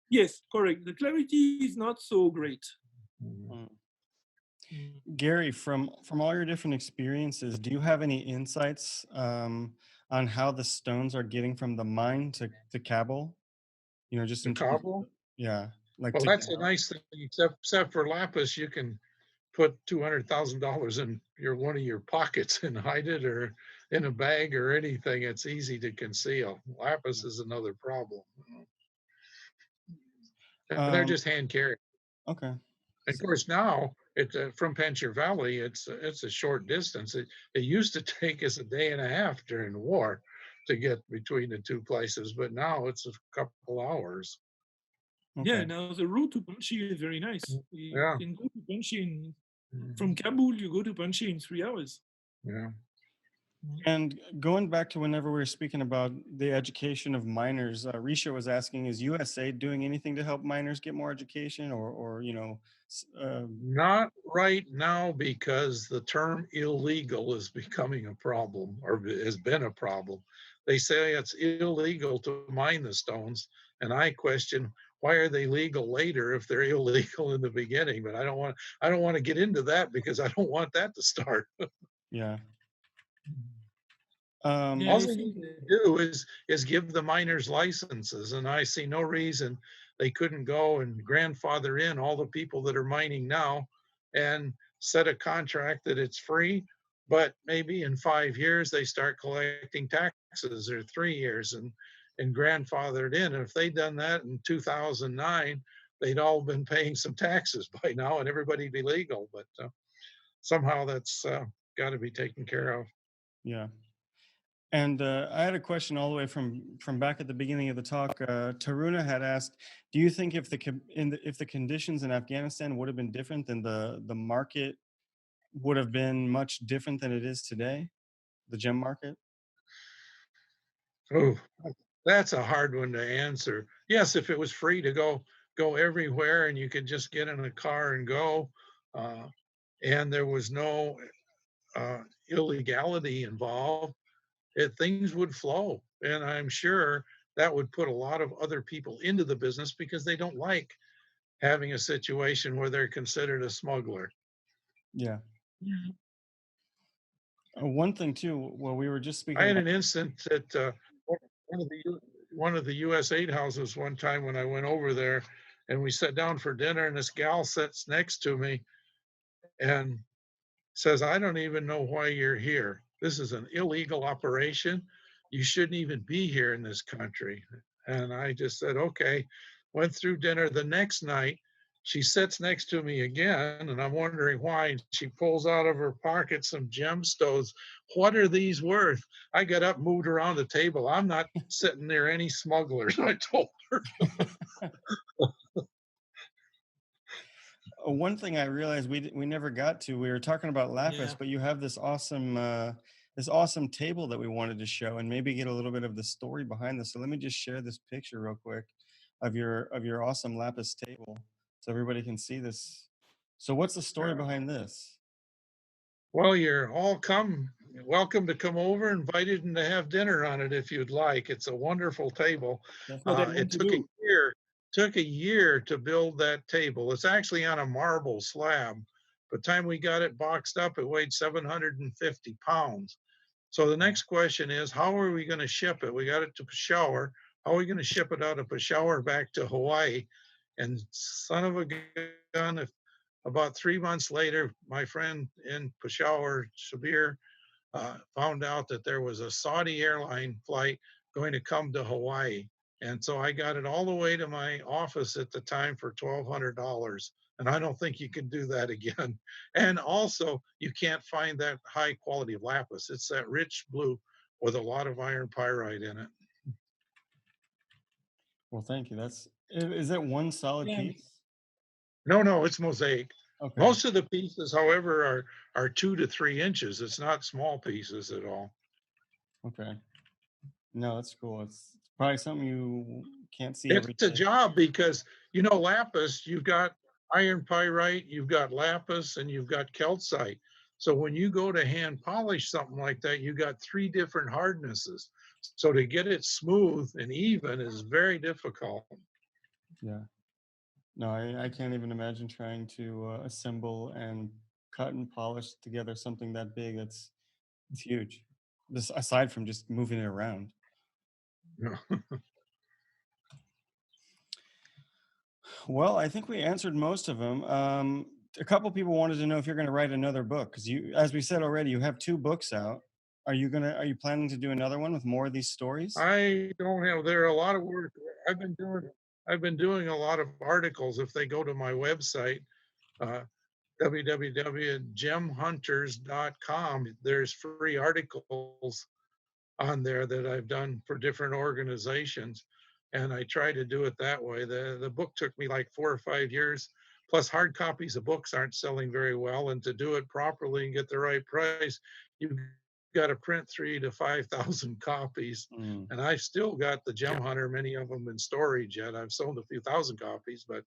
Yes, correct. The clarity is not so great. Gary, from all your different experiences, do you have any insights on how the stones are getting from the mine to Kabul? You know, just In in terms Kabul? yeah, like Well, to that's a nice thing. Except for lapis, you can put $200,000 in one of your pockets and hide it, or in a bag or anything. It's easy to conceal. Lapis is another problem. And they're just hand carried. Okay. And of course, now from Panjshir Valley, it's a short distance. It used to take us a day and a half during the war to get between the two places, but now it's a couple hours. Okay. Yeah, now the route to Panjshir is very nice. You Yeah. can go to Panjshir from Kabul. You go to Panjshir in 3 hours. Yeah. And going back to whenever we were speaking about the education of miners, Risha was asking, is USA doing anything to help miners get more education, or you know? Not right now, because the term illegal is becoming a problem, or has been a problem. They say it's illegal to mine the stones, and I question, why are they legal later if they're illegal in the beginning? But I don't want to get into that, because I don't want that to start. Yeah. Yeah, All they need to do is give the miners licenses, and I see no reason they couldn't go and grandfather in all the people that are mining now and set a contract that it's free, but maybe in 5 years they start collecting taxes, or 3 years, and grandfathered in. And if they'd done that in 2009, they'd all been paying some taxes by now, and everybody'd be legal. But somehow that's got to be taken care of. Yeah. And I had a question all the way from back at the beginning of the talk. Taruna had asked, "Do you think if if the conditions in Afghanistan would have been different, then the market would have been much different than it is today, the gem market?" Oh, that's a hard one to answer. Yes, if it was free to go everywhere, and you could just get in a car and go, uh, and there was no illegality involved, things would flow. And I'm sure that would put a lot of other people into the business, because they don't like having a situation where they're considered a smuggler. Yeah. One thing too, well, we were just speaking I had about. an instance at one of the US aid houses one time when I went over there, and we sat down for dinner, and this gal sits next to me and says, "I don't even know why you're here. This is an illegal operation. You shouldn't even be here in this country." And I just said, okay. Went through dinner. The next night, she sits next to me again, and I'm wondering why. And she pulls out of her pocket some gemstones. "What are these worth?" I got up, moved around the table. "I'm not sitting near any smugglers," I told her. One thing I realized we never got to. We were talking about lapis, Yeah. but you have this awesome table that we wanted to show, and maybe get a little bit of the story behind this. So let me just share this picture real quick of your awesome lapis table, so everybody can see this. So what's the story behind this? Well, you're all welcome to come over, invited, and to have dinner on it if you'd like. It's a wonderful table. That's what I want It to took a do. year to build that table. It's actually on a marble slab. By the time we got it boxed up, it weighed 750 pounds. So the next question is, how are we going to ship it? We got it to Peshawar. How are we going to ship it out of Peshawar back to Hawaii? And son of a gun, if about 3 months later, my friend in Peshawar, Shabir, found out that there was a Saudi airline flight going to come to Hawaii. And so I got it all the way to my office at the time for $1,200. And I don't think you can do that again. And also, you can't find that high quality of lapis. It's that rich blue with a lot of iron pyrite in it. Well, thank you. Is that one solid Yeah, piece? No, no, it's mosaic. Okay. Most of the pieces, however, are 2 to 3 inches. It's not small pieces at all. Okay. No, that's cool. It's probably something you can't see every It's a day. job because, you know, lapis, you've got iron pyrite, you've got lapis, and you've got calcite. So when you go to hand polish something like that, you got 3 different hardnesses. So to get it smooth and even is very difficult. Yeah. No, I can't even imagine trying to assemble and cut and polish together something that big. It's huge. This aside from just moving it around. You know. Well, I think we answered most of them. A couple people wanted to know if you're going to write another book because you, as we said already, you have 2 books out. Are you planning to do another one with more of these stories? I don't have, there are a lot of work. I've been doing, I've been doing a lot of articles. If they go to my website, uh, www.gemhunters.com, there's free articles on there that I've done for different organizations. And I try to do it that way. The book took me like 4 or 5 years. Plus, hard copies of books aren't selling very well. And to do it properly and get the right price, you've got to print 3,000 to 5,000 copies. Mm, And I've still got the Gem Hunter, many of them in storage yet. I've sold a few thousand copies, but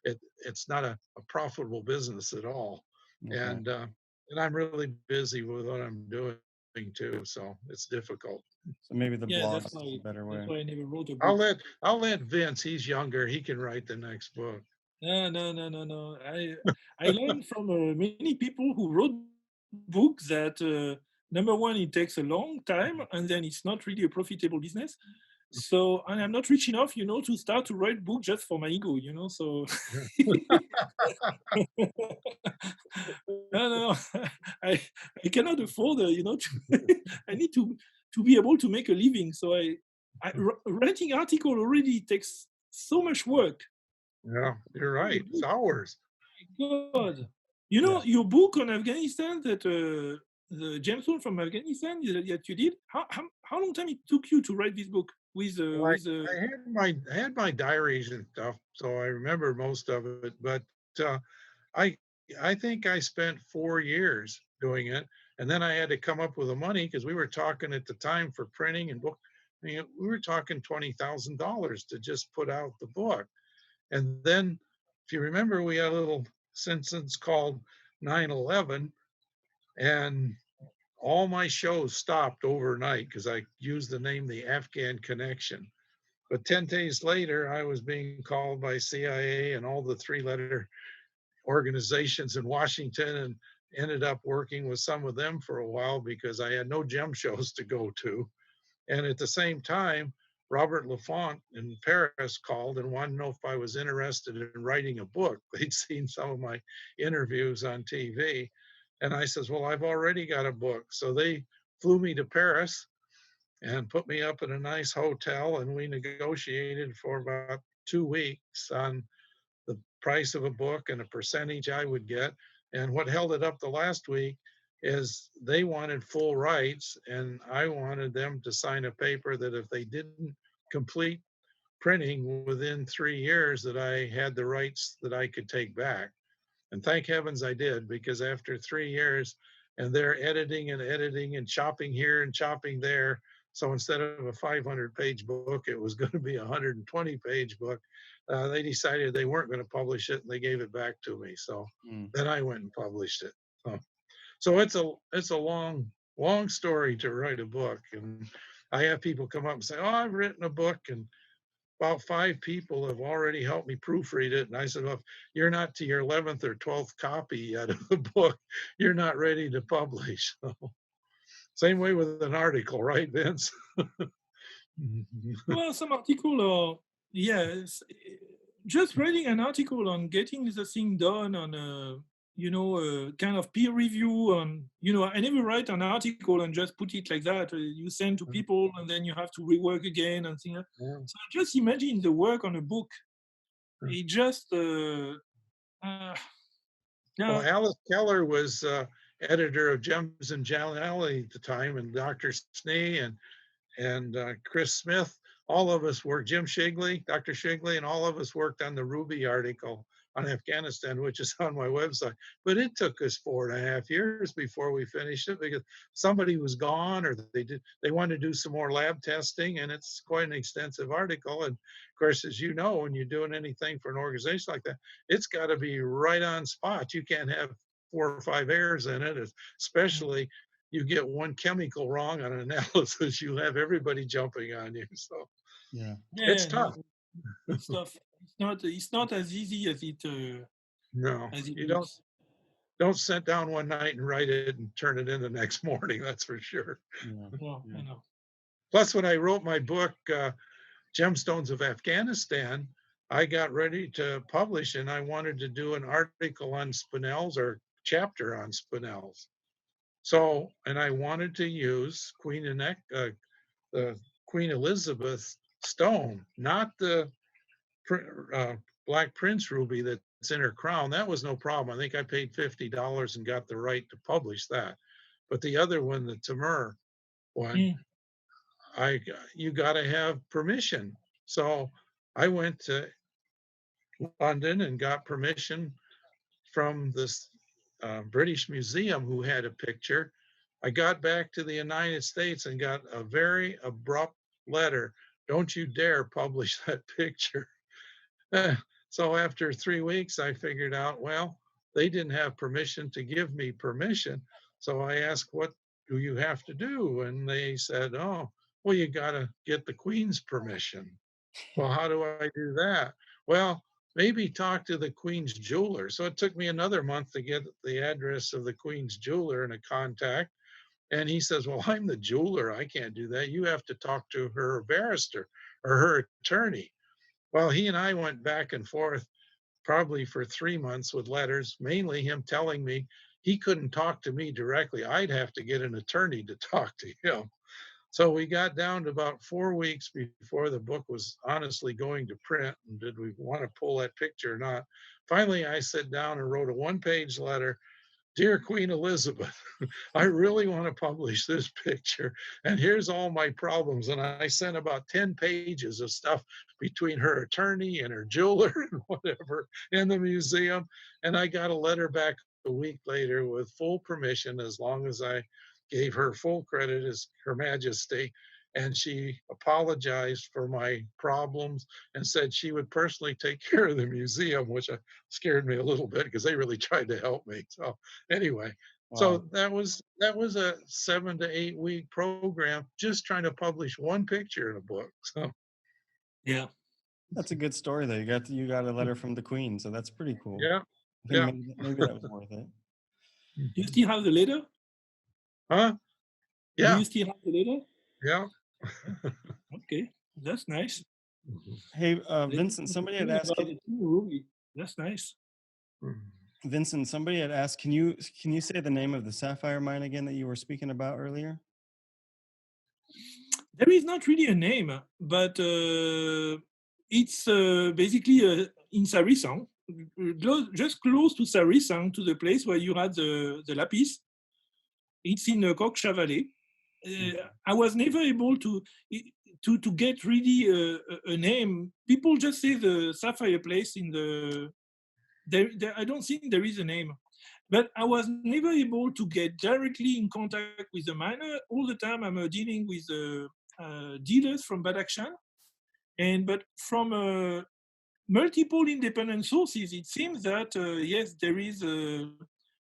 it's not a profitable business at all. okay. And I'm really busy with what I'm doing too, so it's difficult. So maybe the yeah, blogs is a better that's way. why I never wrote a I'll book. let I'll let Vince. He's younger. He can write the next book. No, no, no, no, no. I learned from many people who wrote books that number one, it takes a long time, and then it's not really a profitable business. So, and I'm not rich enough, to start to write book just for my ego, So, no, no, I I cannot afford, I need to be able to make a living. So, writing article already takes so much work. Yeah, you're right. It's hours. God. Yeah. Your book on Afghanistan, that the gemstone from Afghanistan that you did, how long time it took you to write this book with Like I had my diaries and stuff, so I remember most of it. But uh, I I think I spent 4 years doing it, and then I had to come up with the money because we were talking at the time for printing and book. We were talking $20,000 to just put out the book. And then, if you remember, we had a little sentence called 9/11, and all my shows stopped overnight because I used the name The Afghan Connection. But 10 days later, I was being called by CIA and all the 3-letter organizations in Washington and ended up working with some of them for a while because I had no gem shows to go to. And at the same time, Robert Laffont in Paris called and wanted to know if I was interested in writing a book. They'd seen some of my interviews on TV. And I says, well, I've already got a book. So they flew me to Paris and put me up in a nice hotel. And we negotiated for about 2 weeks on the price of a book and a percentage I would get. And what held it up the last week is they wanted full rights, and I wanted them to sign a paper that if they didn't complete printing within 3 years, that I had the rights that I could take back. And thank heavens I did, because after 3 years, and they're editing and chopping here and chopping there. So instead of a 500-page book, it was going to be a 120-page book. They decided they weren't going to publish it, and they gave it back to me. So Mm. then I went and published it. So it's a long story to write a book. And I have people come up and say, "Oh, I've written a book," and about 5 people have already helped me proofread it. And I said, well, if you're not to your 11th or 12th copy yet of the book, you're not ready to publish. So, Same way with an article, right, Vince? Well, some article or yes, just writing an article on getting the thing done on a kind of peer review on I never write an article and just put it like that. You send to people and then you have to rework again and things. Yeah. So just imagine the work on a book. It just Well, yeah. Alice Keller was editor of Gems and Jalali at the time, and Dr. Snee and Chris Smith. All of us worked, Jim Shigley, Dr. Shigley, and all of us worked on the Ruby article on Afghanistan, which is on my website. But it took us 4.5 years before we finished it because somebody was gone or they wanted to do some more lab testing, and it's quite an extensive article. And of course, as you know, when you're doing anything for an organization like that, it's got to be right on spot. You can't have 4 or 5 errors in it, especially you get one chemical wrong on an analysis, you have everybody jumping on you. So Yeah. it's Yeah, tough. no, it's tough. It's not as easy No, as it you looks. don't sit down one night and write it and turn it in the next morning. That's for sure. Yeah. No, Yeah. I know. Plus, when I wrote my book, Gemstones of Afghanistan, I got ready to publish and I wanted to do an article on spinels or chapter on spinels. So, and I wanted to use the Queen Elizabeth stone, not the uh, Black Prince ruby that's in her crown. That was no problem. I think I paid $50 and got the right to publish that. But the other one, the Timur one, Mm. you got to have permission. So I went to London and got permission from this British Museum who had a picture. I got back to the United States and got a very abrupt letter. Don't you dare publish that picture. So after 3 weeks, I figured out, well, they didn't have permission to give me permission. So I asked, what do you have to do? And they said, oh, well, you got to get the Queen's permission. Well, how do I do that? Well, maybe talk to the Queen's jeweler. So it took me another month to get the address of the Queen's jeweler and a contact. And he says, well, I'm the jeweler. I can't do that. You have to talk to her barrister or her attorney. Well, he and I went back and forth probably for 3 months with letters, mainly him telling me he couldn't talk to me directly. I'd have to get an attorney to talk to him. So we got down to about 4 weeks before the book was honestly going to print. And did we want to pull that picture or not? Finally, I sat down and wrote a 1-page letter. Dear Queen Elizabeth, I really want to publish this picture, and here's all my problems. And I sent about 10 pages of stuff between her attorney and her jeweler and whatever in the museum. And I got a letter back a week later with full permission, as long as I gave her full credit as Her Majesty. And she apologized for my problems and said she would personally take care of the museum, which scared me a little bit because they really tried to help me. So anyway, so Wow. that was a 7 to 8 week program just trying to publish one picture in a book. So Yeah. That's a good story though. You got a letter from the Queen, so that's pretty cool. yeah, I think yeah. maybe that was worth it. Do you still have the letter? Huh? Do Yeah, you still have the letter? yeah. Okay, that's nice. Hey, Let me Vincent, know somebody had something asked. about the King Ruby. That's nice. Vincent, somebody had asked. Can you say the name of the sapphire mine again that you were speaking about earlier? There is not really a name, but it's basically in sar-e-sang, just close to sar-e-sang, to the place where you had the lapis. It's in Coq-Chavalet. I was never able to get really a name. People just say the sapphire place in the. I don't think there is a name, but I was never able to get directly in contact with the miner. All the time I'm dealing with dealers from Badakhshan, but from multiple independent sources, it seems that yes, there is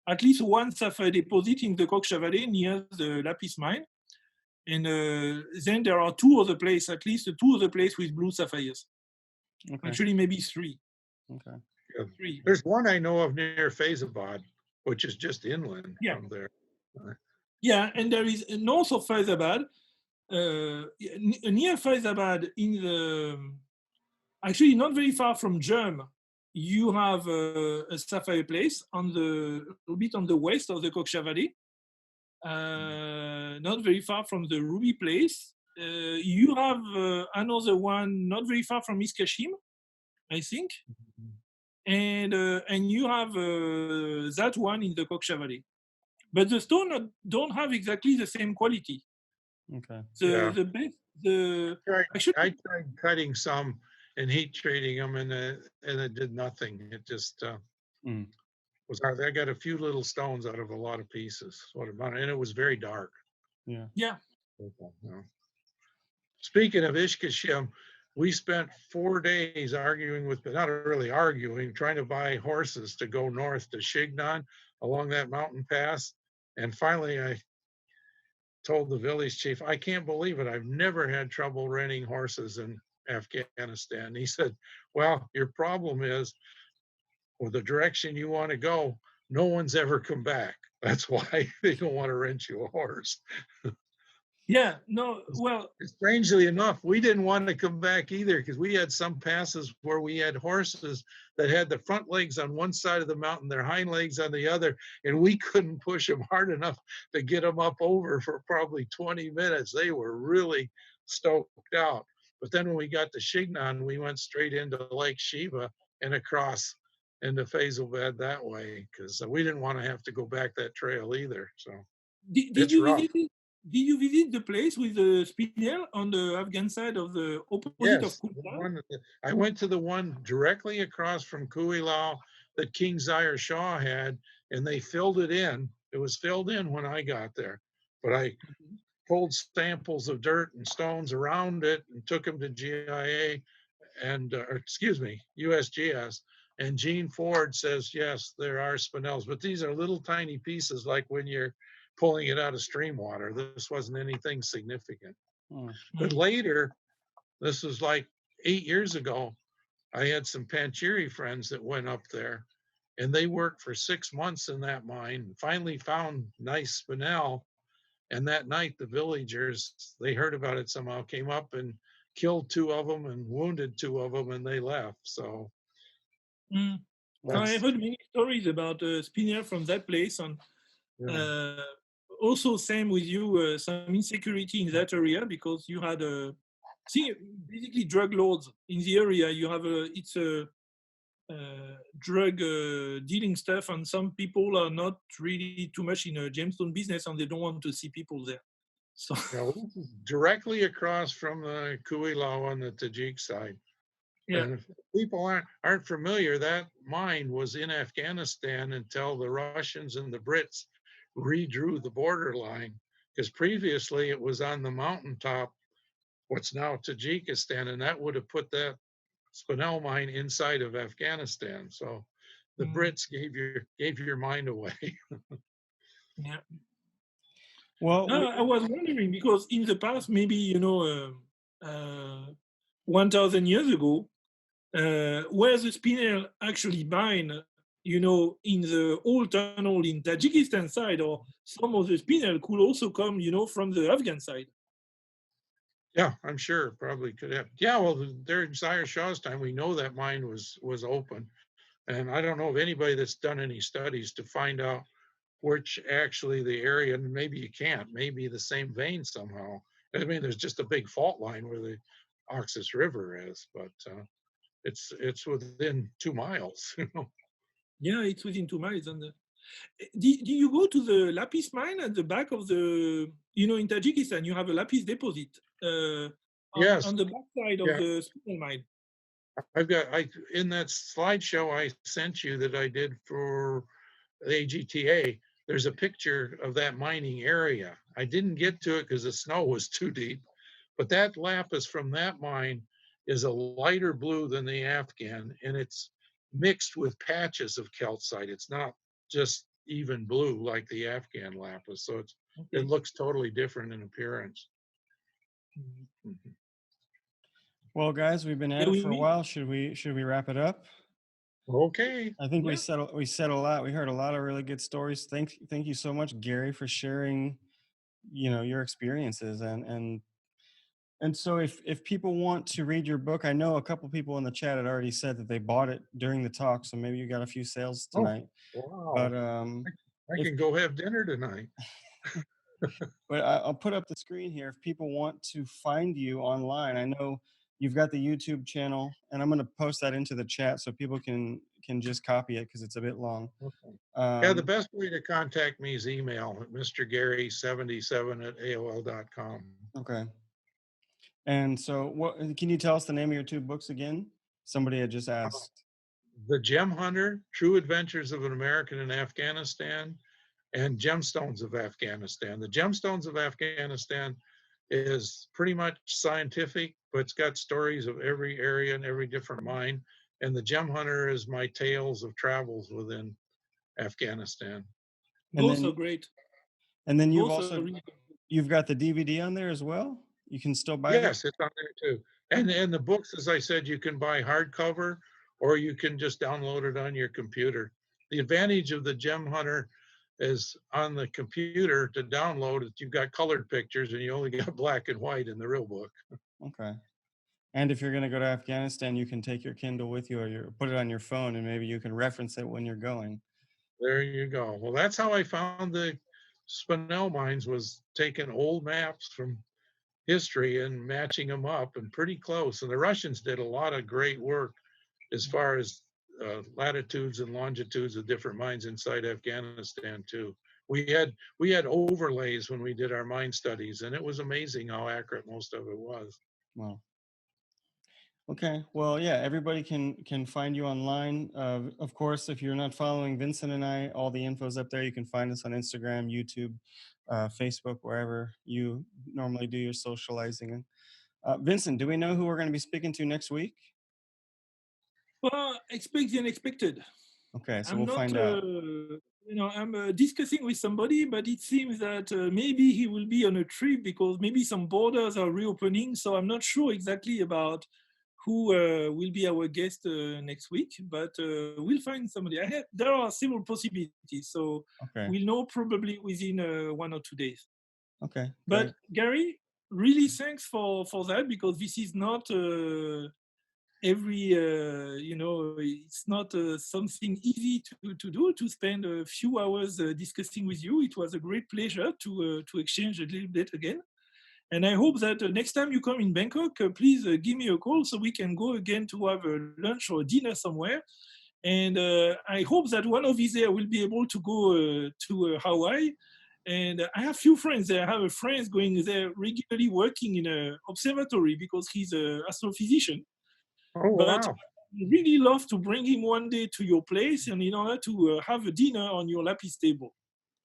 at least one sapphire deposit in the Coq-Chavalet near the lapis mine. And then there are at least two other places with blue sapphires. Okay. Actually, maybe three. Okay. Yeah. Three. There's one I know of near Faizabad, which is just inland Yeah. from there. Yeah, and there is north of Faizabad, near Faizabad, in the actually not very far from Germ, you have a sapphire place on the a bit on the west of the Koksha Valley, not very far from the ruby place. You have another one not very far from East Kashim, I think, and you have that one in the Koksha Valley. But the stone don't have exactly the same quality. Okay. Yeah. The best, the I actually, tried cutting some and heat treating them, and it did nothing. It just Mm. was hard. I got a few little stones out of a lot of pieces. What about it? And it was very dark. Yeah. yeah, Yeah. Speaking of Ishkashim, we spent 4 days arguing with, not really arguing, trying to buy horses to go north to Shignon along that mountain pass. And finally, I told the village chief, I can't believe it. I've never had trouble renting horses in Afghanistan. He said, well, your problem is, or the direction you want to go, no one's ever come back. That's why they don't want to rent you a horse. yeah. No, well, Strangely enough, we didn't want to come back either, because we had some passes where we had horses that had the front legs on one side of the mountain, their hind legs on the other, and we couldn't push them hard enough to get them up over for probably 20 minutes. They were really stoked out. But then when we got to Shignon, we went straight into Lake Shiva and across into Faisalabad that way, because we didn't want to have to go back that trail either. So did it's you rough. visit it? Did you visit the place with the spinel on the Afghan side of the opposite of Yes, Kunzite? I went to the one directly across from Kuilau that King Zaire Shah had, and they filled it in. It was filled in when I got there, but I pulled samples of dirt and stones around it and took them to GIA and, or excuse me, USGS. And Gene Ford says, yes, there are spinels, but these are little tiny pieces like when you're pulling it out of stream water. This wasn't anything significant. Mm. But later, this was like 8 years ago, I had some Panchiri friends that went up there, and they worked for 6 months in that mine, finally found nice spinel. And that night, the villagers, they heard about it somehow, came up and killed two of them and wounded two of them, and they left. So Mm. So I that's, heard many stories about spinel from that place, and yeah. uh, also same with you, some insecurity in that area because you had see basically drug lords in the area. You have it's a drug dealing stuff, and some people are not really too much in a gemstone business, and they don't want to see people there. So Yeah, this is directly across from the Kuilau on the Tajik side. yeah, And if people aren't familiar, that mine was in Afghanistan until the Russians and the Brits redrew the border line, because previously it was on the mountaintop, what's now Tajikistan, and that would have put that spinel mine inside of Afghanistan. So the Brits gave your mind away. yeah. Well, No, I was wondering because in the past, maybe 1,000 years ago, where the spinel actually mine, in the old tunnel in Tajikistan side, or some of the spinel could also come, from the Afghan side. Yeah, I'm sure probably could have. Yeah, well, during Zaire Shah's time, we know that mine was open, and I don't know of anybody that's done any studies to find out which actually the area, and maybe you can't, maybe the same vein somehow. I mean, there's just a big fault line where the Oxus River is, but it's within 2 miles. Yeah, it's within 2 miles. And do you go to the lapis mine at the back of the, in Tajikistan, you have a lapis deposit Yes, on the back side of yeah. the spinel mine. I in that slideshow I sent you that I did for the AGTA, there's a picture of that mining area. I didn't get to it because the snow was too deep, but that lapis from that mine is a lighter blue than the Afghan, and it's mixed with patches of calcite. It's not just even blue like the Afghan lapis. So it looks totally different in appearance. Mm-hmm. Well, guys, we've been at it for a while. Should we wrap it up? Okay. I think we said a lot. We heard a lot of really good stories. Thank you so much, Gary, for sharing your experiences. And so if people want to read your book, I know a couple people in the chat had already said that they bought it during the talk, so maybe you got a few sales Oh, tonight. wow. But I if can go have dinner tonight. but I'll put up the screen here if people want to find you online. I know you've got the YouTube channel, and I'm going to post that into the chat so people can just copy it because it's a bit long. Okay. Yeah, the Um, best way to contact me is email at mrgary77@aol.com. okay. And so, what can you tell us the name of your two books again? Somebody had just asked. The Gem Hunter, True Adventures of an American in Afghanistan, and Gemstones of Afghanistan. The Gemstones of Afghanistan is pretty much scientific, but it's got stories of every area and every different mine. And the Gem Hunter is my tales of travels within Afghanistan. And Both are then great. and then Both are really you've got the DVD on there as well. You can still buy that. Yes, it's on there too. And the books, as I said, you can buy hardcover or you can just download it on your computer. The advantage of the Gem Hunter is on the computer to download it. You've got colored pictures and you only got black and white in the real book. Okay. And if you're going to go to Afghanistan, you can take your Kindle with you, or put it on your phone, and maybe you can reference it when you're going. There you go. Well, that's how I found the spinel mines, was taking old maps from history and matching them up and pretty close. And the Russians did a lot of great work as far as latitudes and longitudes of different mines inside Afghanistan too. We had overlays when we did our mine studies, and it was amazing how accurate most of it was. Well, okay. Well, yeah, everybody can find you online. Of course, if you're not following Vincent and I, all the info's up there. You can find us on Instagram, YouTube, Facebook, wherever you normally do your socializing. Vincent, do we know who we're going to be speaking to next week? well, expect the unexpected. Okay, so I'm we'll not, find out. I'm discussing with somebody, but it seems that maybe he will be on a trip because maybe some borders are reopening. So I'm not sure exactly about who will be our guest next week, but we'll find somebody. There are several possibilities, so Okay. we'll know probably within 1 or 2 days. Okay. But Great. Gary, really thanks for that, because this is not it's not something easy to do, to spend a few hours discussing with you. It was a great pleasure to exchange a little bit again. And I hope that next time you come in Bangkok, please give me a call so we can go again to have a lunch or dinner somewhere. And I hope that one of these days will be able to go to Hawaii. And I have few friends there. I have a friend going there regularly, working in an observatory because he's an astrophysician. Oh, But wow. I really love to bring him one day to your place, and in order to have a dinner on your lapis table.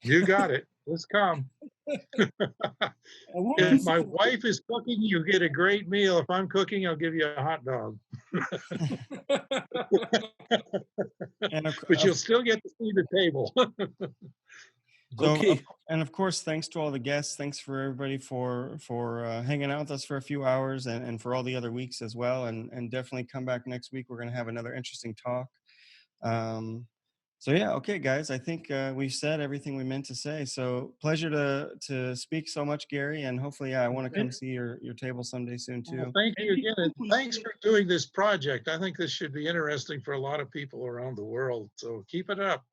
You got it. Let's come. I want to If see my wife is cooking, you get a great meal. If I'm cooking, I'll give you a hot dog. And But you'll still get to see the table. so, Okay. and of course, thanks to all the guests. Thanks for everybody for hanging out with us for a few hours, and for all the other weeks as well. And definitely come back next week. We're going to have another interesting talk. So yeah, okay, guys. I think we've said everything we meant to say. So pleasure to speak so much, Gary, and hopefully, I want to come see your table someday soon Well, too. thank And you this again. And book will thanks be for doing this project. I think this should be interesting for a lot of people around the world. So keep it up.